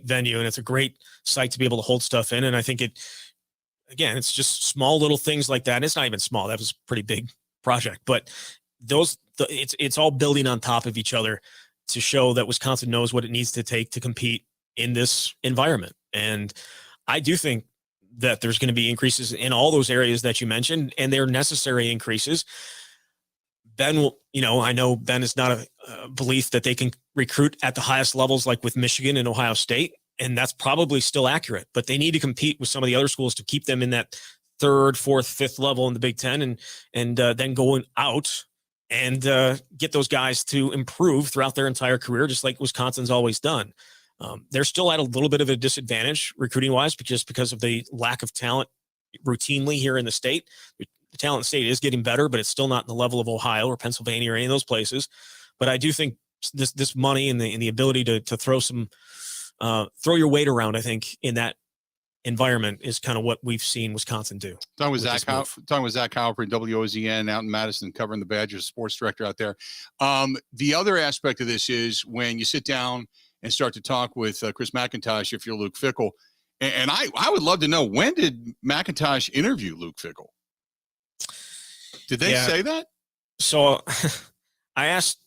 venue, and it's a great site to be able to hold stuff in. And I think it's just small little things like that. And it's not even small. That was a pretty big project, but it's all building on top of each other to show that Wisconsin knows what it needs to take to compete in this environment. And I do think that there's going to be increases in all those areas that you mentioned, and they're necessary increases. Ben, I know Ben is not a belief that they can recruit at the highest levels like with Michigan and Ohio State, and that's probably still accurate, but they need to compete with some of the other schools to keep them in that third, fourth, fifth level in the Big Ten, and then going out and get those guys to improve throughout their entire career, just like Wisconsin's always done. They're still at a little bit of a disadvantage recruiting-wise because of the lack of talent routinely here in the state. The talent in the state is getting better, but it's still not in the level of Ohio or Pennsylvania or any of those places. But I do think this money and the ability to throw your weight around, I think, in that environment is kind of what we've seen Wisconsin do. Talking with Zach Howard for WOZN out in Madison, covering the Badgers, sports director out there. The other aspect of this is when you sit down and start to talk with Chris McIntosh, if you're Luke Fickell. And I would love to know, when did McIntosh interview Luke Fickell? Did they say that? So I asked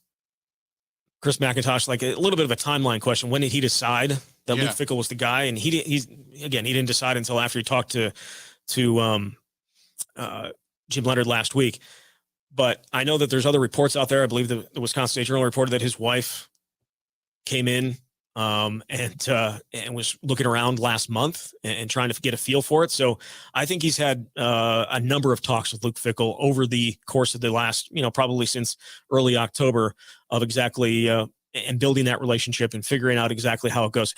Chris McIntosh like a little bit of a timeline question. When did he decide that Luke Fickell was the guy? And he didn't decide until after he talked to Jim Leonard last week. But I know that there's other reports out there. I believe the Wisconsin State Journal reported that his wife came in and was looking around last month and trying to get a feel for it. So I think he's had a number of talks with Luke Fickell over the course of the last, probably since early October, of exactly and building that relationship and figuring out exactly how it goes.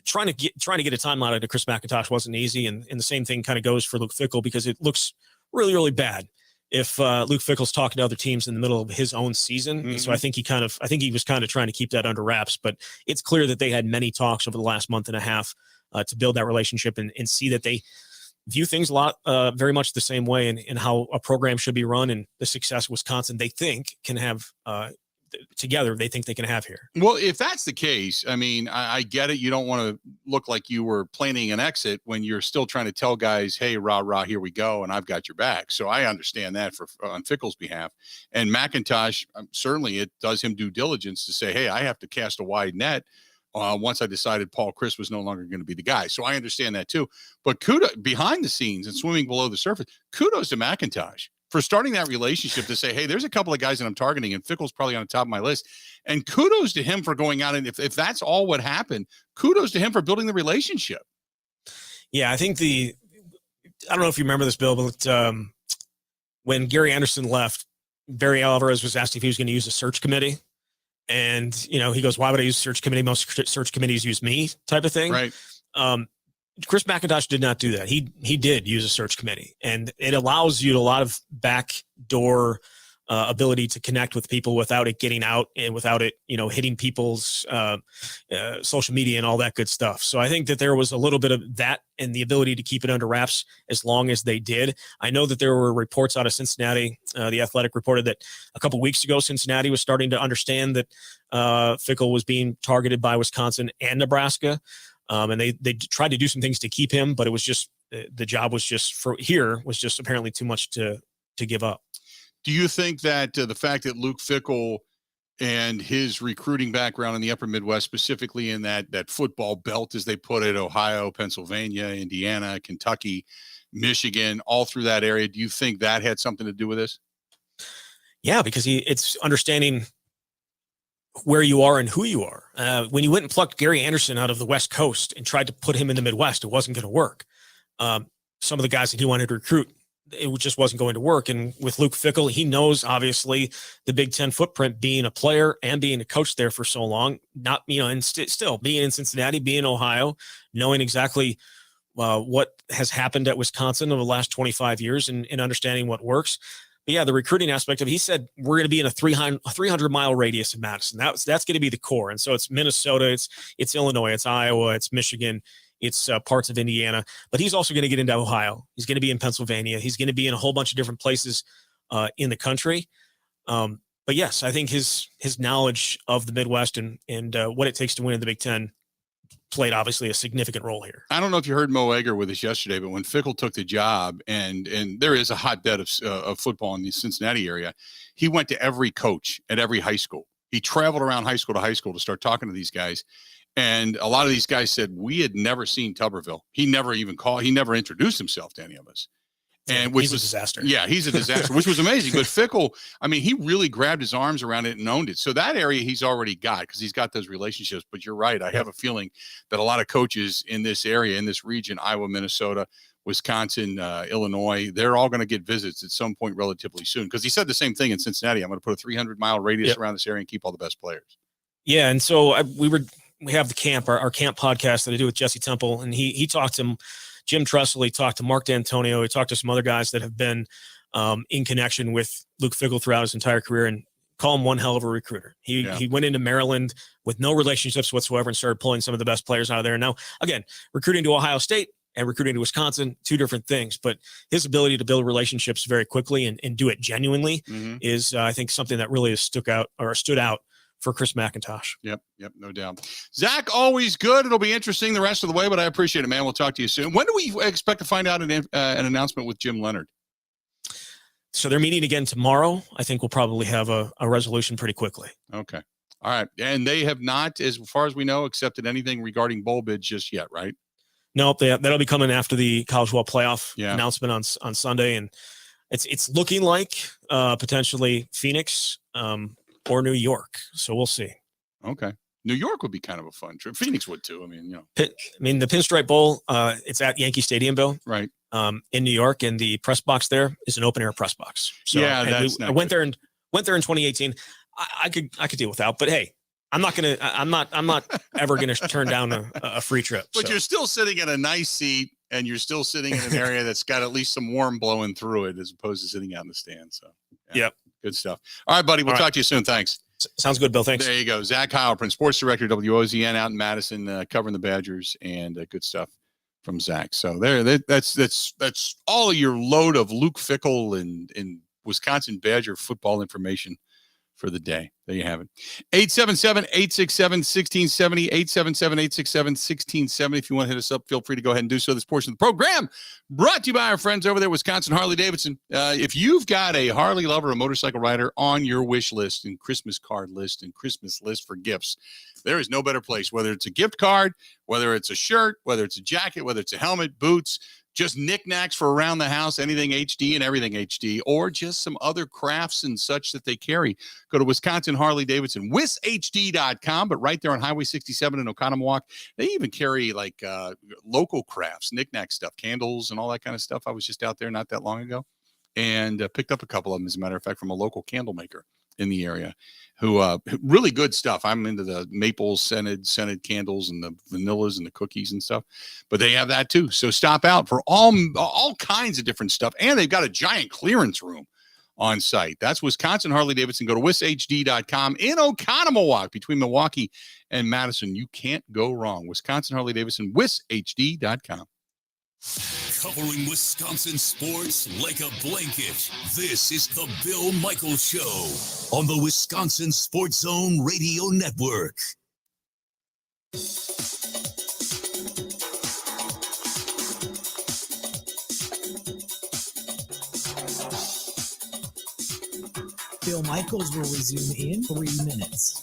Trying to get a timeline out of Chris McIntosh wasn't easy, and the same thing kind of goes for Luke Fickell, because it looks really, really bad if Luke Fickell's talking to other teams in the middle of his own season. Mm-hmm. So I think he was kind of trying to keep that under wraps, but it's clear that they had many talks over the last month and a half to build that relationship and see that they view things a lot, very much the same way in how a program should be run, and the success Wisconsin, they think, can have together, they think they can have here. Well, if that's the case, I mean, I get it. You don't want to look like you were planning an exit when you're still trying to tell guys, hey, rah, here we go, and I've got your back. So I understand that on Fickell's behalf. And McIntosh, certainly it does him due diligence to say, hey, I have to cast a wide net once I decided Paul Chryst was no longer going to be the guy. So I understand that too. But kudos behind the scenes and swimming below the surface, kudos to McIntosh for starting that relationship to say, hey, there's a couple of guys that I'm targeting, and Fickell's probably on the top of my list. And kudos to him for going out. And if that's all what happened, kudos to him for building the relationship. Yeah, I think I don't know if you remember this, Bill, but when Gary Anderson left, Barry Alvarez was asked if he was going to use a search committee. And, he goes, why would I use a search committee? Most search committees use me, type of thing. Right. Chris McIntosh did not do that. He did use a search committee, and it allows you a lot of backdoor ability to connect with people without it getting out and without it, hitting people's social media and all that good stuff. So I think that there was a little bit of that and the ability to keep it under wraps as long as they did. I know that there were reports out of Cincinnati. The Athletic reported that a couple weeks ago, Cincinnati was starting to understand that Fickell was being targeted by Wisconsin and Nebraska. And they tried to do some things to keep him, but it was just the job was just apparently too much to give up. Do you think that the fact that Luke Fickell and his recruiting background in the upper Midwest, specifically in that football belt, as they put it, Ohio, Pennsylvania, Indiana, Kentucky, Michigan, all through that area, do you think that had something to do with this? Yeah, because it's understanding where you are and who you are. When you went and plucked Gary Anderson out of the West Coast and tried to put him in the Midwest, it wasn't going to work. Some of the guys that he wanted to recruit, it just wasn't going to work. And with Luke Fickell, he knows, obviously, the Big Ten footprint, being a player and being a coach there for so long, not, and still being in Cincinnati, being in Ohio, knowing exactly what has happened at Wisconsin over the last 25 years and understanding what works. But yeah, the recruiting aspect of it, he said we're going to be in a 300-mile radius of Madison. That's going to be the core. And so it's Minnesota, it's Illinois, it's Iowa, it's Michigan, it's parts of Indiana. But he's also going to get into Ohio. He's going to be in Pennsylvania. He's going to be in a whole bunch of different places in the country. But yes, I think his knowledge of the Midwest and what it takes to win in the Big Ten played obviously a significant role here. I don't know if you heard Mo Egger with us yesterday, but when Fickell took the job, and there is a hotbed of football in the Cincinnati area, he went to every coach at every high school. He traveled around high school to start talking to these guys. And a lot of these guys said, we had never seen Tuberville. He never introduced himself to any of us. And which he's was a disaster. Yeah, he's a disaster, which was amazing. But Fickell, I mean, he really grabbed his arms around it and owned it. So that area he's already got because he's got those relationships. But you're right. I have a feeling that a lot of coaches in this area, in this region, Iowa, Minnesota, Wisconsin, Illinois, they're all going to get visits at some point relatively soon. Because he said the same thing in Cincinnati. I'm going to put a 300-mile radius around this area and keep all the best players. Yeah, and so we have the camp, our camp podcast that I do with Jesse Temple, and he talked to Jim Tressel, he talked to Mark D'Antonio, he talked to some other guys that have been in connection with Luke Fickell throughout his entire career, and call him one hell of a recruiter. He went into Maryland with no relationships whatsoever and started pulling some of the best players out of there. Now, again, recruiting to Ohio State and recruiting to Wisconsin, two different things, but his ability to build relationships very quickly and do it genuinely is, I think, something that really has stood out for Chris McIntosh. Yep, no doubt. Zach, always good. It'll be interesting the rest of the way, but I appreciate it, man. We'll talk to you soon. When do we expect to find out an announcement with Jim Leonard? So they're meeting again tomorrow. I think we'll probably have a resolution pretty quickly. Okay. All right. And they have not, as far as we know, accepted anything regarding bowl bids just yet, right? Nope. That'll be coming after the College Football Playoff announcement on Sunday. And it's looking like potentially Phoenix, or New York. So we'll see. Okay. New York would be kind of a fun trip. Phoenix would too. I mean, the Pinstripe Bowl, it's at Yankee Stadium, Bill. Right. In New York, and the press box there is an open air press box. So I went there in 2018. I could deal without, but hey, I'm not ever gonna turn down a free trip. But you're still sitting in a nice seat, and you're still sitting in an area that's got at least some warm blowing through it, as opposed to sitting out in the stand. So yep. Good stuff. All right, buddy. We'll talk to you soon. Thanks. Sounds good, Bill. Thanks. There you go. Zach Heilprin, sports director, WOZN out in Madison, covering the Badgers, and good stuff from Zach. So that's all of your load of Luke Fickell and Wisconsin Badger football information for the day. There you have it. 877-867-1670, 877-867-1670. If you want to hit us up, feel free to go ahead and do so. This portion of the program brought to you by our friends over there, Wisconsin Harley-Davidson. If you've got a Harley lover, a motorcycle rider on your wish list and Christmas card list and Christmas list for gifts, there is no better place, whether it's a gift card, whether it's a shirt, whether it's a jacket, whether it's a helmet, boots, just knickknacks for around the house, anything HD and everything HD, or just some other crafts and such that they carry. Go to Wisconsin Harley-Davidson, wishd.com, but right there on Highway 67 in Oconomowoc, they even carry like local crafts, knickknack stuff, candles and all that kind of stuff. I was just out there not that long ago and picked up a couple of them, as a matter of fact, from a local candle maker in the area who really good stuff. I'm into the maple scented candles and the vanillas and the cookies and stuff, but they have that too. So stop out for all kinds of different stuff. And they've got a giant clearance room on site. That's Wisconsin Harley-Davidson. Go to wishd.com in Oconomowoc between Milwaukee and Madison. You can't go wrong. Wisconsin Harley-Davidson, wishd.com. Covering Wisconsin sports like a blanket. This is the Bill Michaels Show on the Wisconsin Sports Zone Radio Network. Bill Michaels will resume in 3 minutes.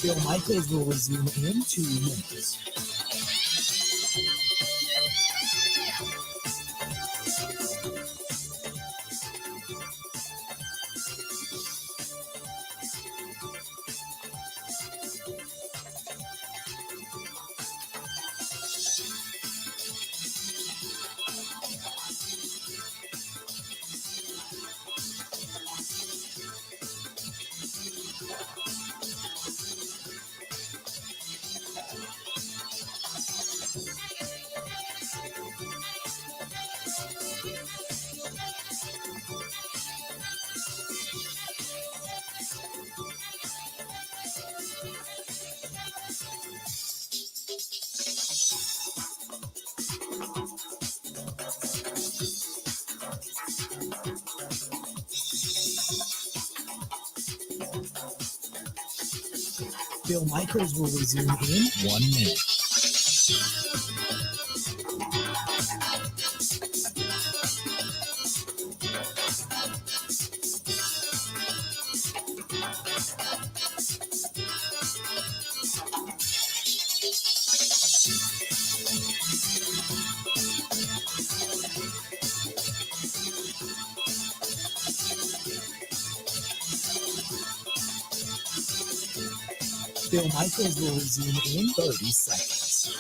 Bill Michaels will resume in 2 minutes. Bill Michaels will resume in 1 minute. Bill Michaels will resume in 30 seconds.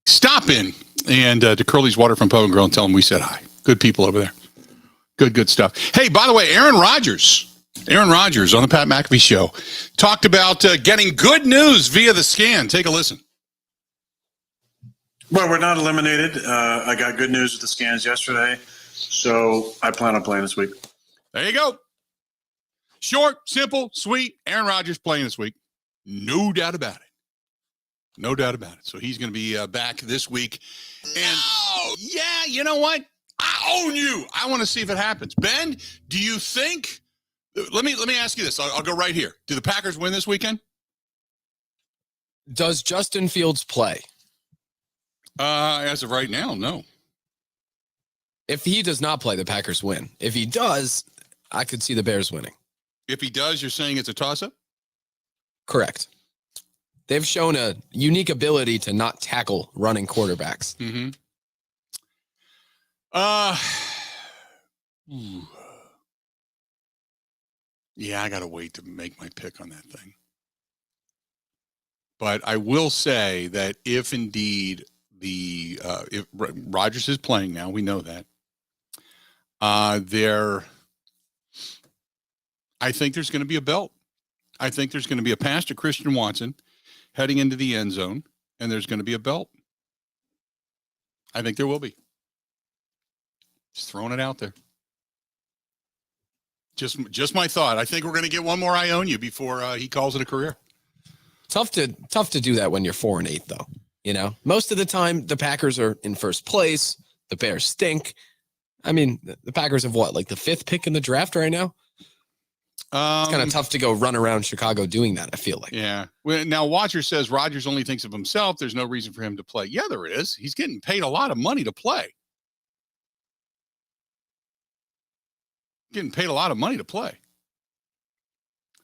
Stop in and to Curly's Waterfront Pub and Grill and tell them we said hi. Good people over there. Good stuff. Hey, by the way, Aaron Rodgers on the Pat McAfee Show talked about getting good news via the scan. Take a listen. Well, we're not eliminated. I got good news with the scans yesterday, so I plan on playing this week. There you go. Short, simple, sweet. Aaron Rodgers playing this week. No doubt about it. No doubt about it. So he's going to be back this week. And, yeah, you know what? I own you. I want to see if it happens. Ben, do you think – let me ask you this. I'll go right here. Do the Packers win this weekend? Does Justin Fields play? As of right now, no. If he does not play, the Packers win. If he does, I could see the Bears winning. If he does, you're saying it's a toss-up? Correct. They've shown a unique ability to not tackle running quarterbacks. Mm-hmm. Yeah, I got to wait to make my pick on that thing. But I will say that if indeed if Rodgers is playing now, we know that. I think there's going to be a belt. I think there's going to be a pass to Christian Watson heading into the end zone, and there's going to be a belt. I think there will be. Just throwing it out there. Just my thought. I think we're going to get one more I own you before he calls it a career. Tough to do that when you're 4-8, though. You know, most of the time the Packers are in first place. The Bears stink. I mean, the Packers have what, like the 5th pick in the draft right now? It's kind of tough to go run around Chicago doing that, I feel like. Yeah. Well, now, Watcher says Rodgers only thinks of himself. There's no reason for him to play. Yeah, there is. He's getting paid a lot of money to play. Getting paid a lot of money to play.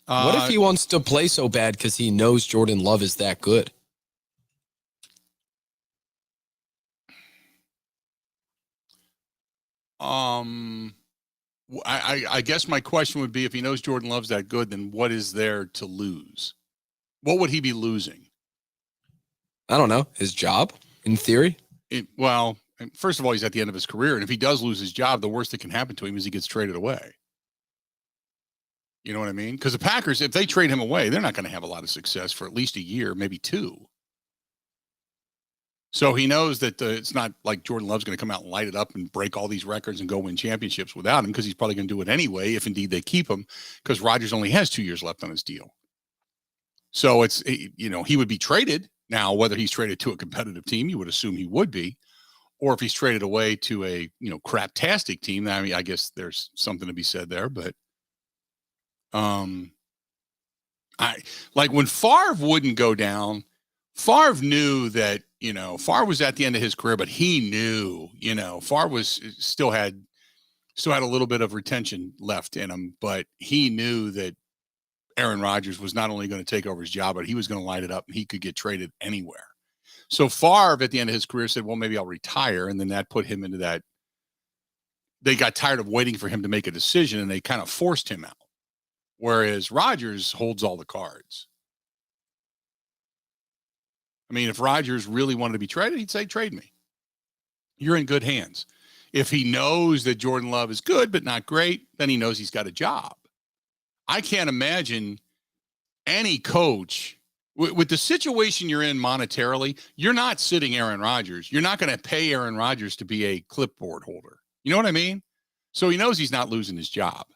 What if he wants to play so bad because he knows Jordan Love is that good? I guess my question would be, if he knows Jordan Love's that good, then what is there to lose? What would he be losing? I don't know. His job, in theory. Well, first of all, he's at the end of his career. And if he does lose his job, the worst that can happen to him is he gets traded away. You know what I mean? Because the Packers, if they trade him away, they're not going to have a lot of success for at least a year, maybe 2. So he knows that it's not like Jordan Love's going to come out and light it up and break all these records and go win championships without him, because he's probably going to do it anyway, if indeed they keep him, because Rodgers only has 2 years left on his deal. So it's, he would be traded. Now, whether he's traded to a competitive team, you would assume he would be, or if he's traded away to a, craptastic team, I mean, I guess there's something to be said there, but I like when Favre wouldn't go down. Favre knew that, Favre was at the end of his career, but he knew, Favre was still had a little bit of retention left in him, but he knew that Aaron Rodgers was not only going to take over his job, but he was going to light it up and he could get traded anywhere. So Favre at the end of his career said, well, maybe I'll retire. And then that put him into that. They got tired of waiting for him to make a decision and they kind of forced him out. Whereas Rodgers holds all the cards. I mean, if Rodgers really wanted to be traded, he'd say, trade me. You're in good hands. If he knows that Jordan Love is good, but not great, then he knows he's got a job. I can't imagine any coach with the situation you're in monetarily. You're not sitting Aaron Rodgers. You're not going to pay Aaron Rodgers to be a clipboard holder. You know what I mean? So he knows he's not losing his job.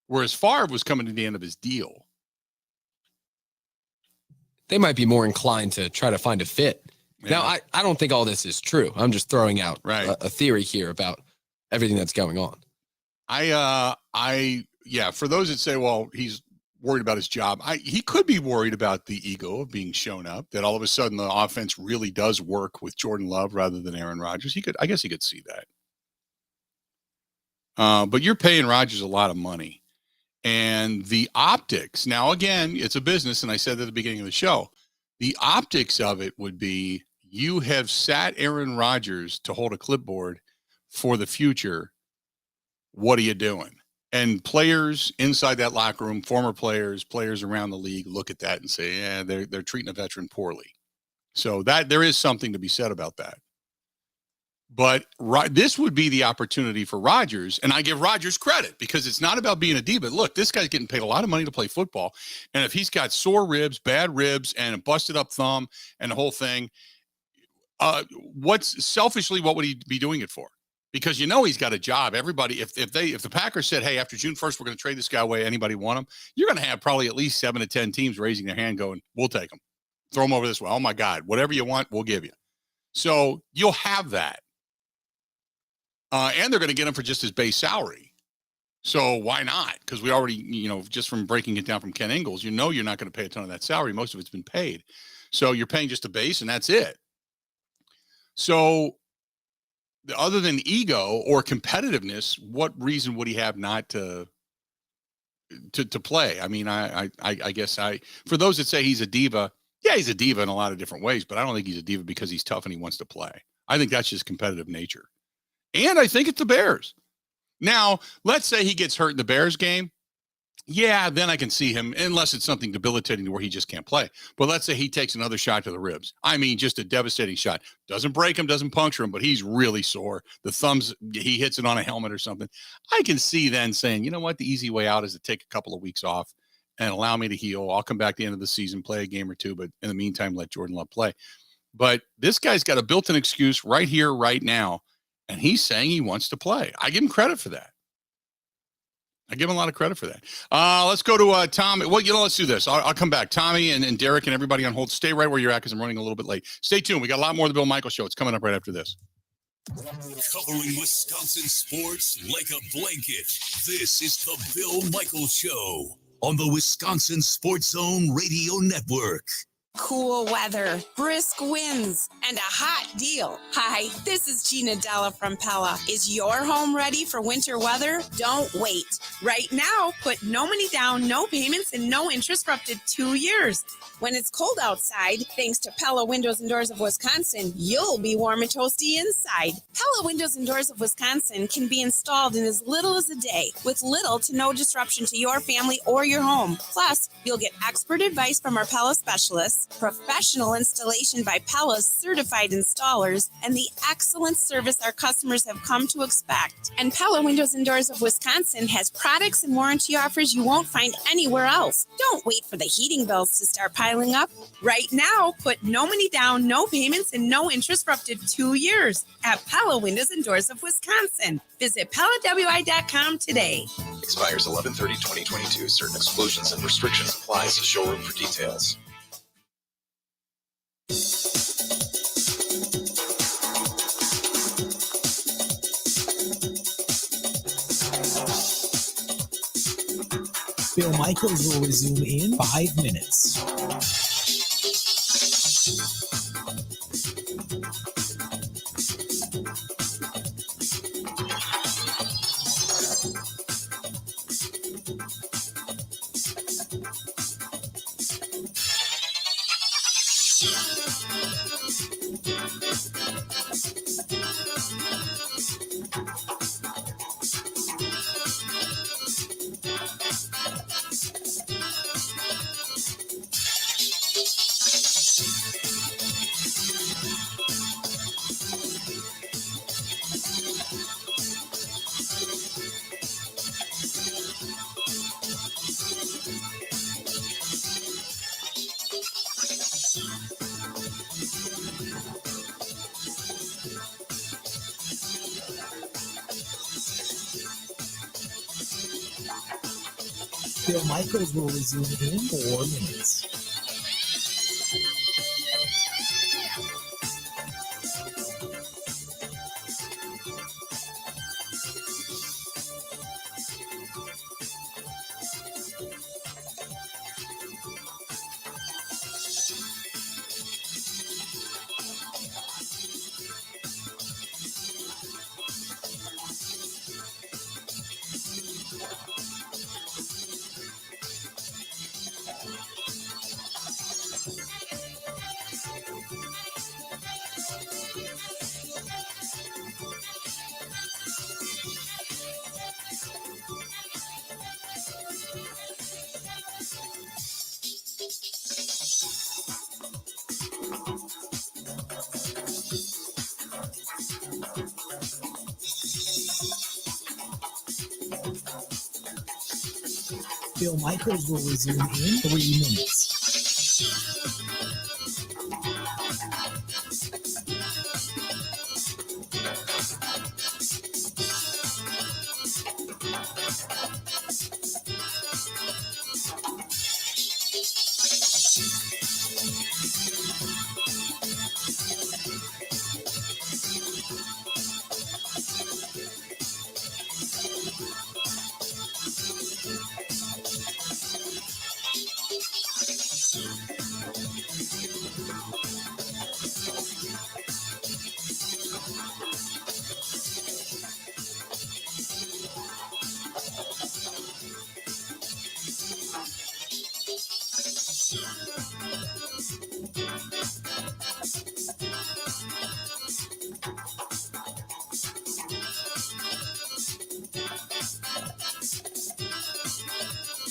Whereas Favre was coming to the end of his deal. They might be more inclined to try to find a fit. Yeah. Now, I don't think all this is true. I'm just throwing out a theory here about everything that's going on. For those that say, well, he's worried about his job, he could be worried about the ego of being shown up, that all of a sudden the offense really does work with Jordan Love rather than Aaron Rodgers. I guess he could see that. But you're paying Rodgers a lot of money. And the optics, now again, it's a business, and I said at the beginning of the show, the optics of it would be you have sat Aaron Rodgers to hold a clipboard for the future. What are you doing? And players inside that locker room, former players around the league look at that and say, yeah, they're treating a veteran poorly. So that there is something to be said about that. But this would be the opportunity for Rodgers, and I give Rodgers credit because it's not about being a diva. Look, this guy's getting paid a lot of money to play football, and if he's got sore ribs, bad ribs, and a busted up thumb and the whole thing, what would he be doing it for? Because he's got a job. Everybody, if the Packers said, hey, after June 1st, we're going to trade this guy away, anybody want him? You're going to have probably at least 7 to 10 teams raising their hand going, we'll take him. Throw him over this way. Oh, my God. Whatever you want, we'll give you. So you'll have that. And they're going to get him for just his base salary. So why not? Because we already, just from breaking it down from Ken Ingalls, you're not going to pay a ton of that salary. Most of it's been paid. So you're paying just a base and that's it. So other than ego or competitiveness, what reason would he have not to play? I mean, I guess for those that say he's a diva, yeah, he's a diva in a lot of different ways, but I don't think he's a diva because he's tough and he wants to play. I think that's just competitive nature. And I think it's the Bears. Now, let's say he gets hurt in the Bears game. Yeah, then I can see him, unless it's something debilitating to where he just can't play. But let's say he takes another shot to the ribs. I mean, just a devastating shot. Doesn't break him, doesn't puncture him, but he's really sore. The thumbs, he hits it on a helmet or something. I can see then saying, you know what, the easy way out is to take a couple of weeks off and allow me to heal. I'll come back at the end of the season, play a game or two, but in the meantime, let Jordan Love play. But this guy's got a built-in excuse right here, right now. And he's saying he wants to play. I give him credit for that. I give him a lot of credit for that. Let's go to Tom. Well, let's do this. I'll come back. Tommy and Derek and everybody on hold. Stay right where you're at because I'm running a little bit late. Stay tuned. We got a lot more of the Bill Michaels Show. It's coming up right after this. Covering Wisconsin sports like a blanket. This is the Bill Michaels Show on the Wisconsin Sports Zone Radio Network. Cool weather, brisk winds, and a hot deal. Hi, this is Gina Della from Pella. Is your home ready for winter weather? Don't wait. Right now, put no money down, no payments, and no interest for up to 2 years. When it's cold outside, thanks to Pella Windows and Doors of Wisconsin, you'll be warm and toasty inside. Pella Windows and Doors of Wisconsin can be installed in as little as a day, with little to no disruption to your family or your home. Plus, you'll get expert advice from our Pella specialists, professional installation by Pella's certified installers, and the excellent service our customers have come to expect. And Pella Windows and Doors of Wisconsin has products and warranty offers you won't find anywhere else. Don't wait for the heating bills to start piling up. Right now, put no money down, no payments, and no interest for up to 2 years at Pella Windows and Doors of Wisconsin. Visit PellaWI.com today. Expires 11/30/2022. Certain exclusions and restrictions apply. See showroom for details. Bill Michaels will resume in 5 minutes. Bill Michaels will resume in 4 minutes. Bill Michaels will resume in 3 minutes.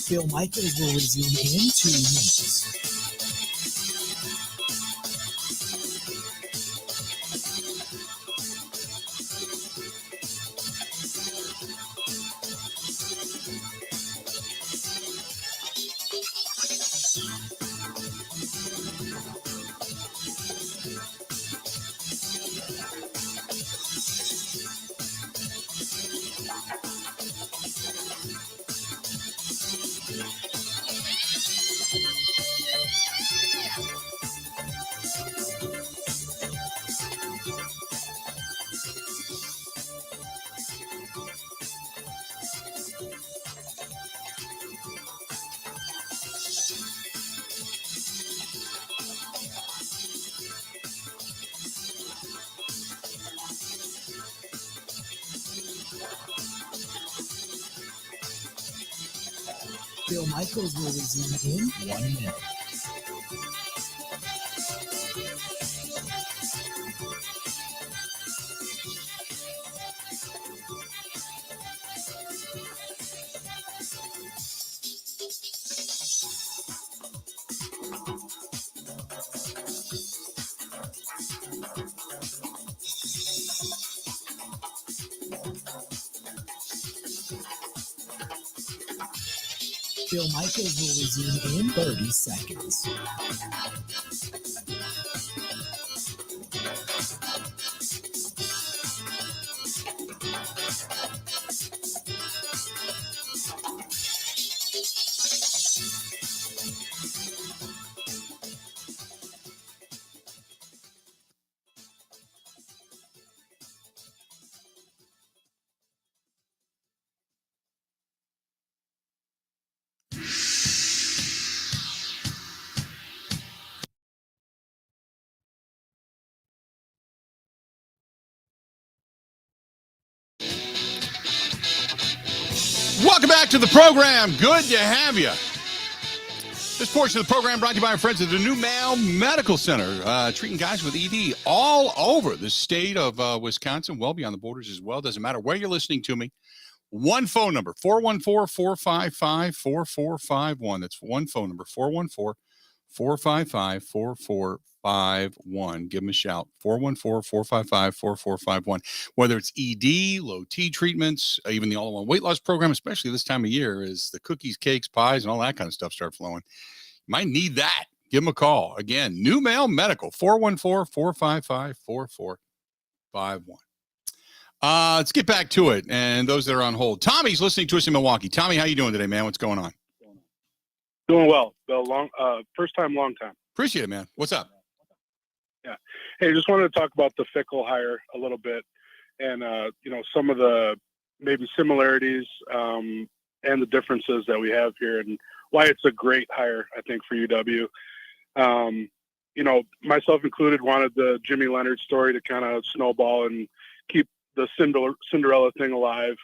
Bill Michaels will resume in 2 minutes. Bill Michaels will resume in 1 minute. Bill Michaels will resume in 30 seconds. Welcome back to the program. Good to have you. This portion of the program brought to you by our friends at the New Male Medical Center, treating guys with ED all over the state of Wisconsin, well beyond the borders as well. Doesn't matter where you're listening to me. One phone number, 414-455-4451. That's one phone number, 414-455-4451. Give them a shout, 414-455-4451. Whether it's ED, low T treatments, even the all-in-one weight loss program, especially this time of year, as the cookies, cakes, pies, and all that kind of stuff start flowing. You might need that. Give them a call. Again, New Male Medical, 414-455-4451. Let's get back to it. And those that are on hold. Tommy's listening to us in Milwaukee. Tommy, how you doing today, man? What's going on? Doing well. First time, long time. Appreciate it, man. What's up? Yeah. Hey, just wanted to talk about the Fickell hire a little bit and, some of the maybe similarities and the differences that we have here and why it's a great hire, I think, for UW. Myself included, wanted the Jimmy Leonard story to kind of snowball and keep the Cinderella thing alive.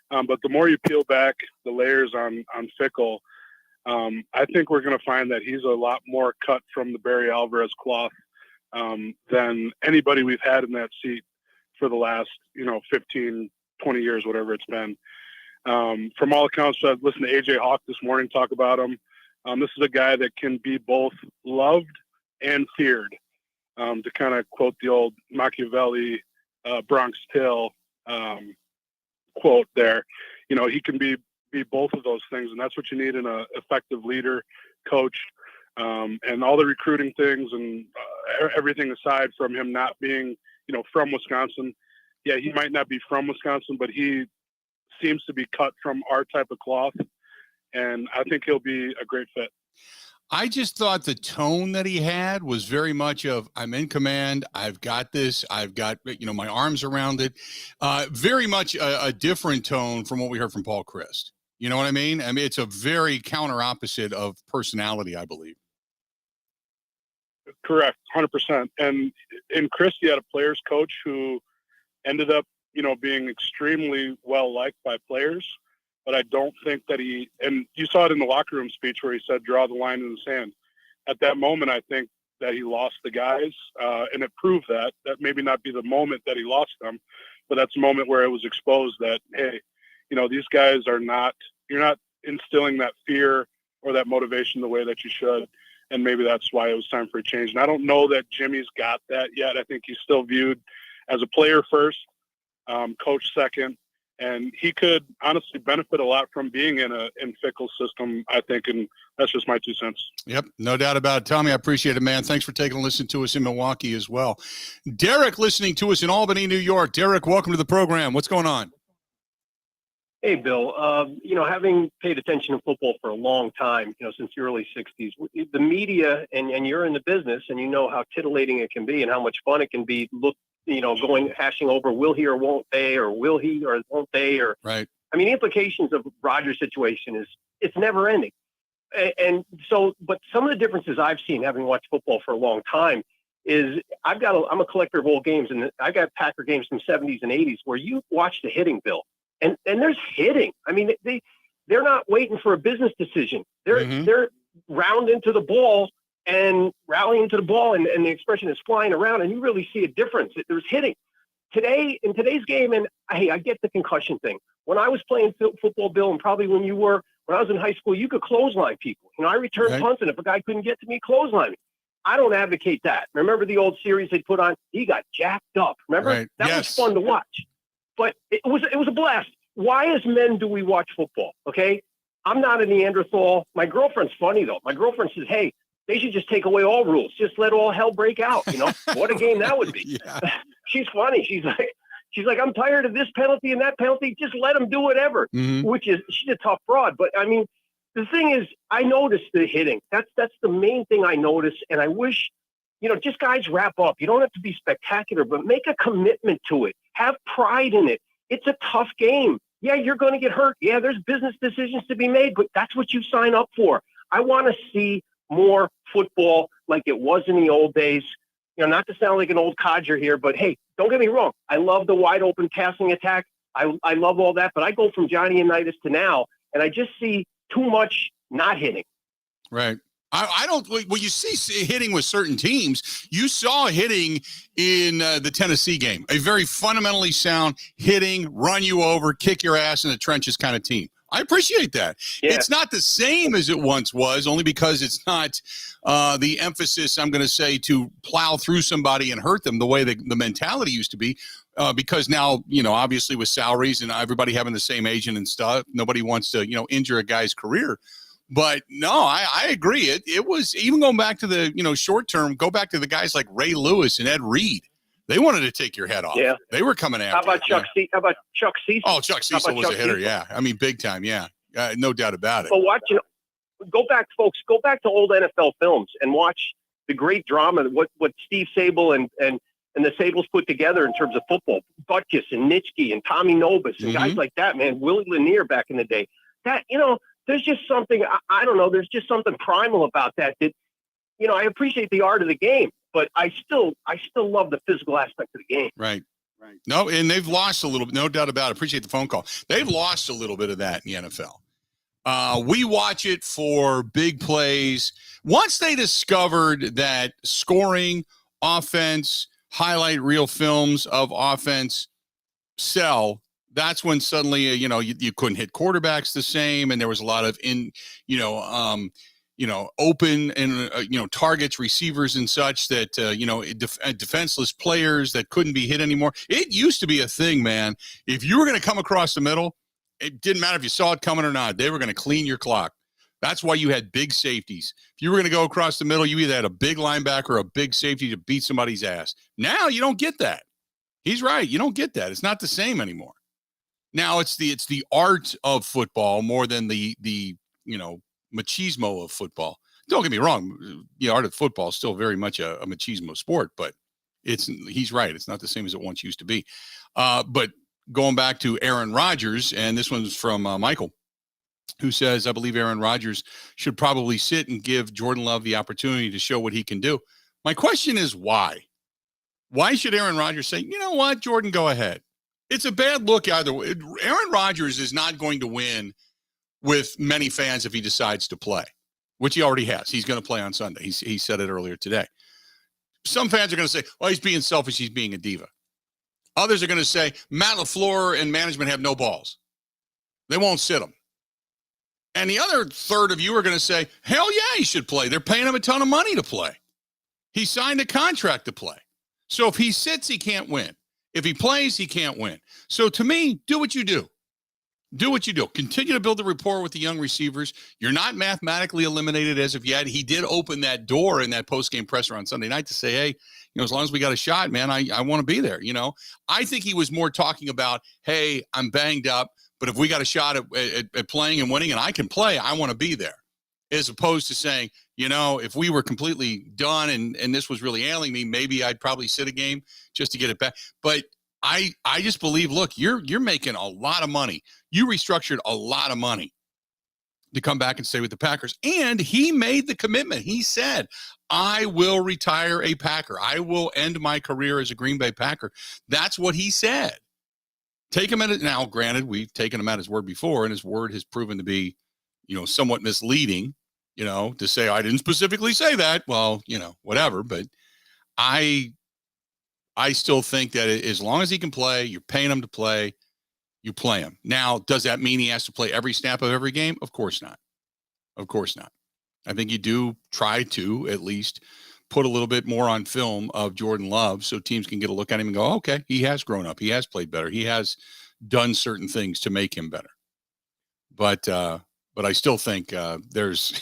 But the more you peel back the layers on Fickell, I think we're going to find that he's a lot more cut from the Barry Alvarez cloth than anybody we've had in that seat for the last, 15, 20 years, whatever it's been. From all accounts, I've listened to AJ Hawk this morning talk about him. This is a guy that can be both loved and feared, to kind of quote the old Machiavelli Bronx Tale quote there. He can be both of those things, and that's what you need in an effective leader, coach, and all the recruiting things and everything aside from him not being, from Wisconsin. Yeah, he might not be from Wisconsin, but he seems to be cut from our type of cloth, and I think he'll be a great fit. I just thought the tone that he had was very much of, I'm in command. I've got this. I've got, my arms around it. Very much a different tone from what we heard from Paul Christ. You know what I mean? I mean, it's a very counter opposite of personality, I believe. Correct. 100%. And in Chris, he had a players coach who ended up, being extremely well liked by players. But I don't think that and you saw it in the locker room speech where he said, draw the line in the sand. At that moment, I think that he lost the guys, and it proved that maybe not be the moment that he lost them, but that's a moment where it was exposed that, hey, these guys you're not instilling that fear or that motivation the way that you should. And maybe that's why it was time for a change. And I don't know that Jimmy's got that yet. I think he's still viewed as a player first, coach second. And he could honestly benefit a lot from being in Fickell's system, I think, and that's just my 2 cents. Yep, no doubt about it. Tommy, I appreciate it, man. Thanks for taking a listen to us in Milwaukee as well. Derek listening to us in Albany, New York. Derek, welcome to the program. What's going on? Hey, Bill. Having paid attention to football for a long time, since the early 60s, the media, and you're in the business, and you know how titillating it can be and how much fun it can be, hashing over, will he or won't they, or will he or won't they, or right. I mean, the implications of Rodgers' situation it's never ending. And so, but some of the differences I've seen having watched football for a long time is I'm a collector of old games, and I got Packer games from 70s and 80s where you watch the hitting, Bill, and there's hitting. I mean, they're not waiting for a business decision. They're rounding to the ball and rallying to the ball, and the expression is flying around, and you really see a difference. There's hitting. Today, in today's game, and hey, I get the concussion thing. When I was playing football, Bill, and probably when I was in high school, you could clothesline people. I returned punts, and if a guy couldn't get to me, clothesline me. I don't advocate that. Remember the old series they put on? He got jacked up. Remember? That was fun to watch. But it was a blast. Why as men do we watch football? Okay? I'm not a Neanderthal. My girlfriend's funny, though. My girlfriend says, hey, they should just take away all rules. Just let all hell break out. What a game that would be. She's funny. She's like, I'm tired of this penalty and that penalty. Just let them do whatever, she's a tough broad. But I mean, the thing is, I noticed the hitting. That's the main thing I noticed. And I wish, just guys wrap up. You don't have to be spectacular, but make a commitment to it. Have pride in it. It's a tough game. Yeah, you're going to get hurt. Yeah, there's business decisions to be made, but that's what you sign up for. I want to see more football like it was in the old days. Not to sound like an old codger here, but hey, don't get me wrong. I love the wide open passing attack. I love all that, but I go from Johnny Unitas to now, and I just see too much not hitting. Right. I don't. Well, you see hitting with certain teams. You saw hitting in the Tennessee game, a very fundamentally sound hitting, run you over, kick your ass in the trenches kind of team. I appreciate that. Yeah. It's not the same as it once was, only because it's not the emphasis, I'm going to say, to plow through somebody and hurt them the way the mentality used to be. Because now, obviously with salaries and everybody having the same agent and stuff, nobody wants to, injure a guy's career. But no, I agree. It was, even going back to the, short term, go back to the guys like Ray Lewis and Ed Reed. They wanted to take your head off. Yeah. They were coming after. How about Chuck Cecil? Oh, Chuck Cecil was a hitter. Cecil? Yeah. I mean, big time. Yeah. No doubt about it. But go back, folks, go back to old NFL films and watch the great drama, what Steve Sable and the Sables put together in terms of football. Butkus and Nitschke and Tommy Nobis and guys like that, man. Willie Lanier back in the day. That, there's just something, I don't know, there's just something primal about that, I appreciate the art of the game, but I still love the physical aspect of the game. Right. No, and they've lost a little bit, no doubt about it. Appreciate the phone call. They've lost a little bit of that in the NFL. We watch it for big plays. Once they discovered that scoring, offense, highlight reel films of offense sell, that's when suddenly, you couldn't hit quarterbacks the same. And there was a lot of open and, targets, receivers and such that, defenseless players that couldn't be hit anymore. It used to be a thing, man. If you were going to come across the middle, it didn't matter if you saw it coming or not. They were going to clean your clock. That's why you had big safeties. If you were going to go across the middle, you either had a big linebacker or a big safety to beat somebody's ass. Now you don't get that. He's right. You don't get that. It's not the same anymore. Now it's the art of football more than the machismo of football. Don't get me wrong. The art of football is still very much a machismo sport, but he's right. It's not the same as it once used to be. But going back to Aaron Rodgers, and this one's from Michael, who says, I believe Aaron Rodgers should probably sit and give Jordan Love the opportunity to show what he can do. My question is why? Why should Aaron Rodgers say, you know what, Jordan, go ahead? It's a bad look either way. Aaron Rodgers is not going to win with many fans if he decides to play, which he already has. He's going to play on Sunday. He said it earlier today. Some fans are going to say, well, he's being selfish. He's being a diva. Others are going to say, Matt LaFleur and management have no balls. They won't sit him. And the other third of you are going to say, hell yeah, he should play. They're paying him a ton of money to play. He signed a contract to play. So if he sits, he can't win. If he plays, he can't win. So to me, do what you do. Do what you do. Continue to build the rapport with the young receivers. You're not mathematically eliminated as of yet. He did open that door in that post-game presser on Sunday night to say, hey, as long as we got a shot, man, I want to be there. I think he was more talking about, hey, I'm banged up, but if we got a shot at playing and winning and I can play, I want to be there. As opposed to saying, if we were completely done and this was really ailing me, maybe I'd probably sit a game just to get it back. But I just believe, look, you're making a lot of money. You restructured a lot of money to come back and stay with the Packers. And he made the commitment. He said, I will retire a Packer. I will end my career as a Green Bay Packer. That's what he said. take him at it. Now, granted, we've taken him at his word before, and his word has proven to be, somewhat misleading, to say, I didn't specifically say that. Well, whatever. But I still think that as long as he can play, you're paying him to play, you play him. Now, does that mean he has to play every snap of every game? Of course not. Of course not. I think you do try to at least put a little bit more on film of Jordan Love so teams can get a look at him and go, okay, he has grown up. He has played better. He has done certain things to make him better. But I still think there's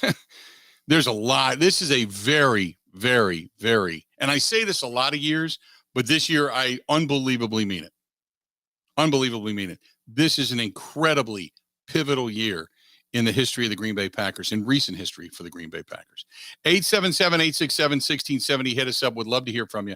a lot. This is a very, very, very, and I say this a lot of years, but this year I unbelievably mean it. Unbelievably mean it. This is an incredibly pivotal year in the history of the Green Bay Packers, in recent history for the Green Bay Packers. 877-867-1670. Hit us up. Would love to hear from you.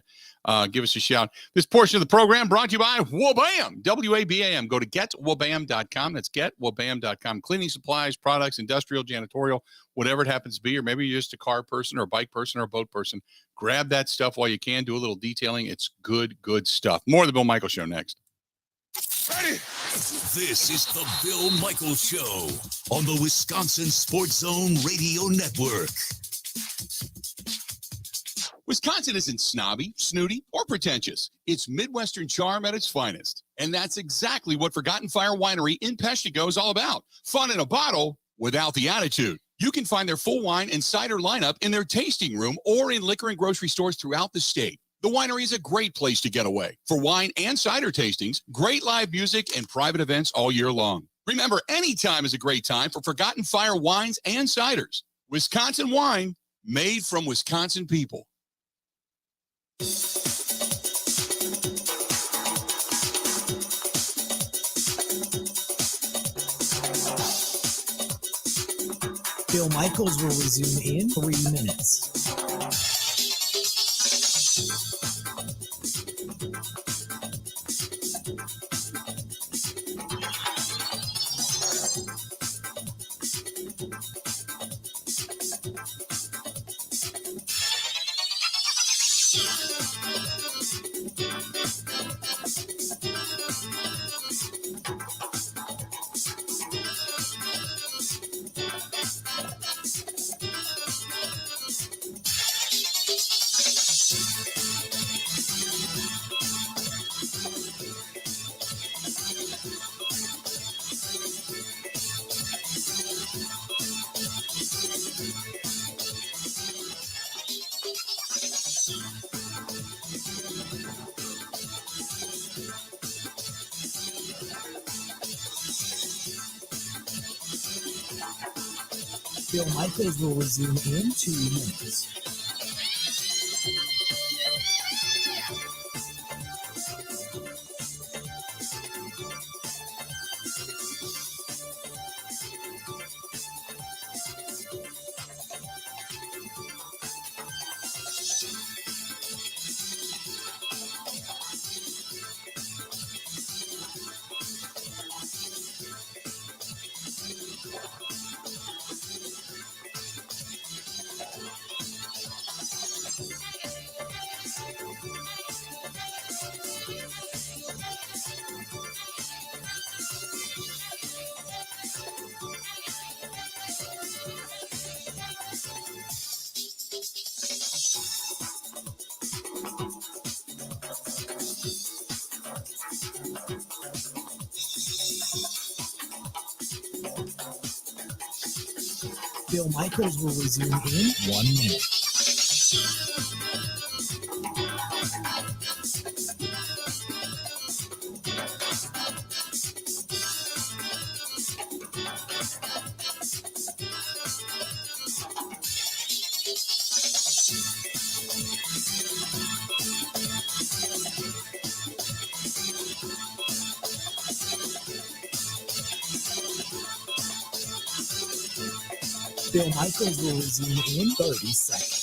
Give us a shout. This portion of the program brought to you by Wabam, W-A-B-A-M. Go to getwabam.com. That's getwabam.com. Cleaning supplies, products, industrial, janitorial, whatever it happens to be, or maybe you're just a car person or a bike person or a boat person. Grab that stuff while you can. Do a little detailing. It's good stuff. More of the Bill Michaels Show next. Ready? This is the Bill Michaels Show on the Wisconsin Sports Zone Radio Network. Wisconsin isn't snobby, snooty, or pretentious. It's Midwestern charm at its finest. And that's exactly what Forgotten Fire Winery in Peshtigo is all about. Fun in a bottle without the attitude. You can find their full wine and cider lineup in their tasting room or in liquor and grocery stores throughout the state. The winery is a great place to get away for wine and cider tastings, great live music, and private events all year long. Remember, any time is a great time for Forgotten Fire wines and ciders. Wisconsin wine made from Wisconsin people. Bill Michaels will resume in 3 minutes. Bill Michaels will resume in 2 minutes. Bill Michaels will resume in 1 minute. Bill Michaels will resume in 30 seconds.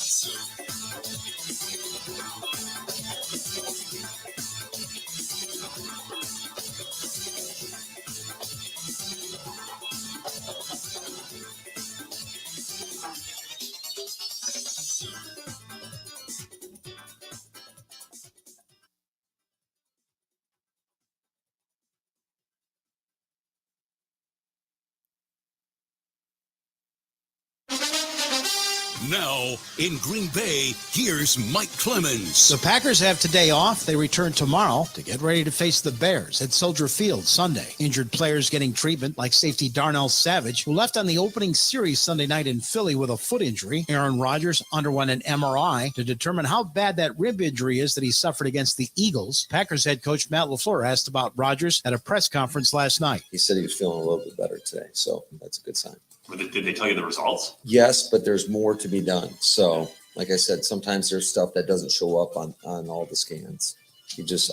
Now, in Green Bay, here's Mike Clemens. The Packers have today off. They return tomorrow to get ready to face the Bears at Soldier Field Sunday. Injured players getting treatment like safety Darnell Savage, who left on the opening series Sunday night in Philly with a foot injury. Aaron Rodgers underwent an MRI to determine how bad that rib injury is that he suffered against the Eagles. Packers head coach Matt LaFleur asked about Rodgers at a press conference last night. He said he was feeling a little bit better today, so that's a good sign. Did they tell you the results? Yes, but there's more to be done. So, like I said, sometimes there's stuff that doesn't show up on all the scans.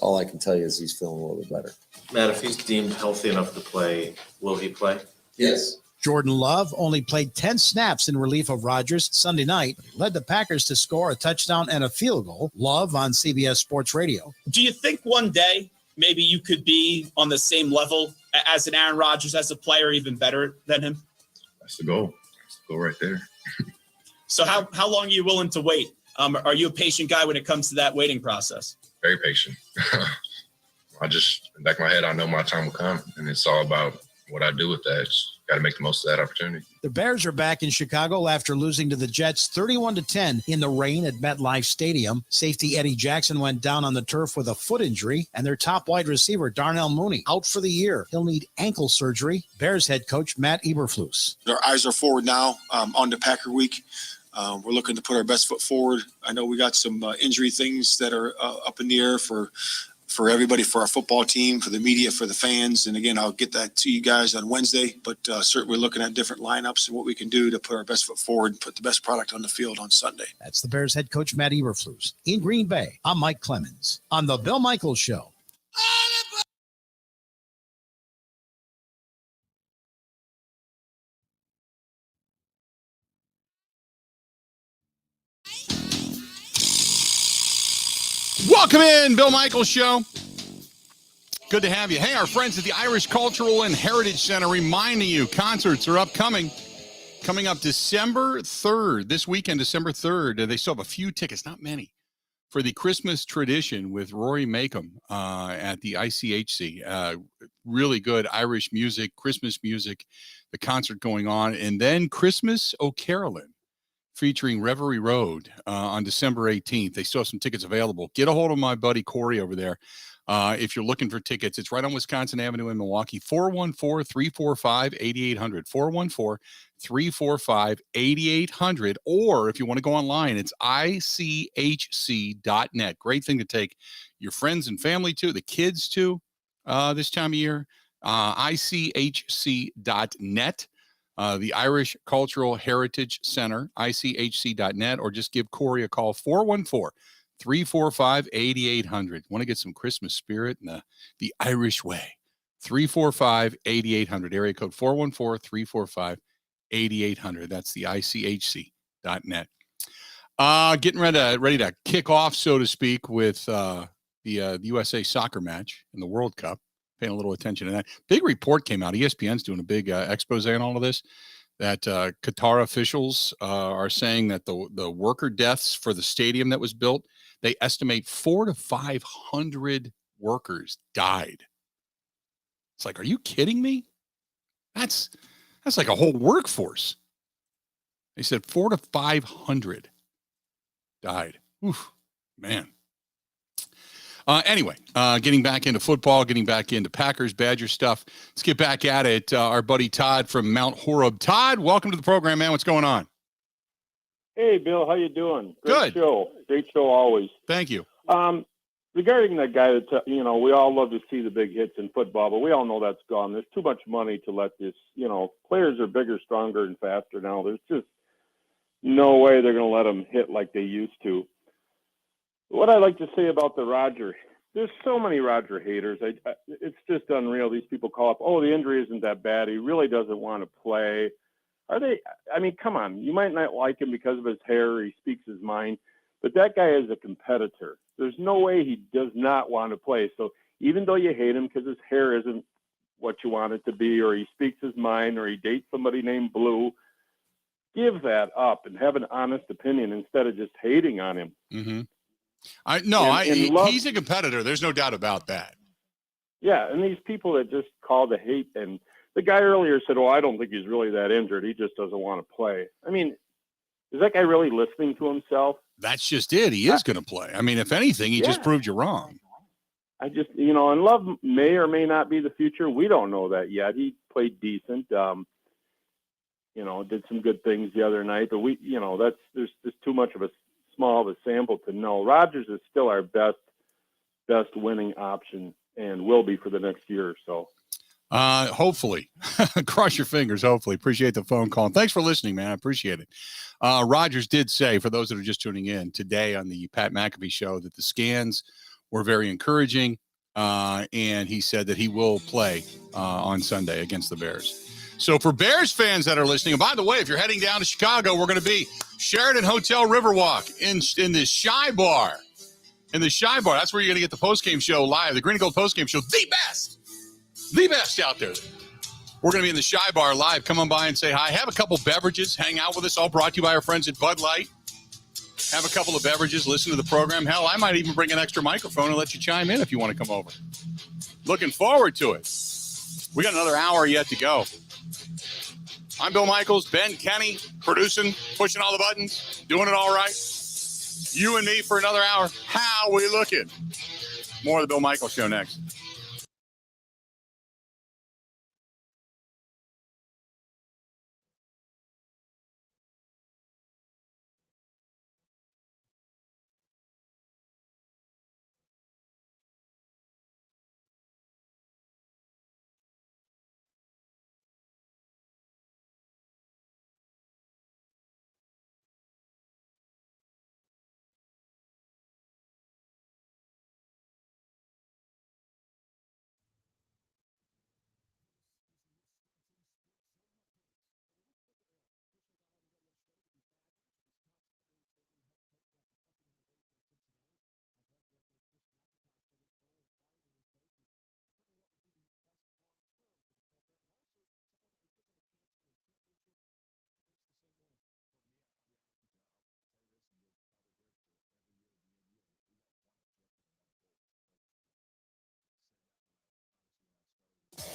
All I can tell you is he's feeling a little bit better. Matt, if he's deemed healthy enough to play, will he play? Yes. Jordan Love only played 10 snaps in relief of Rodgers Sunday night, but he led the Packers to score a touchdown and a field goal. Love on CBS Sports Radio. Do you think one day maybe you could be on the same level as an Aaron Rodgers as a player, even better than him? That's the goal. That's the goal right there. So how long are you willing to wait? Are you a patient guy when it comes to that waiting process? Very patient. I just, in the back of my head, I know my time will come, and it's all about what I do with that. Just got to make the most of that opportunity. The Bears are back in Chicago after losing to the Jets 31-10 in the rain at MetLife Stadium. Safety Eddie Jackson went down on the turf with a foot injury, and their top wide receiver, Darnell Mooney, out for the year. He'll need ankle surgery. Bears head coach Matt Eberflus. Our eyes are forward now on to Packer week. We're looking to put our best foot forward. I know we got some injury things that are up in the air for everybody, for our football team, for the media, for the fans. And again, I'll get that to you guys on Wednesday, but certainly looking at different lineups and what we can do to put our best foot forward and put the best product on the field on Sunday. That's the Bears head coach Matt Eberflus. In Green Bay, I'm Mike Clemens on the Bill Michaels Show. Welcome in, Bill Michaels Show. Good to have you. Hey, our friends at the Irish Cultural and Heritage Center reminding you concerts are upcoming. Coming up December 3rd, this weekend, December 3rd. They still have a few tickets, not many, for the Christmas Tradition with Rory Makem at the ICHC. Really good Irish music, Christmas music, the concert going on. And then Christmas O'Carolyn featuring Reverie Road on December 18th. They still have some tickets available. Get a hold of my buddy Corey over there. If you're looking for tickets, it's right on Wisconsin Avenue in Milwaukee, 414-345-8800, 414-345-8800. Or if you want to go online, it's ICHC.net. Great thing to take your friends and family to, the kids to this time of year. ICHC.net, the Irish Cultural Heritage Center, ICHC.net, or just give Corey a call, 414-345-8800. Want to get some Christmas spirit in the Irish way. 345-8800. Area code 414-345-8800. That's the ICHC.net. Getting ready to kick off, so to speak, with the USA soccer match in the World Cup. Paying a little attention to that. Big report came out. ESPN's doing a big expose on all of this. That Qatar officials are saying that the worker deaths for the stadium that was built, they estimate 400 to 500 workers died. It's like, are you kidding me? That's like a whole workforce. They said 400 to 500 died. Oof, man. Anyway, getting back into football, getting back into Packers, Badger stuff. Let's get back at it. Our buddy Todd from Mount Horeb. Todd, welcome to the program, man. What's going on? Hey, Bill. How you doing? Good. Great show always. Thank you. Regarding that guy that, we all love to see the big hits in football, but we all know that's gone. There's too much money to let this, players are bigger, stronger, and faster now. There's just no way they're going to let them hit like they used to. What I like to say about the Roger, there's so many Roger haters. It's just unreal. These people call up, oh, the injury isn't that bad. He really doesn't want to play. Are they? I mean, come on. You might not like him because of his hair. Or he speaks his mind. But that guy is a competitor. There's no way he does not want to play. So even though you hate him because his hair isn't what you want it to be, or he speaks his mind, or he dates somebody named Blue, give that up and have an honest opinion instead of just hating on him. Mm-hmm. He's a competitor. There's no doubt about that. Yeah, and these people that just call the hate, and the guy earlier said, I don't think he's really that injured. He just doesn't want to play. I mean, is that guy really listening to himself? That's just it. He is going to play. I mean, if anything, he just proved you wrong. I just, and Love may or may not be the future. We don't know that yet. He played decent. Did some good things the other night, but there's just too much of a small of a sample to know. Rodgers is still our best winning option and will be for the next year or so. Hopefully. Cross your fingers, hopefully. Appreciate the phone call. And thanks for listening, man. I appreciate it. Rodgers did say, for those that are just tuning in today on the Pat McAfee show, that the scans were very encouraging, and he said that he will play on Sunday against the Bears. So for Bears fans that are listening, and by the way, if you're heading down to Chicago, we're going to be Sheraton Hotel Riverwalk in the Shy Bar. In the Shy Bar. That's where you're going to get the postgame show live, the Green and Gold postgame show, the best out there. We're going to be in the Shy Bar live. Come on by and say hi. Have a couple beverages. Hang out with us. All brought to you by our friends at Bud Light. Have a couple of beverages. Listen to the program. Hell, I might even bring an extra microphone and let you chime in if you want to come over. Looking forward to it. We got another hour yet to go. I'm Bill Michaels, Ben Kenny, producing, pushing all the buttons, doing it all right. You and me for another hour. How we looking? More of the Bill Michaels Show next.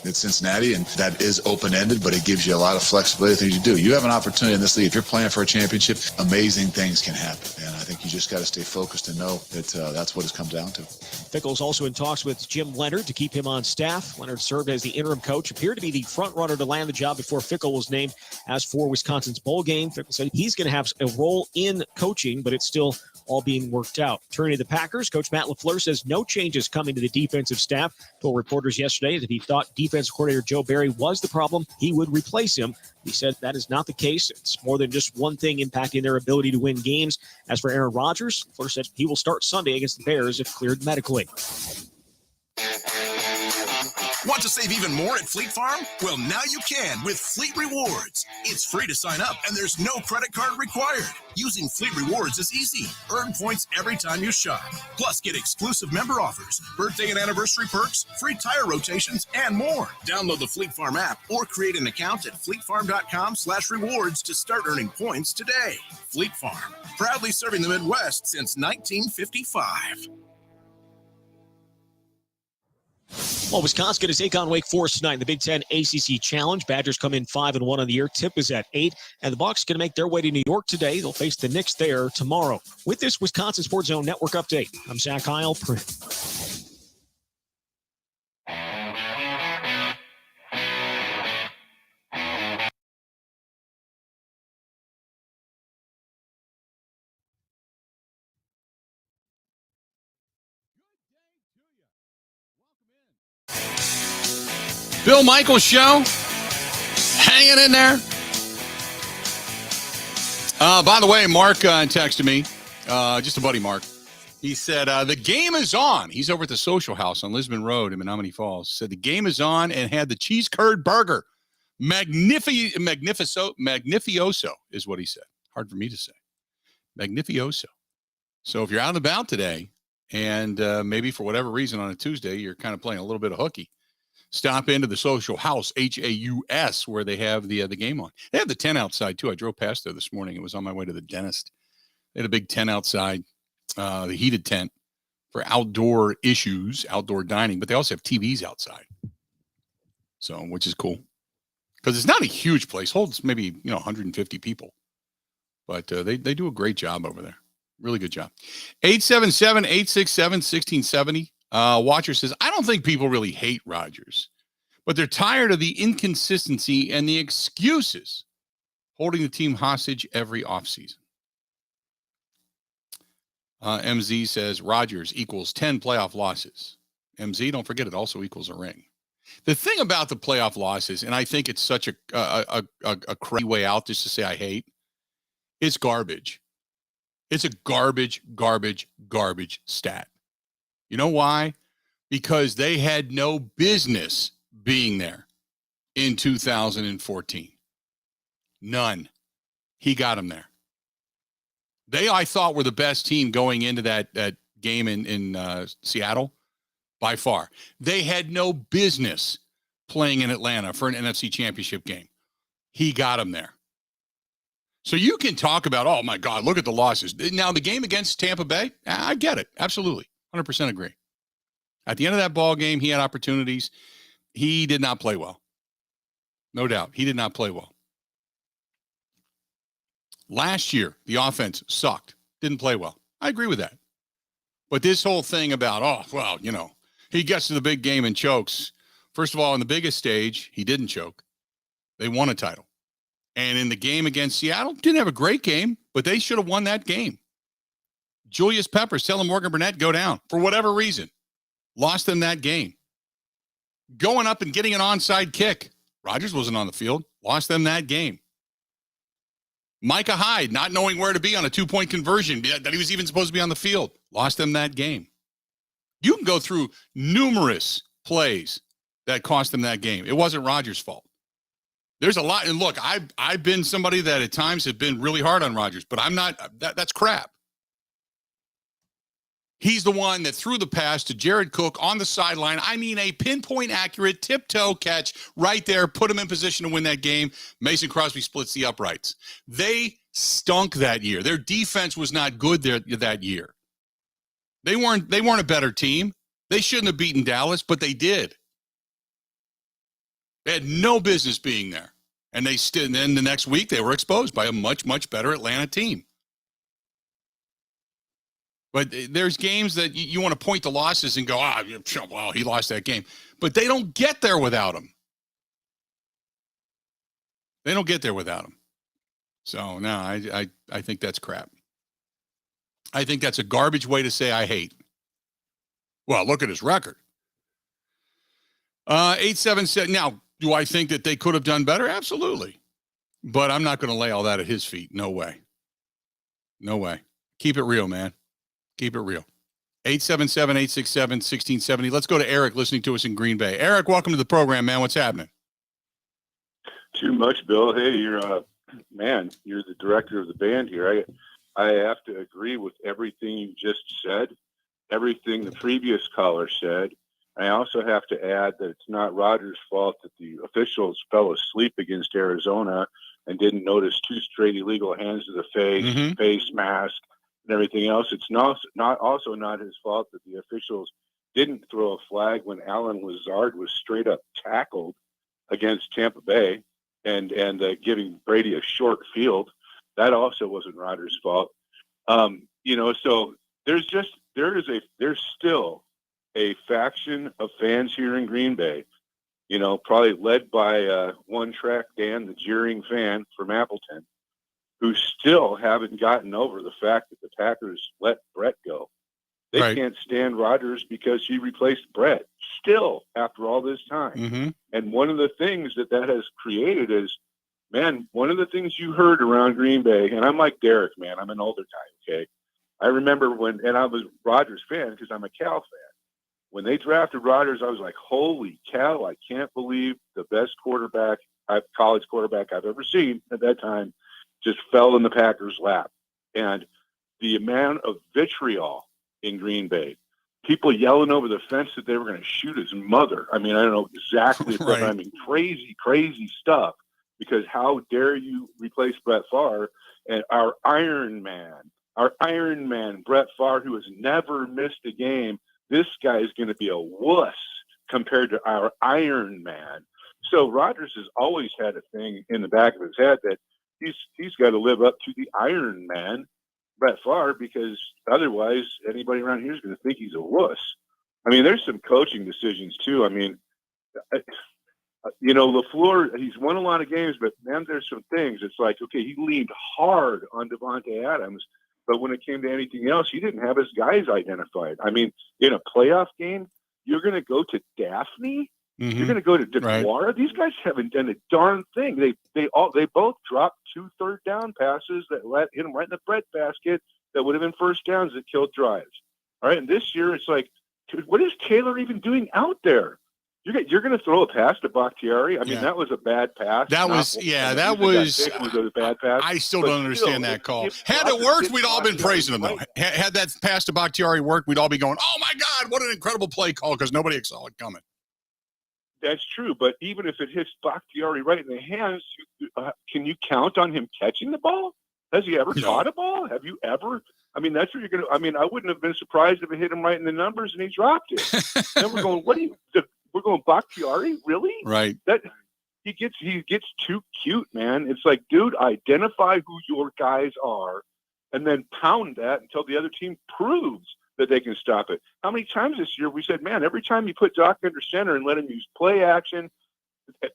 It's Cincinnati, and that is open-ended, but it gives you a lot of flexibility things you do. You have an opportunity in this league. If you're playing for a championship, amazing things can happen. And I think you just got to stay focused and know that that's what it's come down to. Fickell's also in talks with Jim Leonard to keep him on staff. Leonard served as the interim coach, appeared to be the front runner to land the job before Fickell was named as for Wisconsin's bowl game. Fickell said he's going to have a role in coaching, but it's still all being worked out. Turning to the Packers, Coach Matt LaFleur says no changes coming to the defensive staff. Told reporters yesterday that he thought defense coordinator Joe Barry was the problem. He would replace him. He said that is not the case. It's more than just one thing impacting their ability to win games. As for Aaron Rodgers, LaFleur said he will start Sunday against the Bears if cleared medically. Want to save even more at Fleet Farm? Well, now you can with Fleet Rewards. It's free to sign up, and there's no credit card required. Using Fleet Rewards is easy. Earn points every time you shop. Plus, get exclusive member offers, birthday and anniversary perks, free tire rotations, and more. Download the Fleet Farm app or create an account at fleetfarm.com/rewards to start earning points today. Fleet Farm, proudly serving the Midwest since 1955. Well, Wisconsin going to take on Wake Forest tonight in the Big Ten ACC Challenge. Badgers come in 5-1 on the year. Tip is at 8. And the Bucs going to make their way to New York today. They'll face the Knicks there tomorrow. With this Wisconsin Sports Zone Network update, I'm Zach Heil. Bill Michaels Show, hanging in there. By the way, Mark texted me, just a buddy Mark. He said, the game is on. He's over at the Social House on Lisbon Road in Menominee Falls. Said the game is on and had the cheese curd burger. Magnificioso is what he said. Hard for me to say. Magnificioso. So if you're out and about today and maybe for whatever reason on a Tuesday, you're kind of playing a little bit of hooky, stop into the Social House, Haus, where they have the game on. They have the tent outside, too. I drove past there this morning. It was on my way to the dentist. They had a big tent outside, the heated tent for outdoor issues, outdoor dining, but they also have TVs outside, so which is cool because it's not a huge place. Holds maybe 150 people, But they do a great job over there. Really good job. 877-867-1670. Watcher says, I don't think people really hate Rodgers, but they're tired of the inconsistency and the excuses holding the team hostage every offseason. MZ says Rodgers equals 10 playoff losses. MZ, don't forget, it also equals a ring. The thing about the playoff losses, and I think it's such a crazy way out just to say I hate, it's garbage. It's a garbage stat. You know why? Because they had no business being there in 2014. None. He got them there. They, I thought, were the best team going into that game in Seattle by far. They had no business playing in Atlanta for an NFC Championship game. He got them there. So you can talk about, oh, my God, look at the losses. Now, the game against Tampa Bay, I get it. Absolutely. 100% agree. At the end of that ball game, he had opportunities. He did not play well. No doubt. He did not play well. Last year, the offense sucked. Didn't play well. I agree with that. But this whole thing about, oh, well, you know, he gets to the big game and chokes. First of all, in the biggest stage, he didn't choke. They won a title. And in the game against Seattle, didn't have a great game, but they should have won that game. Julius Peppers telling Morgan Burnett go down for whatever reason. Lost them that game. Going up and getting an onside kick. Rodgers wasn't on the field. Lost them that game. Micah Hyde not knowing where to be on a 2-point conversion that he was even supposed to be on the field. Lost them that game. You can go through numerous plays that cost them that game. It wasn't Rodgers' fault. There's a lot. And look, I've been somebody that at times have been really hard on Rodgers, but I'm not. That's crap. He's the one that threw the pass to Jared Cook on the sideline. I mean, a pinpoint accurate tiptoe catch right there, put him in position to win that game. Mason Crosby splits the uprights. They stunk that year. Their defense was not good there that year. They weren't a better team. They shouldn't have beaten Dallas, but they did. They had no business being there. And then the next week they were exposed by a much, much better Atlanta team. But there's games that you want to point to losses and go, well, he lost that game. But they don't get there without him. They don't get there without him. So, no, I think that's crap. I think that's a garbage way to say I hate. Well, look at his record. 877. Now, do I think that they could have done better? Absolutely. But I'm not going to lay all that at his feet. No way. No way. Keep it real, man. Keep it real. 877-867-1670. Let's go to Eric listening to us in Green Bay. Eric, welcome to the program, man. What's happening? Too much, Bill. Hey, you're the director of the band here. I have to agree with everything you just said, everything the previous caller said. I also have to add that it's not Rodgers' fault that the officials fell asleep against Arizona and didn't notice 2 straight illegal hands to the face, face mask, and everything else. It's not his fault that the officials didn't throw a flag when Alan Lazard was straight up tackled against Tampa Bay and giving Brady a short field. That also wasn't Rodgers' fault. So there's still a faction of fans here in Green Bay, probably led by One Track Dan, the jeering fan from Appleton, who still haven't gotten over the fact that the Packers let Brett go. They can't stand Rodgers because he replaced Brett still after all this time. Mm-hmm. And one of the things that has created is, man, one of the things you heard around Green Bay, and I'm like Derek, man, I'm an older guy, okay? I remember and I was a Rodgers fan because I'm a Cal fan. When they drafted Rodgers, I was like, holy cow, I can't believe the best college quarterback I've ever seen at that time just fell in the Packers' lap. And the amount of vitriol in Green Bay, people yelling over the fence that they were going to shoot his mother. I mean, I don't know exactly, but I mean, crazy, crazy stuff. Because how dare you replace Brett Favre and our Iron Man, Brett Favre, who has never missed a game. This guy is going to be a wuss compared to our Iron Man. So Rodgers has always had a thing in the back of his head that he's got to live up to the Iron Man, Brett Favre, because otherwise anybody around here is going to think he's a wuss. I mean, there's some coaching decisions too. I mean, LaFleur, he's won a lot of games, but man, there's some things. It's like, okay, he leaned hard on Devontae Adams, but when it came to anything else, he didn't have his guys identified. I mean, in a playoff game, you're going to go to Daphne. Mm-hmm. You're going to go to DeGuara. Right. These guys haven't done a darn thing. They both dropped 2 third-down passes that hit them right in the breadbasket that would have been first downs that killed drives. All right, and this year it's like, dude, what is Taylor even doing out there? You're going to throw a pass to Bakhtiari? I mean, that was a bad pass. That was a bad pass. I still don't understand that call. Had it worked, we'd all been praising him, though. Had that pass to Bakhtiari worked, we'd all be going, oh, my God, what an incredible play call, because nobody saw it coming. That's true, but even if it hits Bakhtiari right in the hands, can you count on him catching the ball? Has he ever caught a ball? Have you ever? I mean, that's what you're going to – I mean, I wouldn't have been surprised if it hit him right in the numbers and he dropped it. Then we're going, we're going Bakhtiari? Really? Right. He gets too cute, man. It's like, dude, identify who your guys are and then pound that until the other team proves that they can stop it. How many times this year we said, man, every time you put Doc under center and let him use play action,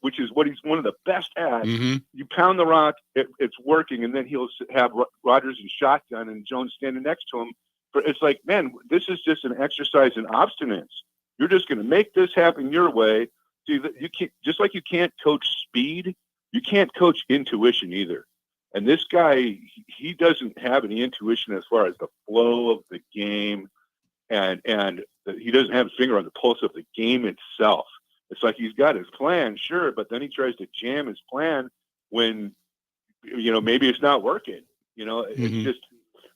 which is what he's one of the best at, you pound the rock, it's working, and then he'll have Rodgers in shotgun and Jones standing next to him. It's like, man, this is just an exercise in obstinance. You're just going to make this happen your way. See, you can't, just like you can't coach speed, you can't coach intuition either. And this guy, he doesn't have any intuition as far as the flow of the game, and he doesn't have his finger on the pulse of the game itself. It's like he's got his plan, sure, but then he tries to jam his plan when, maybe it's not working. It's just,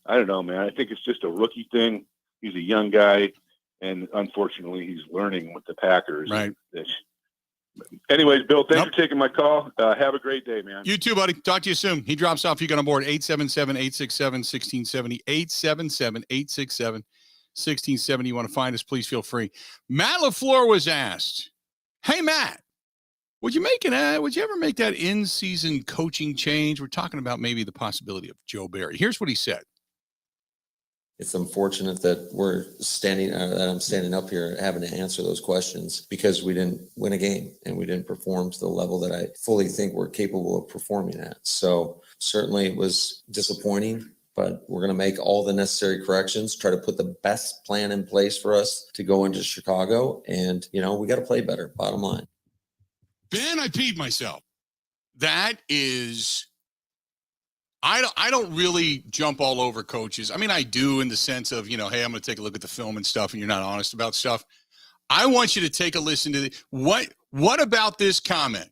I don't know, man. I think it's just a rookie thing. He's a young guy, and unfortunately, he's learning with the Packers. Right. Anyways, Bill, thanks for taking my call. Have a great day, man. You too, buddy. Talk to you soon. He drops off. You got on board 877-867-1670, 877-867-1670. You want to find us, please feel free. Matt LaFleur was asked, hey, Matt, would you ever make that in-season coaching change? We're talking about maybe the possibility of Joe Barry. Here's what he said. It's unfortunate that I'm standing up here having to answer those questions because we didn't win a game and we didn't perform to the level that I fully think we're capable of performing at. So certainly it was disappointing, but we're going to make all the necessary corrections, try to put the best plan in place for us to go into Chicago. And, we got to play better, bottom line. Ben, I peed myself. That is... I don't really jump all over coaches. I mean, I do in the sense of, hey, I'm going to take a look at the film and stuff, and you're not honest about stuff. I want you to take a listen to what about this comment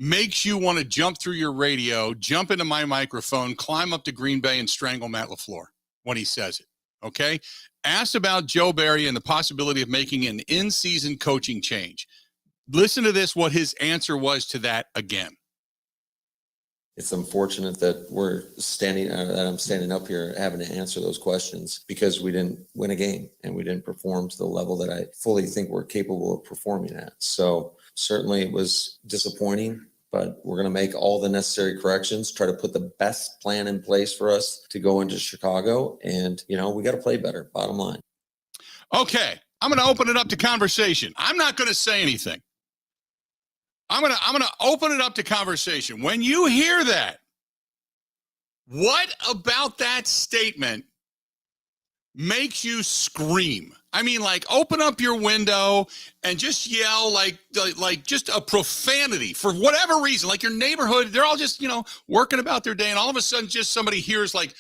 makes you want to jump through your radio, jump into my microphone, climb up to Green Bay and strangle Matt LaFleur when he says it, okay? Asked about Joe Barry and the possibility of making an in-season coaching change. Listen to this, what his answer was to that again. It's unfortunate that I'm standing up here having to answer those questions because we didn't win a game and we didn't perform to the level that I fully think we're capable of performing at. So certainly it was disappointing, but we're going to make all the necessary corrections, try to put the best plan in place for us to go into Chicago. And, we got to play better, bottom line. Okay. I'm going to open it up to conversation. I'm not going to say anything. I'm gonna open it up to conversation. When you hear that, what about that statement makes you scream? I mean, like, open up your window and just yell like just a profanity for whatever reason. Like your neighborhood, they're all just, working about their day, and all of a sudden just somebody hears like,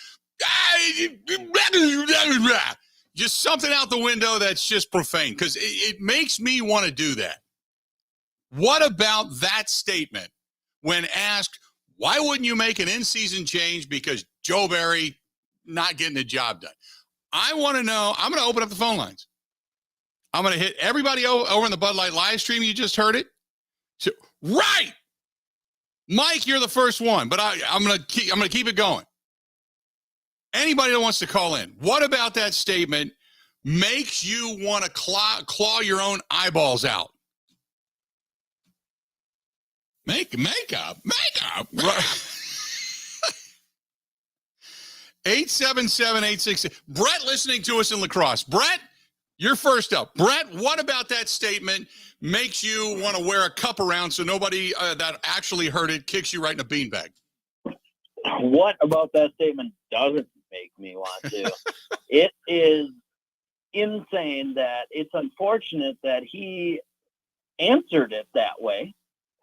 just something out the window that's just profane, because it makes me want to do that. What about that statement when asked, why wouldn't you make an in-season change because Joe Barry not getting the job done? I want to know. I'm going to open up the phone lines. I'm going to hit everybody over in the Bud Light live stream. You just heard it. So, right. Mike, you're the first one, but I'm going to keep it going. Anybody that wants to call in, what about that statement makes you want to claw your own eyeballs out? Makeup. Right. 877-866. Brett listening to us in La Crosse. Brett, you're first up. Brett, what about that statement makes you want to wear a cup around so nobody that actually heard it kicks you right in a beanbag? What about that statement doesn't make me want to? It is insane that it's unfortunate that he answered it that way.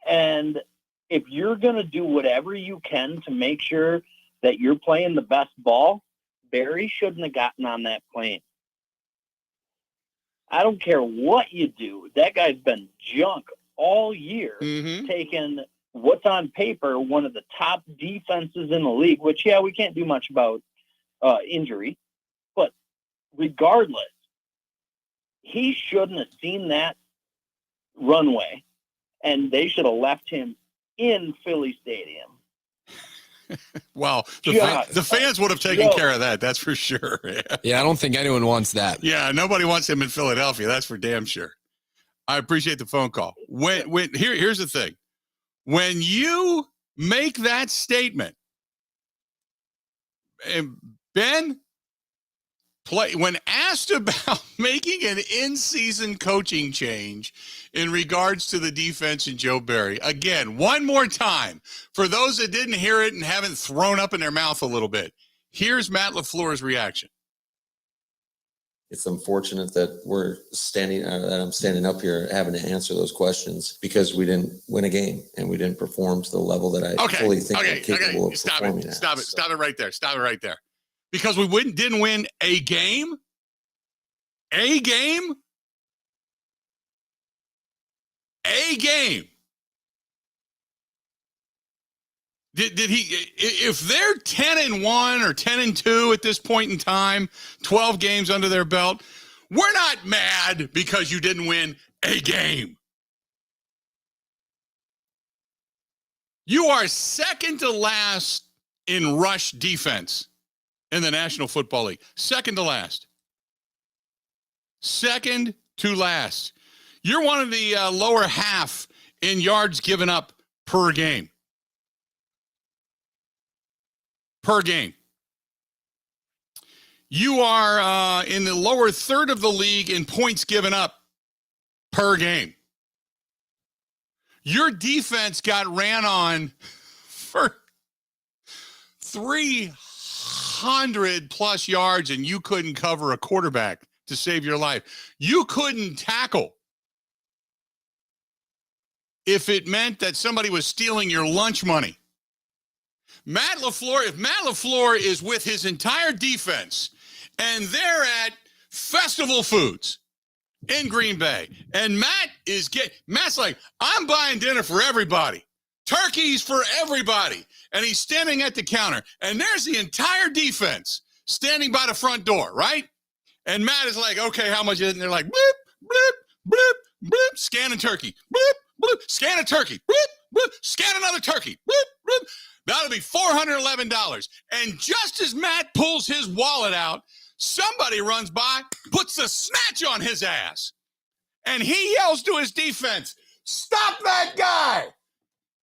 And if you're going to do whatever you can to make sure that you're playing the best ball, Barry shouldn't have gotten on that plane. I don't care what you do. That guy's been junk all year, taking what's on paper one of the top defenses in the league, which, yeah, we can't do much about injury. But regardless, he shouldn't have seen that runway, and they should have left him in Philly Stadium. Well, the fans would have taken care of that. That's for sure. Yeah, I don't think anyone wants that. Yeah, nobody wants him in Philadelphia. That's for damn sure. I appreciate the phone call. Here's the thing. When you make that statement, and Ben, when asked about making an in-season coaching change in regards to the defense and Joe Barry, again, one more time, for those that didn't hear it and haven't thrown up in their mouth a little bit, here's Matt LaFleur's reaction. It's unfortunate that I'm standing up here having to answer those questions because we didn't win a game and we didn't perform to the level that I fully think we're capable of performing at. Stop it right there. Stop it right there. Because we didn't win a game? A game? A game. Did he, if they're 10-1 or 10-2 at this point in time, 12 games under their belt, we're not mad because you didn't win a game. You are second to last in rush defense in the National Football League. Second to last. Second to last. You're one of the lower half in yards given up per game. Per game. You are in the lower third of the league in points given up per game. Your defense got ran on for 300 plus yards and you couldn't cover a quarterback to save your life. You couldn't tackle if it meant that somebody was stealing your lunch money. Matt LaFleur, if Matt LaFleur is with his entire defense and they're at Festival Foods in Green Bay, and Matt's like, I'm buying dinner for everybody. Turkeys for everybody. And he's standing at the counter, and there's the entire defense standing by the front door, right? And Matt is like, okay, how much is it? And they're like, bloop, bloop, bloop, bloop, scan a turkey, bloop, bloop, scan a turkey, bloop, bloop, scan another turkey, bloop, bloop. That'll be $411. And just as Matt pulls his wallet out, somebody runs by, puts a snatch on his ass. And he yells to his defense, stop that guy.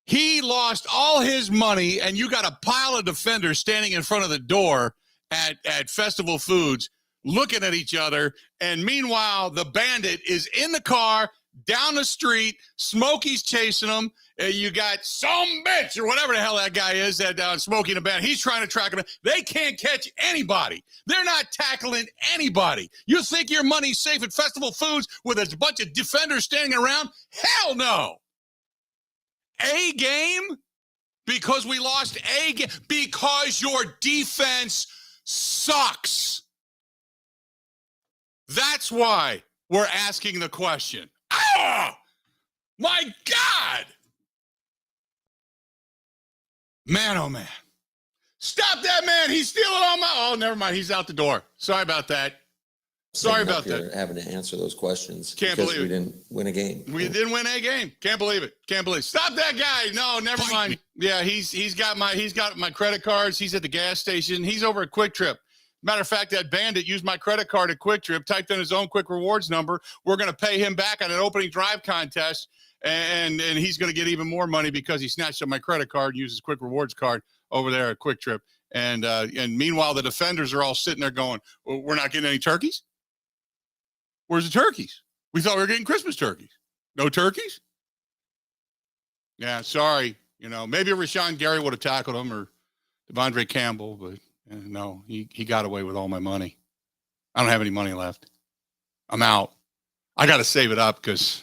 He lost all his money, and you got a pile of defenders standing in front of the door at Festival Foods looking at each other. And meanwhile, the bandit is in the car, down the street. Smokey's chasing him. You got some bitch or whatever the hell that guy is that Smokey in the band. He's trying to track him. They can't catch anybody. They're not tackling anybody. You think your money's safe at Festival Foods with a bunch of defenders standing around? Hell no. A game? Because we lost a game? Because your defense sucks. That's why we're asking the question. Ah! My God! Man, oh, man. Stop that man. He's stealing all my... Oh, never mind. He's out the door. Sorry about that. Sorry about that. Having to answer those questions. Can't believe it. We didn't win a game. We didn't win a game. Can't believe it. Can't believe it. Stop that guy. No, never mind. Yeah, he's got my credit cards. He's at the gas station. He's over at Quick Trip. Matter of fact, that bandit used my credit card at Quick Trip, typed in his own Quick Rewards number. We're going to pay him back on an opening drive contest, and he's going to get even more money because he snatched up my credit card and used his Quick Rewards card over there at Quick Trip And meanwhile, the defenders are all sitting there going, well, we're not getting any turkeys? Where's the turkeys? We thought we were getting Christmas turkeys. No turkeys? Yeah, sorry. Maybe Rashawn Gary would have tackled him or Devondre Campbell, but no, he got away with all my money. I don't have any money left. I'm out. I got to save it up because,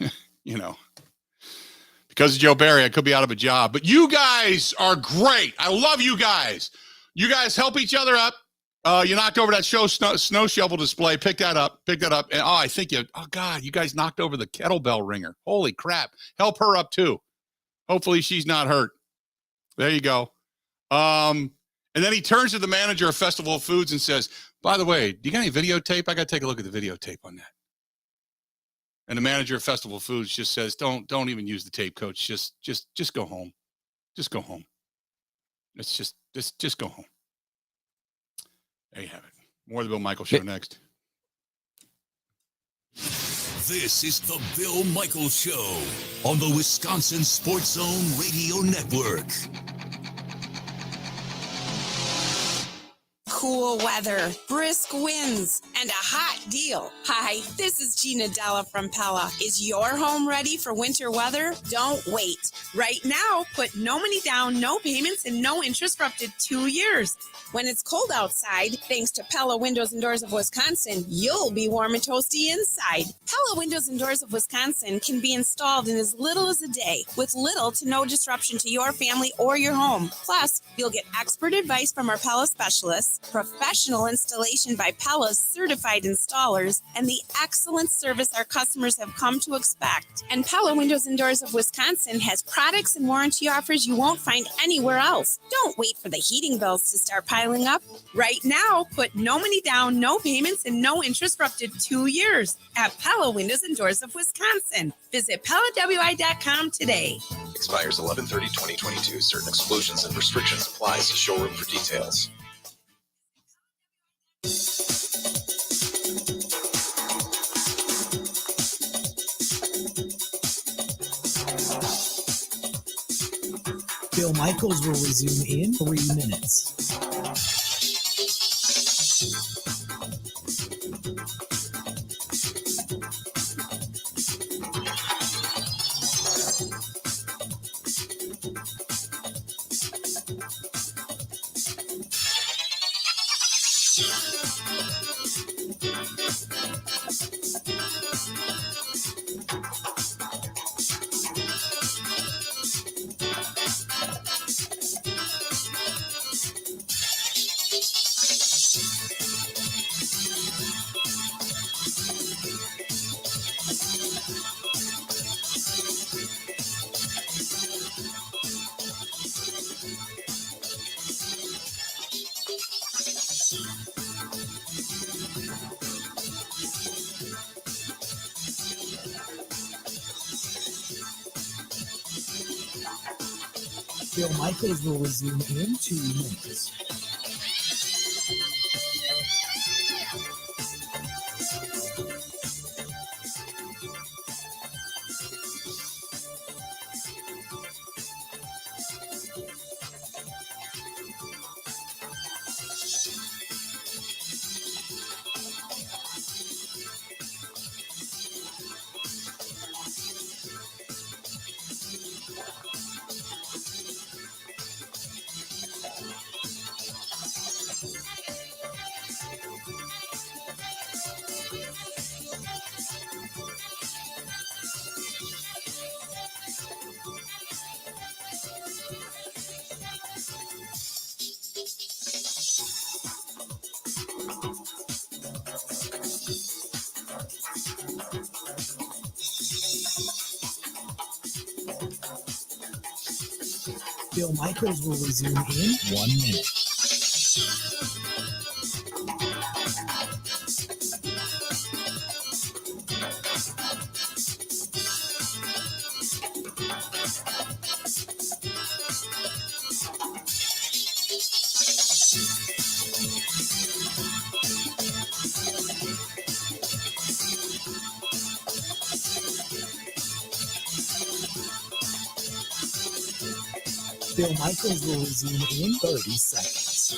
because of Joe Barry, I could be out of a job. But you guys are great. I love you guys. You guys help each other up. You knocked over that snow shovel display. Pick that up. And I think you guys knocked over the kettlebell ringer. Holy crap. Help her up too. Hopefully she's not hurt. There you go. And then he turns to the manager of Festival of Foods and says, by the way, do you got any videotape? I got to take a look at the videotape on that. And the manager of Festival of Foods just says, don't even use the tape, coach. Just go home. Just go home. It's just go home. There you have it. More of the Bill Michaels Show next. This is the Bill Michaels Show on the Wisconsin Sports Zone Radio Network. Cool weather, brisk winds, and a hot deal. Hi, this is Gina Della from Pella. Is your home ready for winter weather? Don't wait. Right now, put no money down, no payments, and no interest for up to 2 years. When it's cold outside, thanks to Pella Windows and Doors of Wisconsin, you'll be warm and toasty inside. Pella Windows and Doors of Wisconsin can be installed in as little as a day, with little to no disruption to your family or your home. Plus, you'll get expert advice from our Pella specialists, professional installation by Pella's certified installers, and the excellent service our customers have come to expect. And Pella Windows and Doors of Wisconsin has products and warranty offers you won't find anywhere else. Don't wait for the heating bills to start piling up. Right now, put no money down, no payments, and no interest for up to 2 years at Pella Windows and Doors of Wisconsin. Visit PellaWI.com today. Expires 11/30/2022. Certain exclusions and restrictions apply. See showroom for details. Bill Michaels will resume in 3 minutes. Bill Michaels will resume in 2 minutes. Bill Michaels will resume in 1 minute. Bill Michaels will resume in 30 seconds.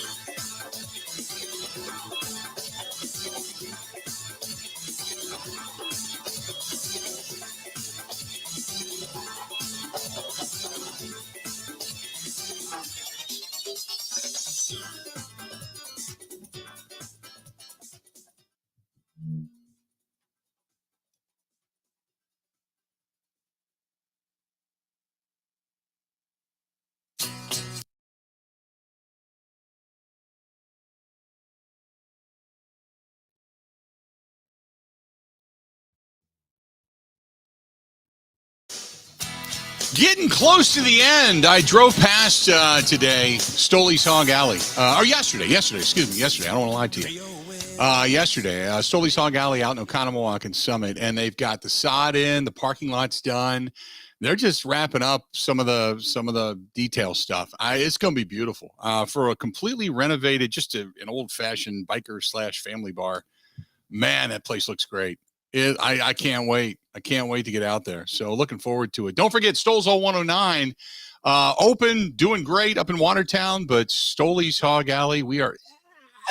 Getting close to the end. I drove past today Stoley's Hog Alley. Or yesterday. I don't want to lie to you. Yesterday, Stoley's Hog Alley out in Oconomowoc and Summit, and they've got the sod in, the parking lot's done. They're just wrapping up some of the detail stuff. It's going to be beautiful for a completely renovated, just an old-fashioned biker / family bar. Man, that place looks great. I can't wait. I can't wait to get out there. So looking forward to it. Don't forget Stoles Hall 109, open, doing great up in Watertown, but Stoley's Hog Alley, we are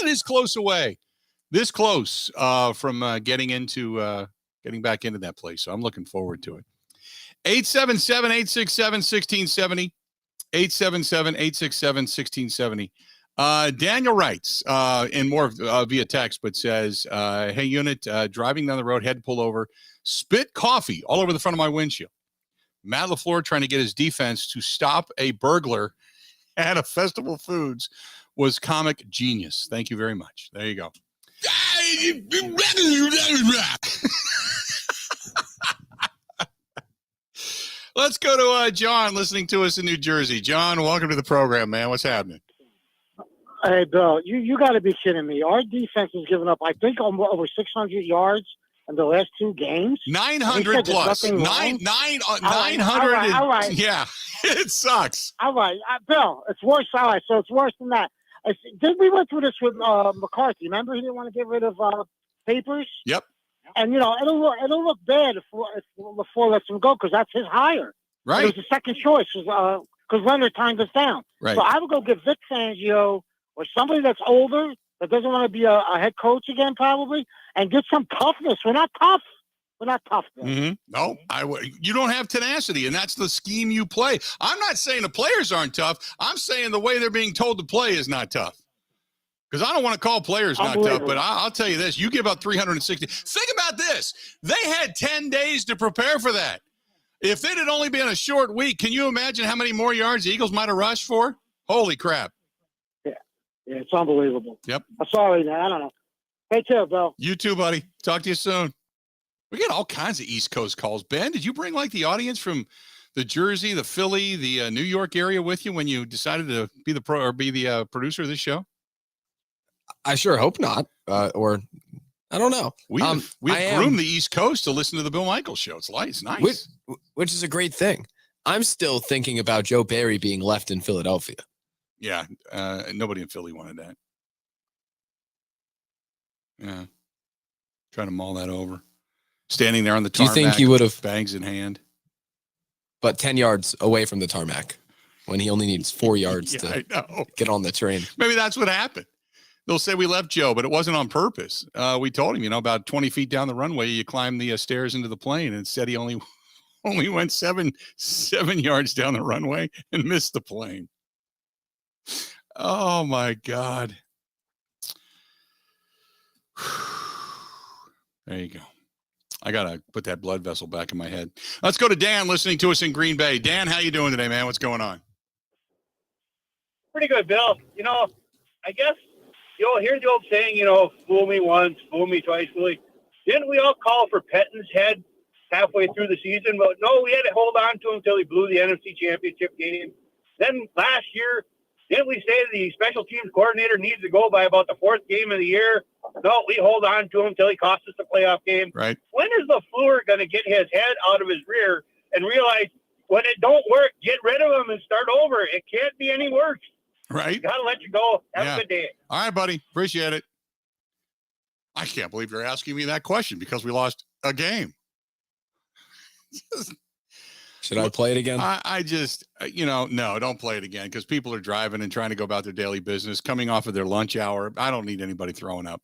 this close away, from getting back into that place. So I'm looking forward to it. 877-867-1670, 877-867-1670. Daniel writes, and more via text, but says, hey, unit, driving down the road, had to pull over, spit coffee all over the front of my windshield. Matt LaFleur trying to get his defense to stop a burglar at a Festival Foods was comic genius. Thank you very much. There you go. Let's go to John listening to us in New Jersey. John, welcome to the program, man. What's happening? Hey, Bill, you got to be kidding me. Our defense has given up, I think, over 600 yards in the last 2 games. 900 plus. 900. All right. Yeah, it sucks. All right. Bill, it's worse. All right, so it's worse than that. We went through this with McCarthy. Remember, he didn't want to get rid of Papers? Yep. And, it'll look bad if LaFleur lets him go because that's his hire. Right. It was the second choice because Leonard timed us down. Right. So I would go get Vic Fangio or somebody that's older that doesn't want to be a head coach again, probably, and get some toughness. We're not tough. Mm-hmm. No, you don't have tenacity, and that's the scheme you play. I'm not saying the players aren't tough. I'm saying the way they're being told to play is not tough. Because I don't want to call players not tough, but I'll tell you this. You give up 360. Think about this. They had 10 days to prepare for that. If it had only been a short week, can you imagine how many more yards the Eagles might have rushed for? Holy crap. Yeah, it's unbelievable. Yep. I'm sorry, man. I don't know. Take care, Bill. You too, buddy. Talk to you soon. We get all kinds of East Coast calls. Ben, did you bring the audience from the Jersey, the Philly, the New York area with you when you decided to be the producer of this show? I sure hope not. Or I don't know. We have groomed the East Coast to listen to the Bill Michaels show. It's nice. Which is a great thing. I'm still thinking about Joe Barry being left in Philadelphia. Yeah, nobody in Philly wanted that. Yeah, trying to mull that over. Standing there on the tarmac. Do you think he would have bags in hand? But 10 yards away from the tarmac when he only needs 4 yards to get on the train. Maybe that's what happened. They'll say we left Joe, but it wasn't on purpose. We told him, about 20 feet down the runway, you climb the stairs into the plane, and instead he only went seven yards down the runway and missed the plane. Oh my God. There you go. I got to put that blood vessel back in my head. Let's go to Dan listening to us in Green Bay. Dan, how you doing today, man? What's going on? Pretty good, Bill. I guess, here's the old saying, fool me once, fool me twice. Didn't we all call for Pettin's head halfway through the season? But no, we had to hold on to him until he blew the NFC Championship game. Then last year, didn't we say the special teams coordinator needs to go by about the 4th game of the year? No, we hold on to him until he costs us the playoff game. Right. When is LaFleur going to get his head out of his rear and realize when it don't work, get rid of him and start over? It can't be any worse. Right. Got to let you go. Have a good day. All right, buddy. Appreciate it. I can't believe you're asking me that question because we lost a game. Should I play it again? I just, no, don't play it again because people are driving and trying to go about their daily business, coming off of their lunch hour. I don't need anybody throwing up.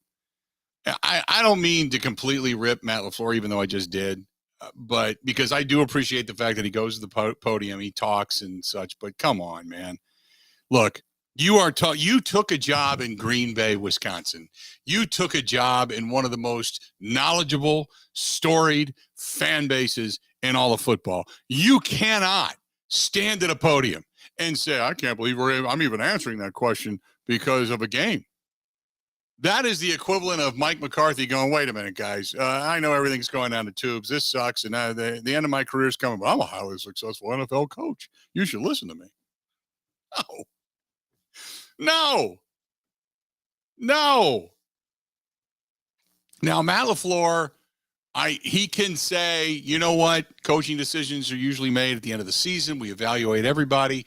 I don't mean to completely rip Matt LaFleur, even though I just did, but because I do appreciate the fact that he goes to the podium, he talks and such. But come on, man. Look, you took a job in Green Bay, Wisconsin. You took a job in one of the most knowledgeable, storied fan bases in all of football. You cannot stand at a podium and say, I can't believe I'm even answering that question because of a game. That is the equivalent of Mike McCarthy going, wait a minute, guys. I know everything's going down the tubes. This sucks. And the end of my career is coming. But I'm a highly successful NFL coach. You should listen to me. No. Now, Matt LaFleur, he can say, you know what? Coaching decisions are usually made at the end of the season. We evaluate everybody.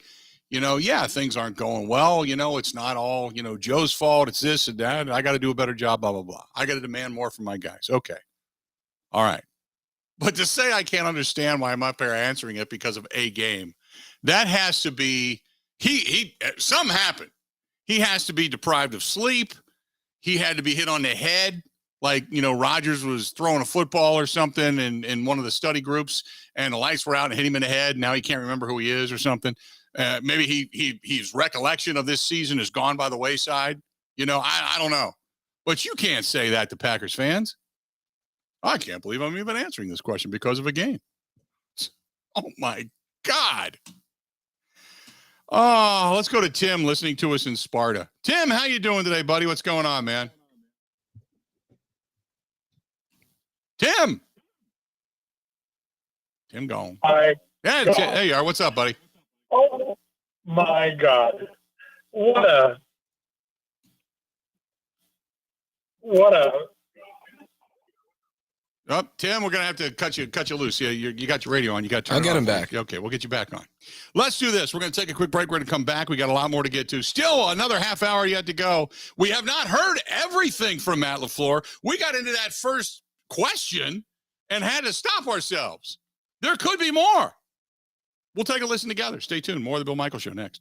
Things aren't going well. It's not all, Joe's fault. It's this and that. I got to do a better job, blah, blah, blah. I got to demand more from my guys. Okay. All right. But to say I can't understand why I'm up there answering it because of a game, that has to be, something happened. He has to be deprived of sleep. He had to be hit on the head. Like, Rodgers was throwing a football or something in one of the study groups and the lights were out and hit him in the head. Now he can't remember who he is or something. Maybe his recollection of this season is gone by the wayside. I don't know. But you can't say that to Packers fans. I can't believe I'm even answering this question because of a game. Oh, my God. Oh, let's go to Tim listening to us in Sparta. Tim, how you doing today, buddy? What's going on, man? Tim gone. Hi. Yeah, there you are. What's up, buddy? Oh, my God. What a Oh, Tim, we're gonna have to cut you loose. Yeah, you got your radio on. You got to turn. I'll get him back. Okay, we'll get you back on. Let's do this. We're gonna take a quick break. We're gonna come back. We got a lot more to get to. Still another half hour yet to go. We have not heard everything from Matt LaFleur. We got into that first question and had to stop ourselves. There could be more. We'll take a listen together. Stay tuned. More of the Bill Michaels Show next.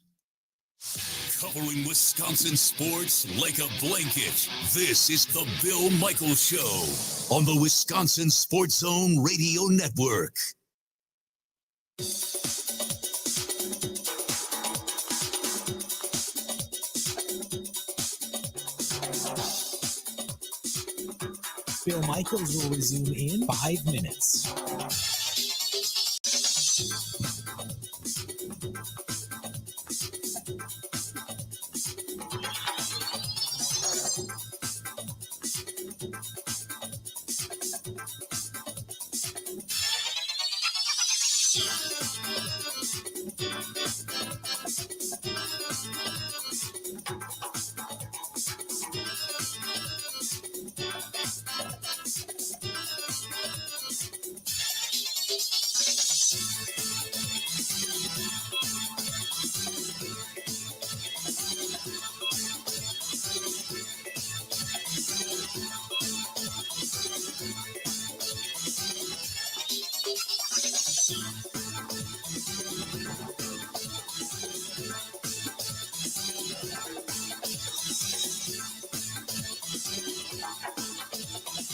Covering Wisconsin sports like a blanket. This is the Bill Michaels Show on the Wisconsin Sports Zone Radio Network. Bill Michaels will resume in 5 minutes.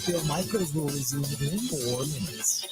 Bill Michaels will resume in 4 minutes.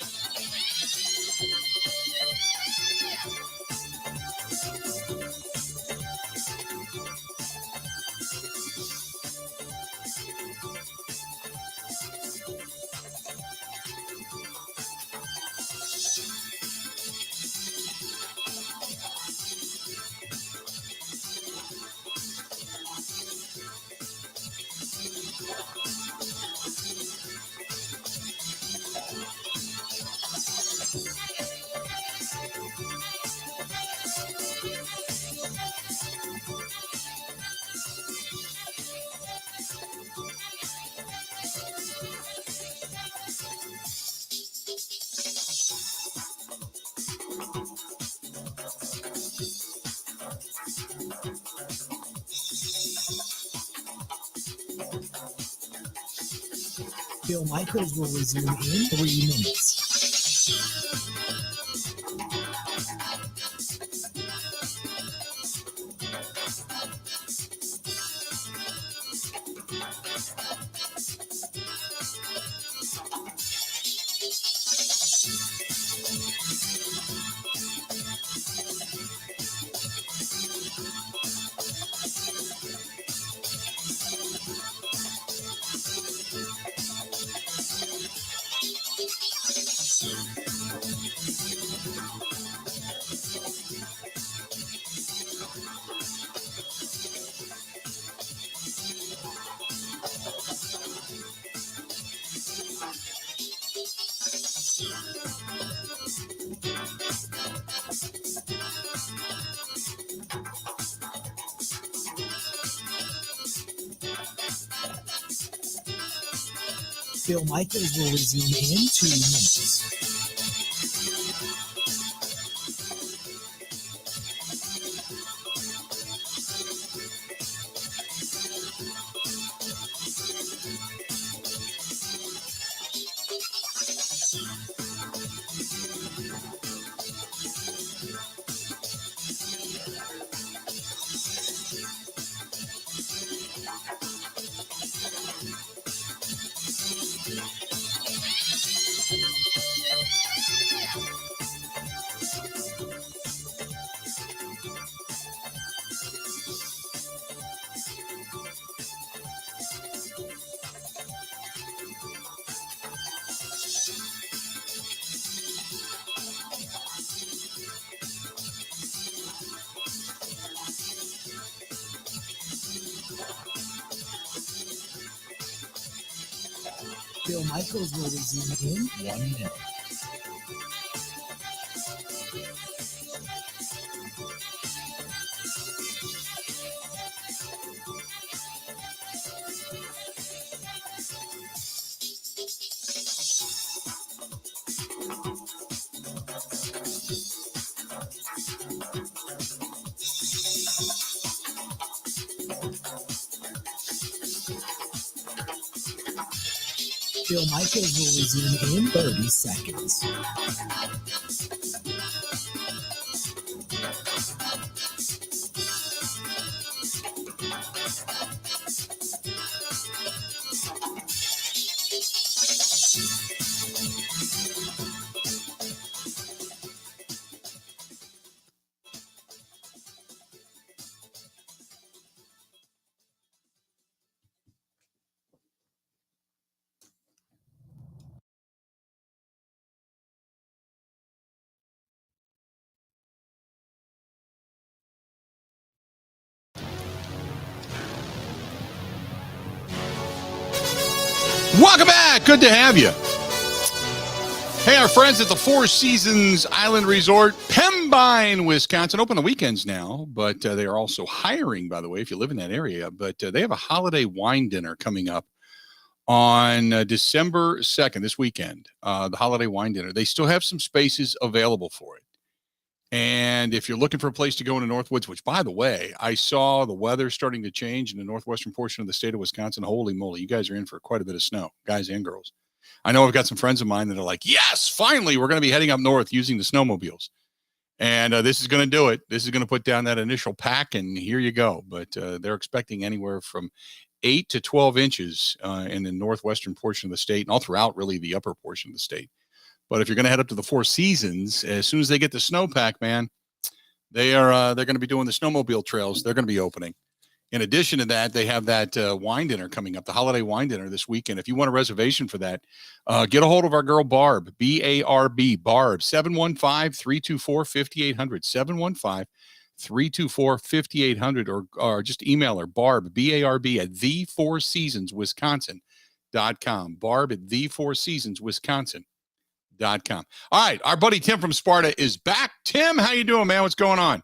Bill Michaels will resume in 3 minutes. Bill Michaels will resume in 2 minutes. Bill Michaels will resume in 1 minute. Bill Michaels will resume in 30 seconds. Welcome back. Good to have you. Hey, our friends at the Four Seasons Island Resort, Pembine, Wisconsin, open on the weekends now, but they are also hiring, by the way, if you live in that area. But they have a holiday wine dinner coming up on December 2nd, this weekend, the holiday wine dinner. They still have some spaces available for it. And if you're looking for a place to go in the Northwoods, which, by the way, I saw the weather starting to change in the northwestern portion of the state of Wisconsin. Holy moly, you guys are in for quite a bit of snow, guys and girls. I know I've got some friends of mine that are like, yes, finally, we're going to be heading up north using the snowmobiles. And this is going to do it. This is going to put down that initial pack, and here you go. But they're expecting anywhere from 8 to 12 inches in the northwestern portion of the state and all throughout, really, the upper portion of the state. But if you're going to head up to the Four Seasons, as soon as they get the snowpack, man, they're going to be doing the snowmobile trails. They're going to be opening. In addition to that, they have that wine dinner coming up, the holiday wine dinner this weekend. If you want a reservation for that, get a hold of our girl, Barb, B-A-R-B, Barb, 715-324-5800, 715-324-5800, or just email her, Barb, B-A-R-B, at the4seasonswisconsin.com, Barb at the4seasonswisconsin.com. All right, our buddy Tim from Sparta is back. Tim, how you doing, man? What's going on?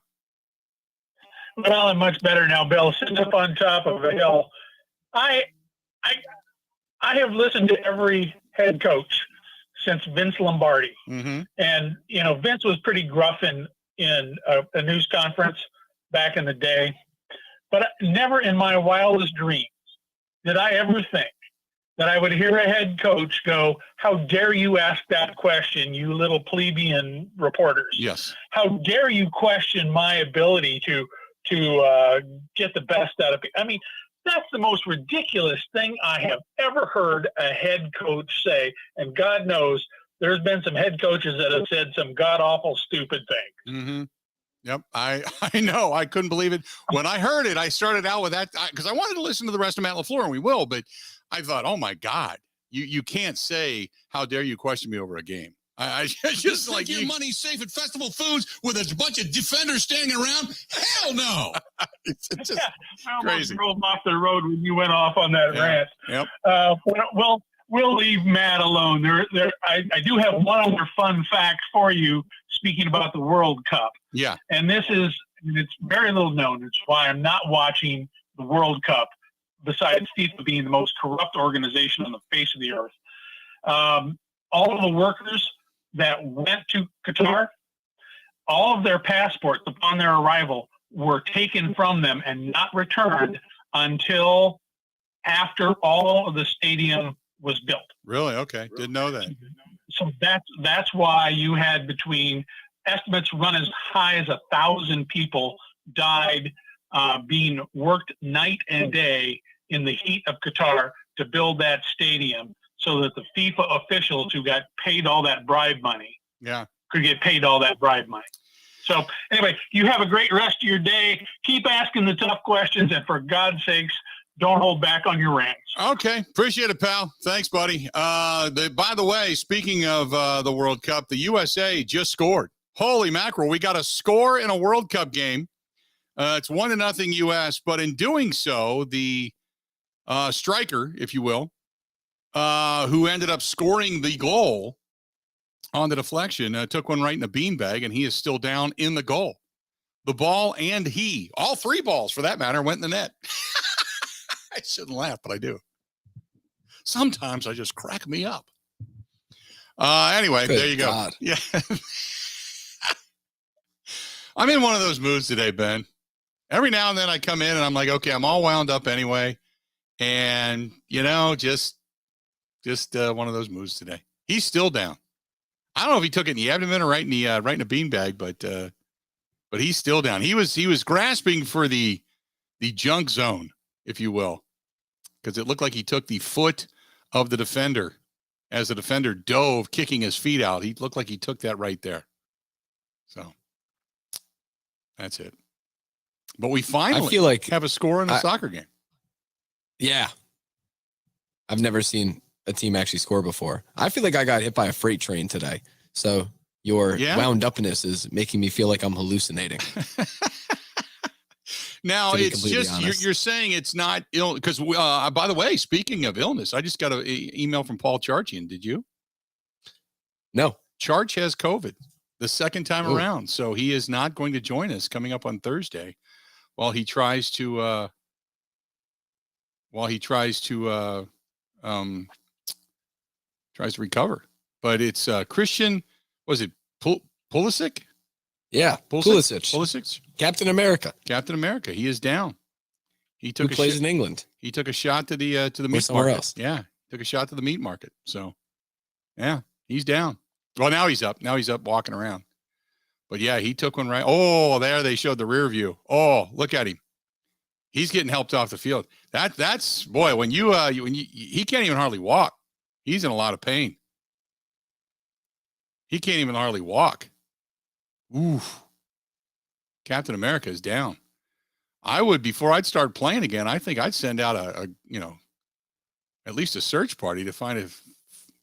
Well, I'm much better now, Bill. Sitting up on top of a hill. I have listened to every head coach since Vince Lombardi. Mm-hmm. And, you know, Vince was pretty gruff in a news conference back in the day. But never in my wildest dreams did I ever think that I would hear a head coach go, how dare you ask that question, you little plebeian reporters? Yes. How dare you question my ability to get the best out of it? I mean, That's the most ridiculous thing I have ever heard a head coach say. And God knows there's been some head coaches that have said some god-awful stupid things. Mm-hmm. Yep. I know. I couldn't believe it. When I heard it, I started out with that because I wanted to listen to the rest of Matt LaFleur, and we will, but I thought, oh my God, you can't say, how dare you question me over a game. I just like your money's safe at Festival Foods with a bunch of defenders standing around. Hell no. It's just I almost crazy. drove off the road when you went off on that rant. Yep. We'll leave Matt alone. I do have one other fun fact for you. Speaking about the World Cup, Yeah. and it's very little known. It's why I'm not watching the World Cup. Besides FIFA being the most corrupt organization on the face of the earth, all of the workers that went to Qatar, all of their passports upon their arrival were taken from them and not returned until after all of the stadium was built. Really? Okay. Didn't know that. So that's why you had between estimates run as high as 1,000 people died being worked night and day in the heat of Qatar to build that stadium so that the FIFA officials who got paid all that bribe money could get paid all that bribe money. So anyway, you have a great rest of your day. Keep asking the tough questions, and for God's sakes, don't hold back on your rants. Okay. Appreciate it, pal. Thanks, buddy. By the way, speaking of the World Cup, the USA just scored. Holy mackerel. We got a score in a World Cup game. It's 1-0 U.S., but in doing so, the striker, if you will, who ended up scoring the goal on the deflection, took one right in the beanbag, and he is still down in the goal. The ball and all three balls for that matter, went in the net. I shouldn't laugh, but I do. Sometimes I just crack me up. Anyway, Good there you go. God. Yeah. I'm in one of those moods today, Ben. Every now and then I come in and I'm like, okay, I'm all wound up anyway. And, just one of those moods today. He's still down. I don't know if he took it in the abdomen or right in the beanbag, but he's still down. He was grasping for the junk zone, if you will, because it looked like he took the foot of the defender as the defender dove, kicking his feet out. He looked like he took that right there. So that's it. But we finally feel like have a score in a soccer game. Yeah. I've never seen a team actually score before. I feel like I got hit by a freight train today. So your wound upness is making me feel like I'm hallucinating. Now, it's just, you're saying it's not ill because, by the way, speaking of illness, I just got an email from Paul Charchian. Did you? No. Charch has COVID the second time around. So he is not going to join us coming up on Thursday while he tries to recover. But it's Christian, was it Pulisic? Yeah, Pulisic. Captain America. Captain America. He is down. He took Who plays in England. He took a shot to the meat market. Else. Yeah, took a shot to the meat market. So, yeah, he's down. Well, now he's up. Now he's up walking around. But yeah, he took one right. Oh, there they showed the rear view. Oh, look at him. He's getting helped off the field. That's boy. When he can't even hardly walk. He's in a lot of pain. He can't even hardly walk. Oof. Captain America is down. I would, before I'd start playing again, I think I'd send out at least a search party to find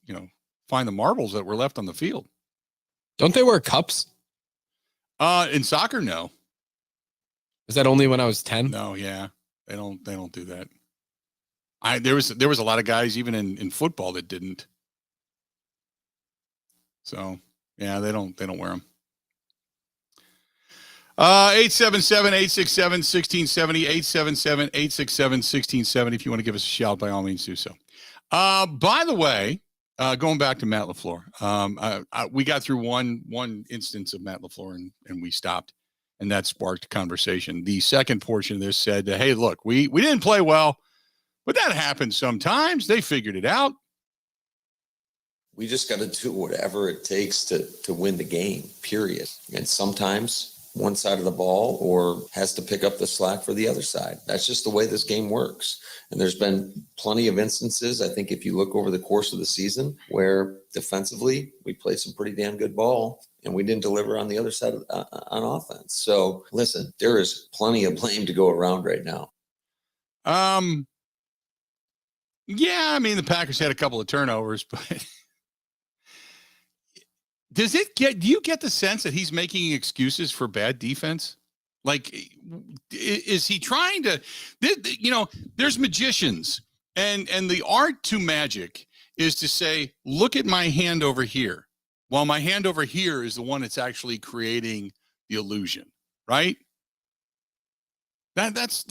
the marbles that were left on the field. Don't they wear cups? In soccer, no. Is that only when I was 10? No, yeah. They don't do that. There was a lot of guys even in football that didn't. So, yeah, they don't wear them. 877-867-1670, 877-867-1670. If you want to give us a shout, by all means do so. By the way, going back to Matt LaFleur, we got through one instance of Matt LaFleur and we stopped, and that sparked conversation. The second portion of this said, hey, look, we didn't play well, but that happens sometimes. They figured it out. We just got to do whatever it takes to win the game, period. And sometimes one side of the ball or has to pick up the slack for the other side. That's just the way this game works. And there's been plenty of instances, I think, if you look over the course of the season, where defensively we played some pretty damn good ball and we didn't deliver on the other side on offense. So listen, there is plenty of blame to go around right now. Yeah, I mean, the Packers had a couple of turnovers, but do you get the sense that he's making excuses for bad defense? Like, is he trying to, there's magicians and the art to magic is to say, look at my hand over here. While my hand over here is the one that's actually creating the illusion, right? That's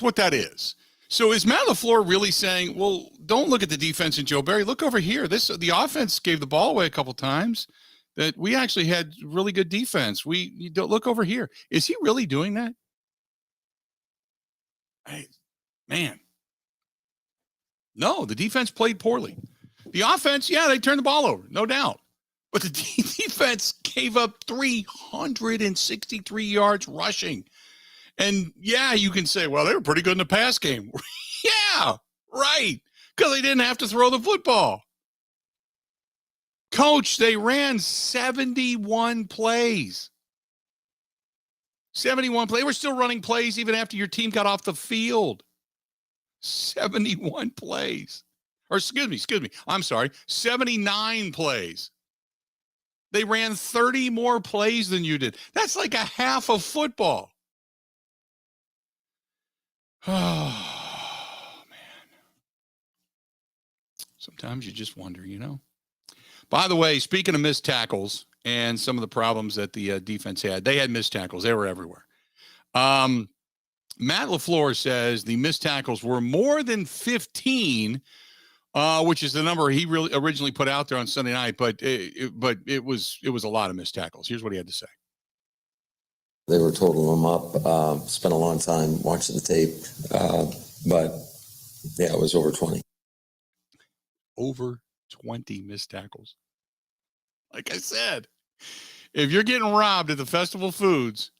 what that is. So is Matt LaFleur really saying, well, don't look at the defense in Joe Barry. Look over here. The offense gave the ball away a couple times. That we actually had really good defense. You don't look over here. Is he really doing that? Man. No, the defense played poorly. The offense, yeah, they turned the ball over, no doubt. But the defense gave up 363 yards rushing. And yeah, you can say, well, they were pretty good in the pass game. Yeah, right. Because they didn't have to throw the football. Coach, they ran 71 plays. 71 plays. They were still running plays even after your team got off the field. 71 plays. Or excuse me. I'm sorry. 79 plays. They ran 30 more plays than you did. That's like a half of football. Oh, man. Sometimes you just wonder, By the way, speaking of missed tackles and some of the problems that the defense had, they had missed tackles. They were everywhere. Matt LaFleur says the missed tackles were more than 15, which is the number he really originally put out there on Sunday night. But it was a lot of missed tackles. Here's what he had to say. They were totaling them up. Spent a long time watching the tape, but yeah, it was over 20. Over 20 missed tackles. Like I said, if you're getting robbed at the Festival Foods,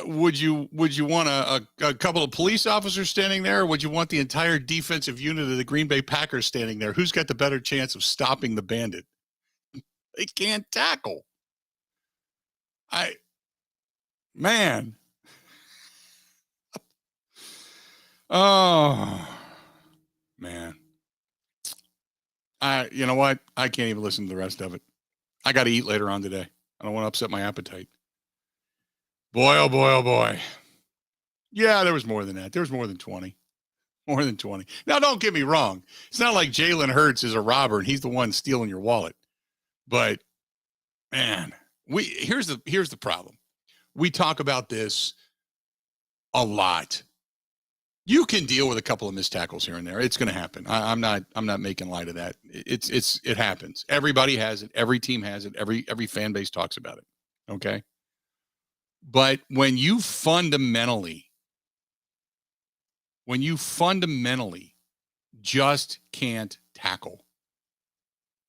would you want a couple of police officers standing there, or would you want the entire defensive unit of the Green Bay Packers standing there? Who's got the better chance of stopping the bandit? They can't tackle. Man. Oh, man. You know what? I can't even listen to the rest of it. I got to eat later on today. I don't want to upset my appetite. Boy, oh boy, oh boy. Yeah, there was more than that. There was more than 20. More than 20. Now, don't get me wrong. It's not like Jalen Hurts is a robber and he's the one stealing your wallet. But, man, here's the problem. We talk about this a lot. You can deal with a couple of missed tackles here and there. It's going to happen. I'm not making light of that. It happens. Everybody has it. Every team has it. Every fan base talks about it. Okay. But when you fundamentally just can't tackle,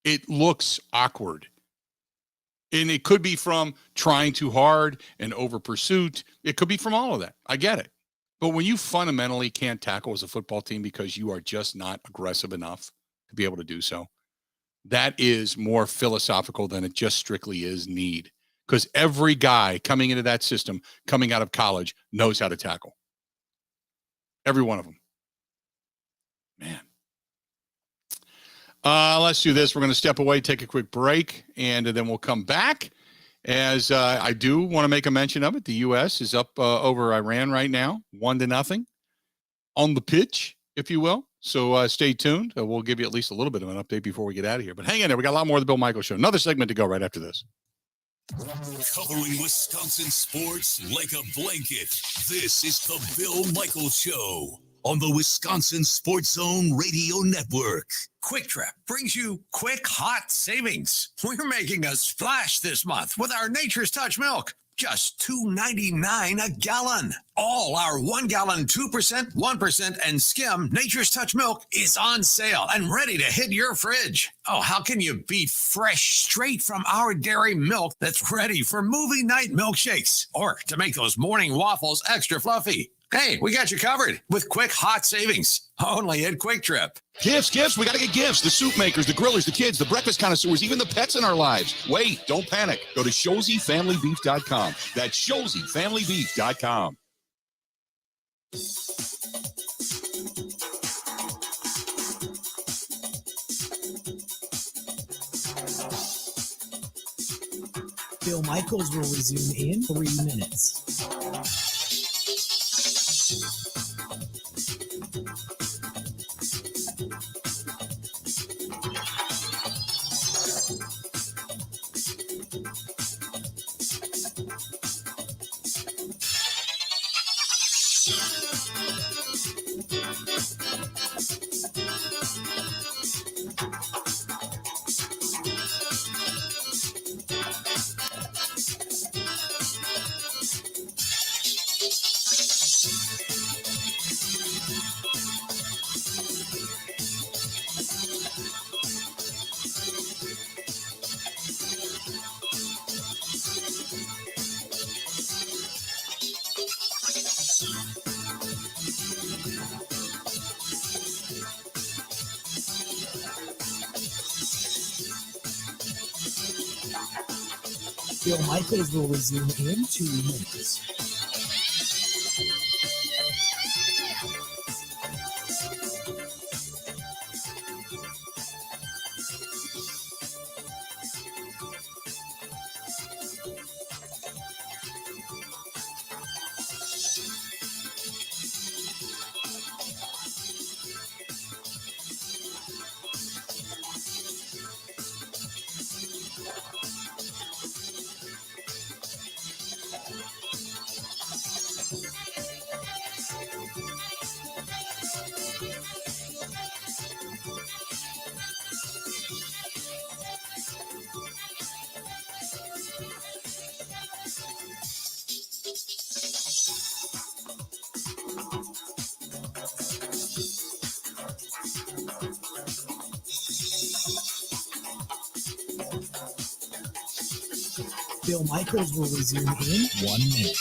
it looks awkward. And it could be from trying too hard and over pursuit. It could be from all of that. I get it. But when you fundamentally can't tackle as a football team because you are just not aggressive enough to be able to do so, that is more philosophical than it just strictly is need. Because every guy coming into that system, coming out of college, knows how to tackle. Every one of them. Man. Let's do this. We're going to step away, take a quick break, and then we'll come back. As I do want to make a mention of it, the U.S. is up over Iran right now, 1-0 on the pitch, if you will. So stay tuned. We'll give you at least a little bit of an update before we get out of here. But hang in there. We got a lot more of the Bill Michaels Show. Another segment to go right after this. Covering Wisconsin sports like a blanket. This is the Bill Michaels Show on the Wisconsin Sports Zone Radio Network. Quick Trip brings you quick, hot savings. We're making a splash this month with our Nature's Touch milk. just $2.99 a gallon. All our 1 gallon, 2%, 1%, and skim Nature's Touch milk is on sale and ready to hit your fridge. Oh, how can you beat fresh, straight from our dairy milk that's ready for movie night milkshakes or to make those morning waffles extra fluffy? Hey, we got you covered with quick, hot savings only at Quick Trip. Gifts. We got to get gifts. The soup makers, the grillers, the kids, the breakfast connoisseurs, even the pets in our lives. Wait, don't panic. Go to ShoseyFamilyBeef.com. That's ShoseyFamilyBeef.com. Bill Michaels will resume in 3 minutes. Bill Michaels will resume in 2 minutes. Bill Michaels will resume in 1 minute.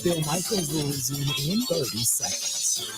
Bill Michaels will resume in 30 seconds.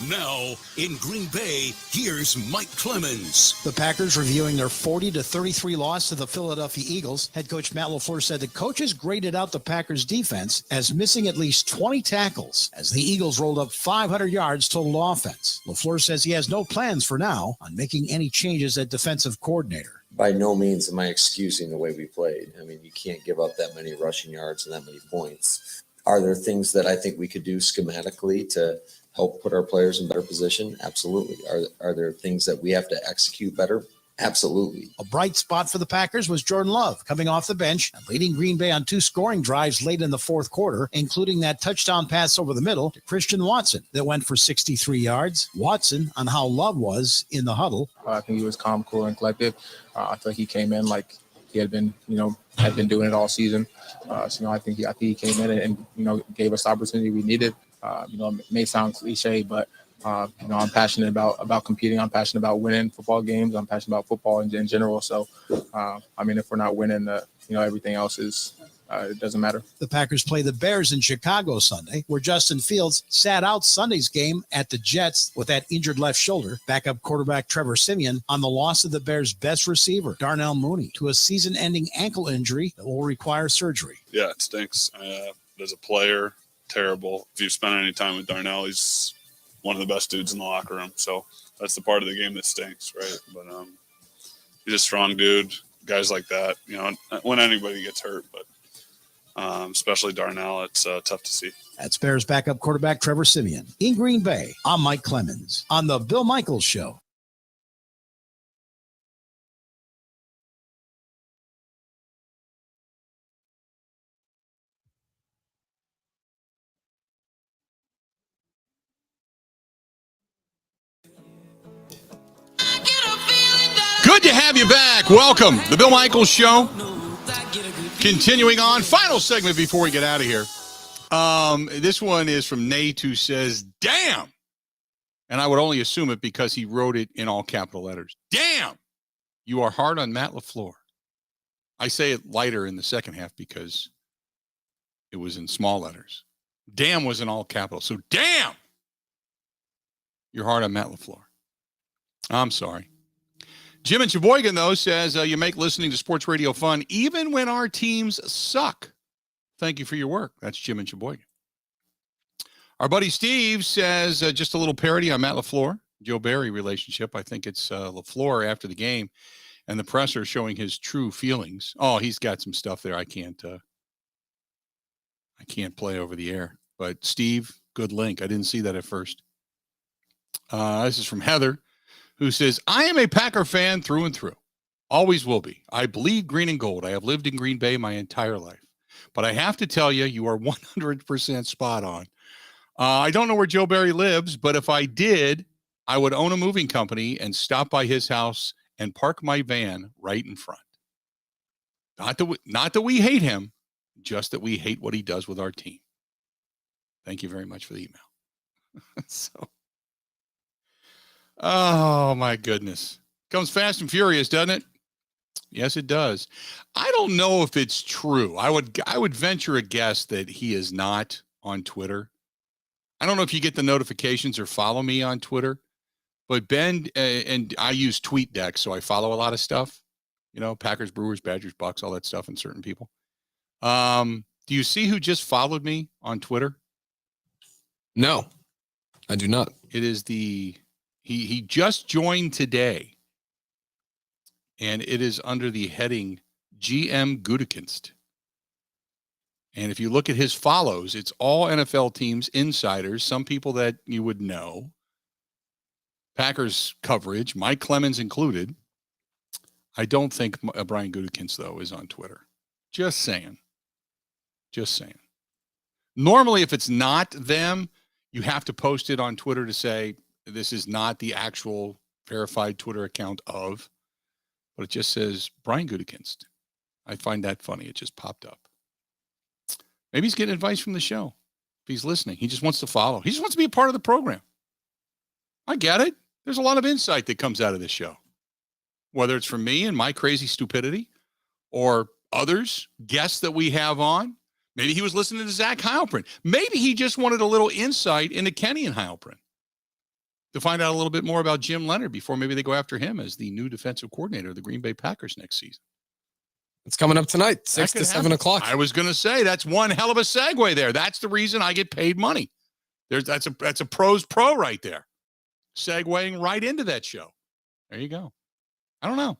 Now, in Green Bay, here's Mike Clemens. The Packers reviewing their 40-33 loss to the Philadelphia Eagles. Head coach Matt LaFleur said the coaches graded out the Packers defense as missing at least 20 tackles as the Eagles rolled up 500 yards total offense. LaFleur says he has no plans for now on making any changes at defensive coordinator. By no means am I excusing the way we played. I mean, you can't give up that many rushing yards and that many points. Are there things that I think we could do schematically to help put our players in better position? Absolutely. Are there things that we have to execute better? Absolutely. A bright spot for the Packers was Jordan Love coming off the bench and leading Green Bay on 2 scoring drives late in the fourth quarter, including that touchdown pass over the middle to Christian Watson that went for 63 yards. Watson on how Love was in the huddle. I think he was calm, cool, and collected. I feel like he came in like he had been doing it all season. I think he came in and gave us the opportunity we needed. It may sound cliche, but I'm passionate about competing. I'm passionate about winning football games. I'm passionate about football in general. So, if we're not winning, everything else is it doesn't matter. The Packers play the Bears in Chicago Sunday, where Justin Fields sat out Sunday's game at the Jets with that injured left shoulder. Backup quarterback Trevor Siemian on the loss of the Bears' best receiver, Darnell Mooney, to a season-ending ankle injury that will require surgery. Yeah, it stinks. As a player, terrible. If you've spent any time with Darnell, he's one of the best dudes in the locker room. So that's the part of the game that stinks, right? But he's a strong dude. Guys like that, when anybody gets hurt, but especially Darnell, it's tough to see. That's Bears backup quarterback Trevor Siemian. In Green Bay, I'm Mike Clemens on the Bill Michaels Show. Good to have you back. Welcome. The Bill Michaels Show. Continuing on. Final segment before we get out of here. This one is from Nate, who says, damn. And I would only assume it because he wrote it in all capital letters. Damn. You are hard on Matt LaFleur. I say it lighter in the second half because it was in small letters. Damn was in all capitals. So damn. You're hard on Matt LaFleur. I'm sorry. Jim in Sheboygan, though, says you make listening to sports radio fun even when our teams suck. Thank you for your work. That's Jim in Sheboygan. Our buddy Steve says just a little parody on Matt LaFleur, Joe Barry relationship. I think it's LaFleur after the game and the presser showing his true feelings. Oh, he's got some stuff there I can't play over the air. But Steve, good link. I didn't see that at first. This is from Heather, who says, I am a Packer fan through and through. Always will be. I bleed green and gold. I have lived in Green Bay my entire life. But I have to tell you, you are 100% spot on. I don't know where Joe Barry lives, but if I did, I would own a moving company and stop by his house and park my van right in front. Not that we hate him, just that we hate what he does with our team. Thank you very much for the email. Oh, my goodness. Comes fast and furious, doesn't it? Yes, it does. I don't know if it's true. I would venture a guess that he is not on Twitter. I don't know if you get the notifications or follow me on Twitter, but Ben and I use TweetDeck, so I follow a lot of stuff. Packers, Brewers, Badgers, Bucks, all that stuff, and certain people. Do you see who just followed me on Twitter? No, I do not. It is he just joined today, and it is under the heading GM Gutekunst. And if you look at his follows, it's all NFL teams, insiders, some people that you would know, Packers coverage, Mike Clemens included. I don't think Brian Gutekunst, though, is on Twitter. Just saying. Normally, if it's not them, you have to post it on Twitter to say, this is not the actual verified Twitter account of, but it just says Brian Gutekunst. I find that funny. It just popped up. Maybe he's getting advice from the show. If he's listening, he just wants to follow. He just wants to be a part of the program. I get it. There's a lot of insight that comes out of this show, whether it's from me and my crazy stupidity or others, guests that we have on. Maybe he was listening to Zach Heilprin. Maybe he just wanted a little insight into Kenny and Heilprin to find out a little bit more about Jim Leonard before maybe they go after him as the new defensive coordinator of the Green Bay Packers next season. It's coming up tonight, 6 to 7 o'clock. I was going to say, that's one hell of a segue there. That's the reason I get paid money. That's a pro's pro right there. Segueing right into that show. There you go. I don't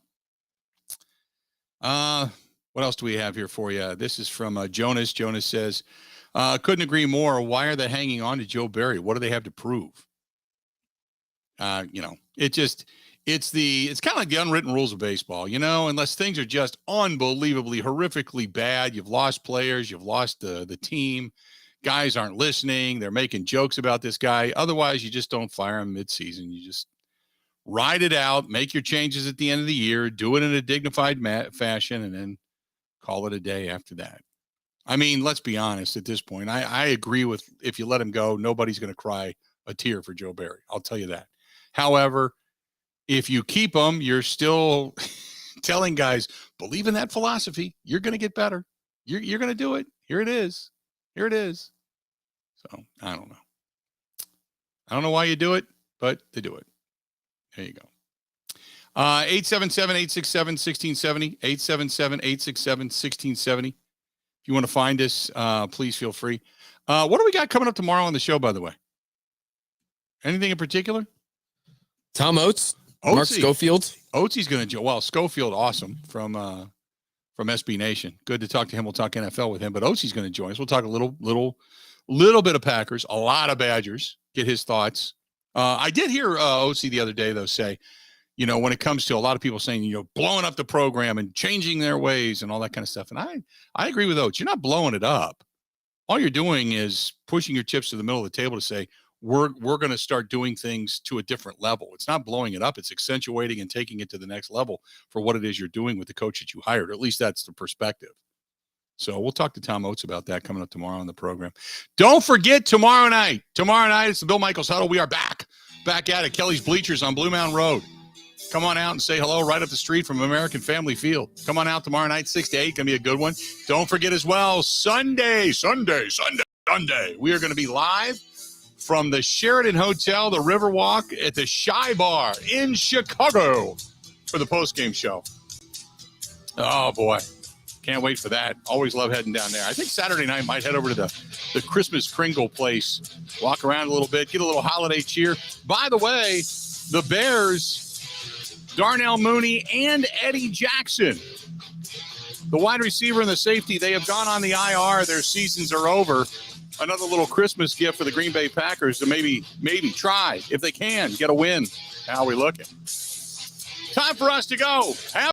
know. What else do we have here for you? This is from Jonas. Jonas says, couldn't agree more. Why are they hanging on to Joe Barry? What do they have to prove? It's kind of like the unwritten rules of baseball, unless things are just unbelievably, horrifically bad. You've lost players. You've lost the team. Guys aren't listening. They're making jokes about this guy. Otherwise, you just don't fire him midseason. You just ride it out, make your changes at the end of the year, do it in a dignified fashion, and then call it a day after that. I mean, let's be honest at this point. I agree with, if you let him go, nobody's going to cry a tear for Joe Barry. I'll tell you that. However, if you keep him, you're still telling guys, believe in that philosophy. You're going to get better. You're going to do it. Here it is. Here it is. So I don't know. I don't know why you do it, but they do it. There you go. 877-867-1670. 877-867-1670. If you want to find us, please feel free. What do we got coming up tomorrow on the show, by the way? Anything in particular? Tom Oates. Oatsy. Mark Schofield. Oatsy's going to join. Well, Schofield, awesome, from SB Nation. Good to talk to him. We'll talk NFL with him. But Oatsy's going to join us. We'll talk a little bit of Packers, a lot of Badgers, get his thoughts. I did hear Oatsy the other day, though, say, when it comes to a lot of people saying, blowing up the program and changing their ways and all that kind of stuff. And I agree with Oates. You're not blowing it up. All you're doing is pushing your chips to the middle of the table to say, we're going to start doing things to a different level. It's not blowing it up. It's accentuating and taking it to the next level for what it is you're doing with the coach that you hired. Or at least that's the perspective. So we'll talk to Tom Oates about that coming up tomorrow on the program. Don't forget tomorrow night. Tomorrow night, it's the Bill Michaels Huddle. We are back at it. Kelly's Bleachers on Blue Mountain Road. Come on out and say hello right up the street from American Family Field. Come on out tomorrow night, 6 to 8. Going to be a good one. Don't forget as well, Sunday. We are going to be live from the Sheraton Hotel, the Riverwalk at the Shy Bar in Chicago for the postgame show. Oh, boy. Can't wait for that. Always love heading down there. I think Saturday night might head over to the Christmas Kringle place, walk around a little bit, get a little holiday cheer. By the way, the Bears, Darnell Mooney and Eddie Jackson, the wide receiver and the safety, they have gone on the IR. Their seasons are over. Another little Christmas gift for the Green Bay Packers to maybe try, if they can, get a win. How are we looking? Time for us to go.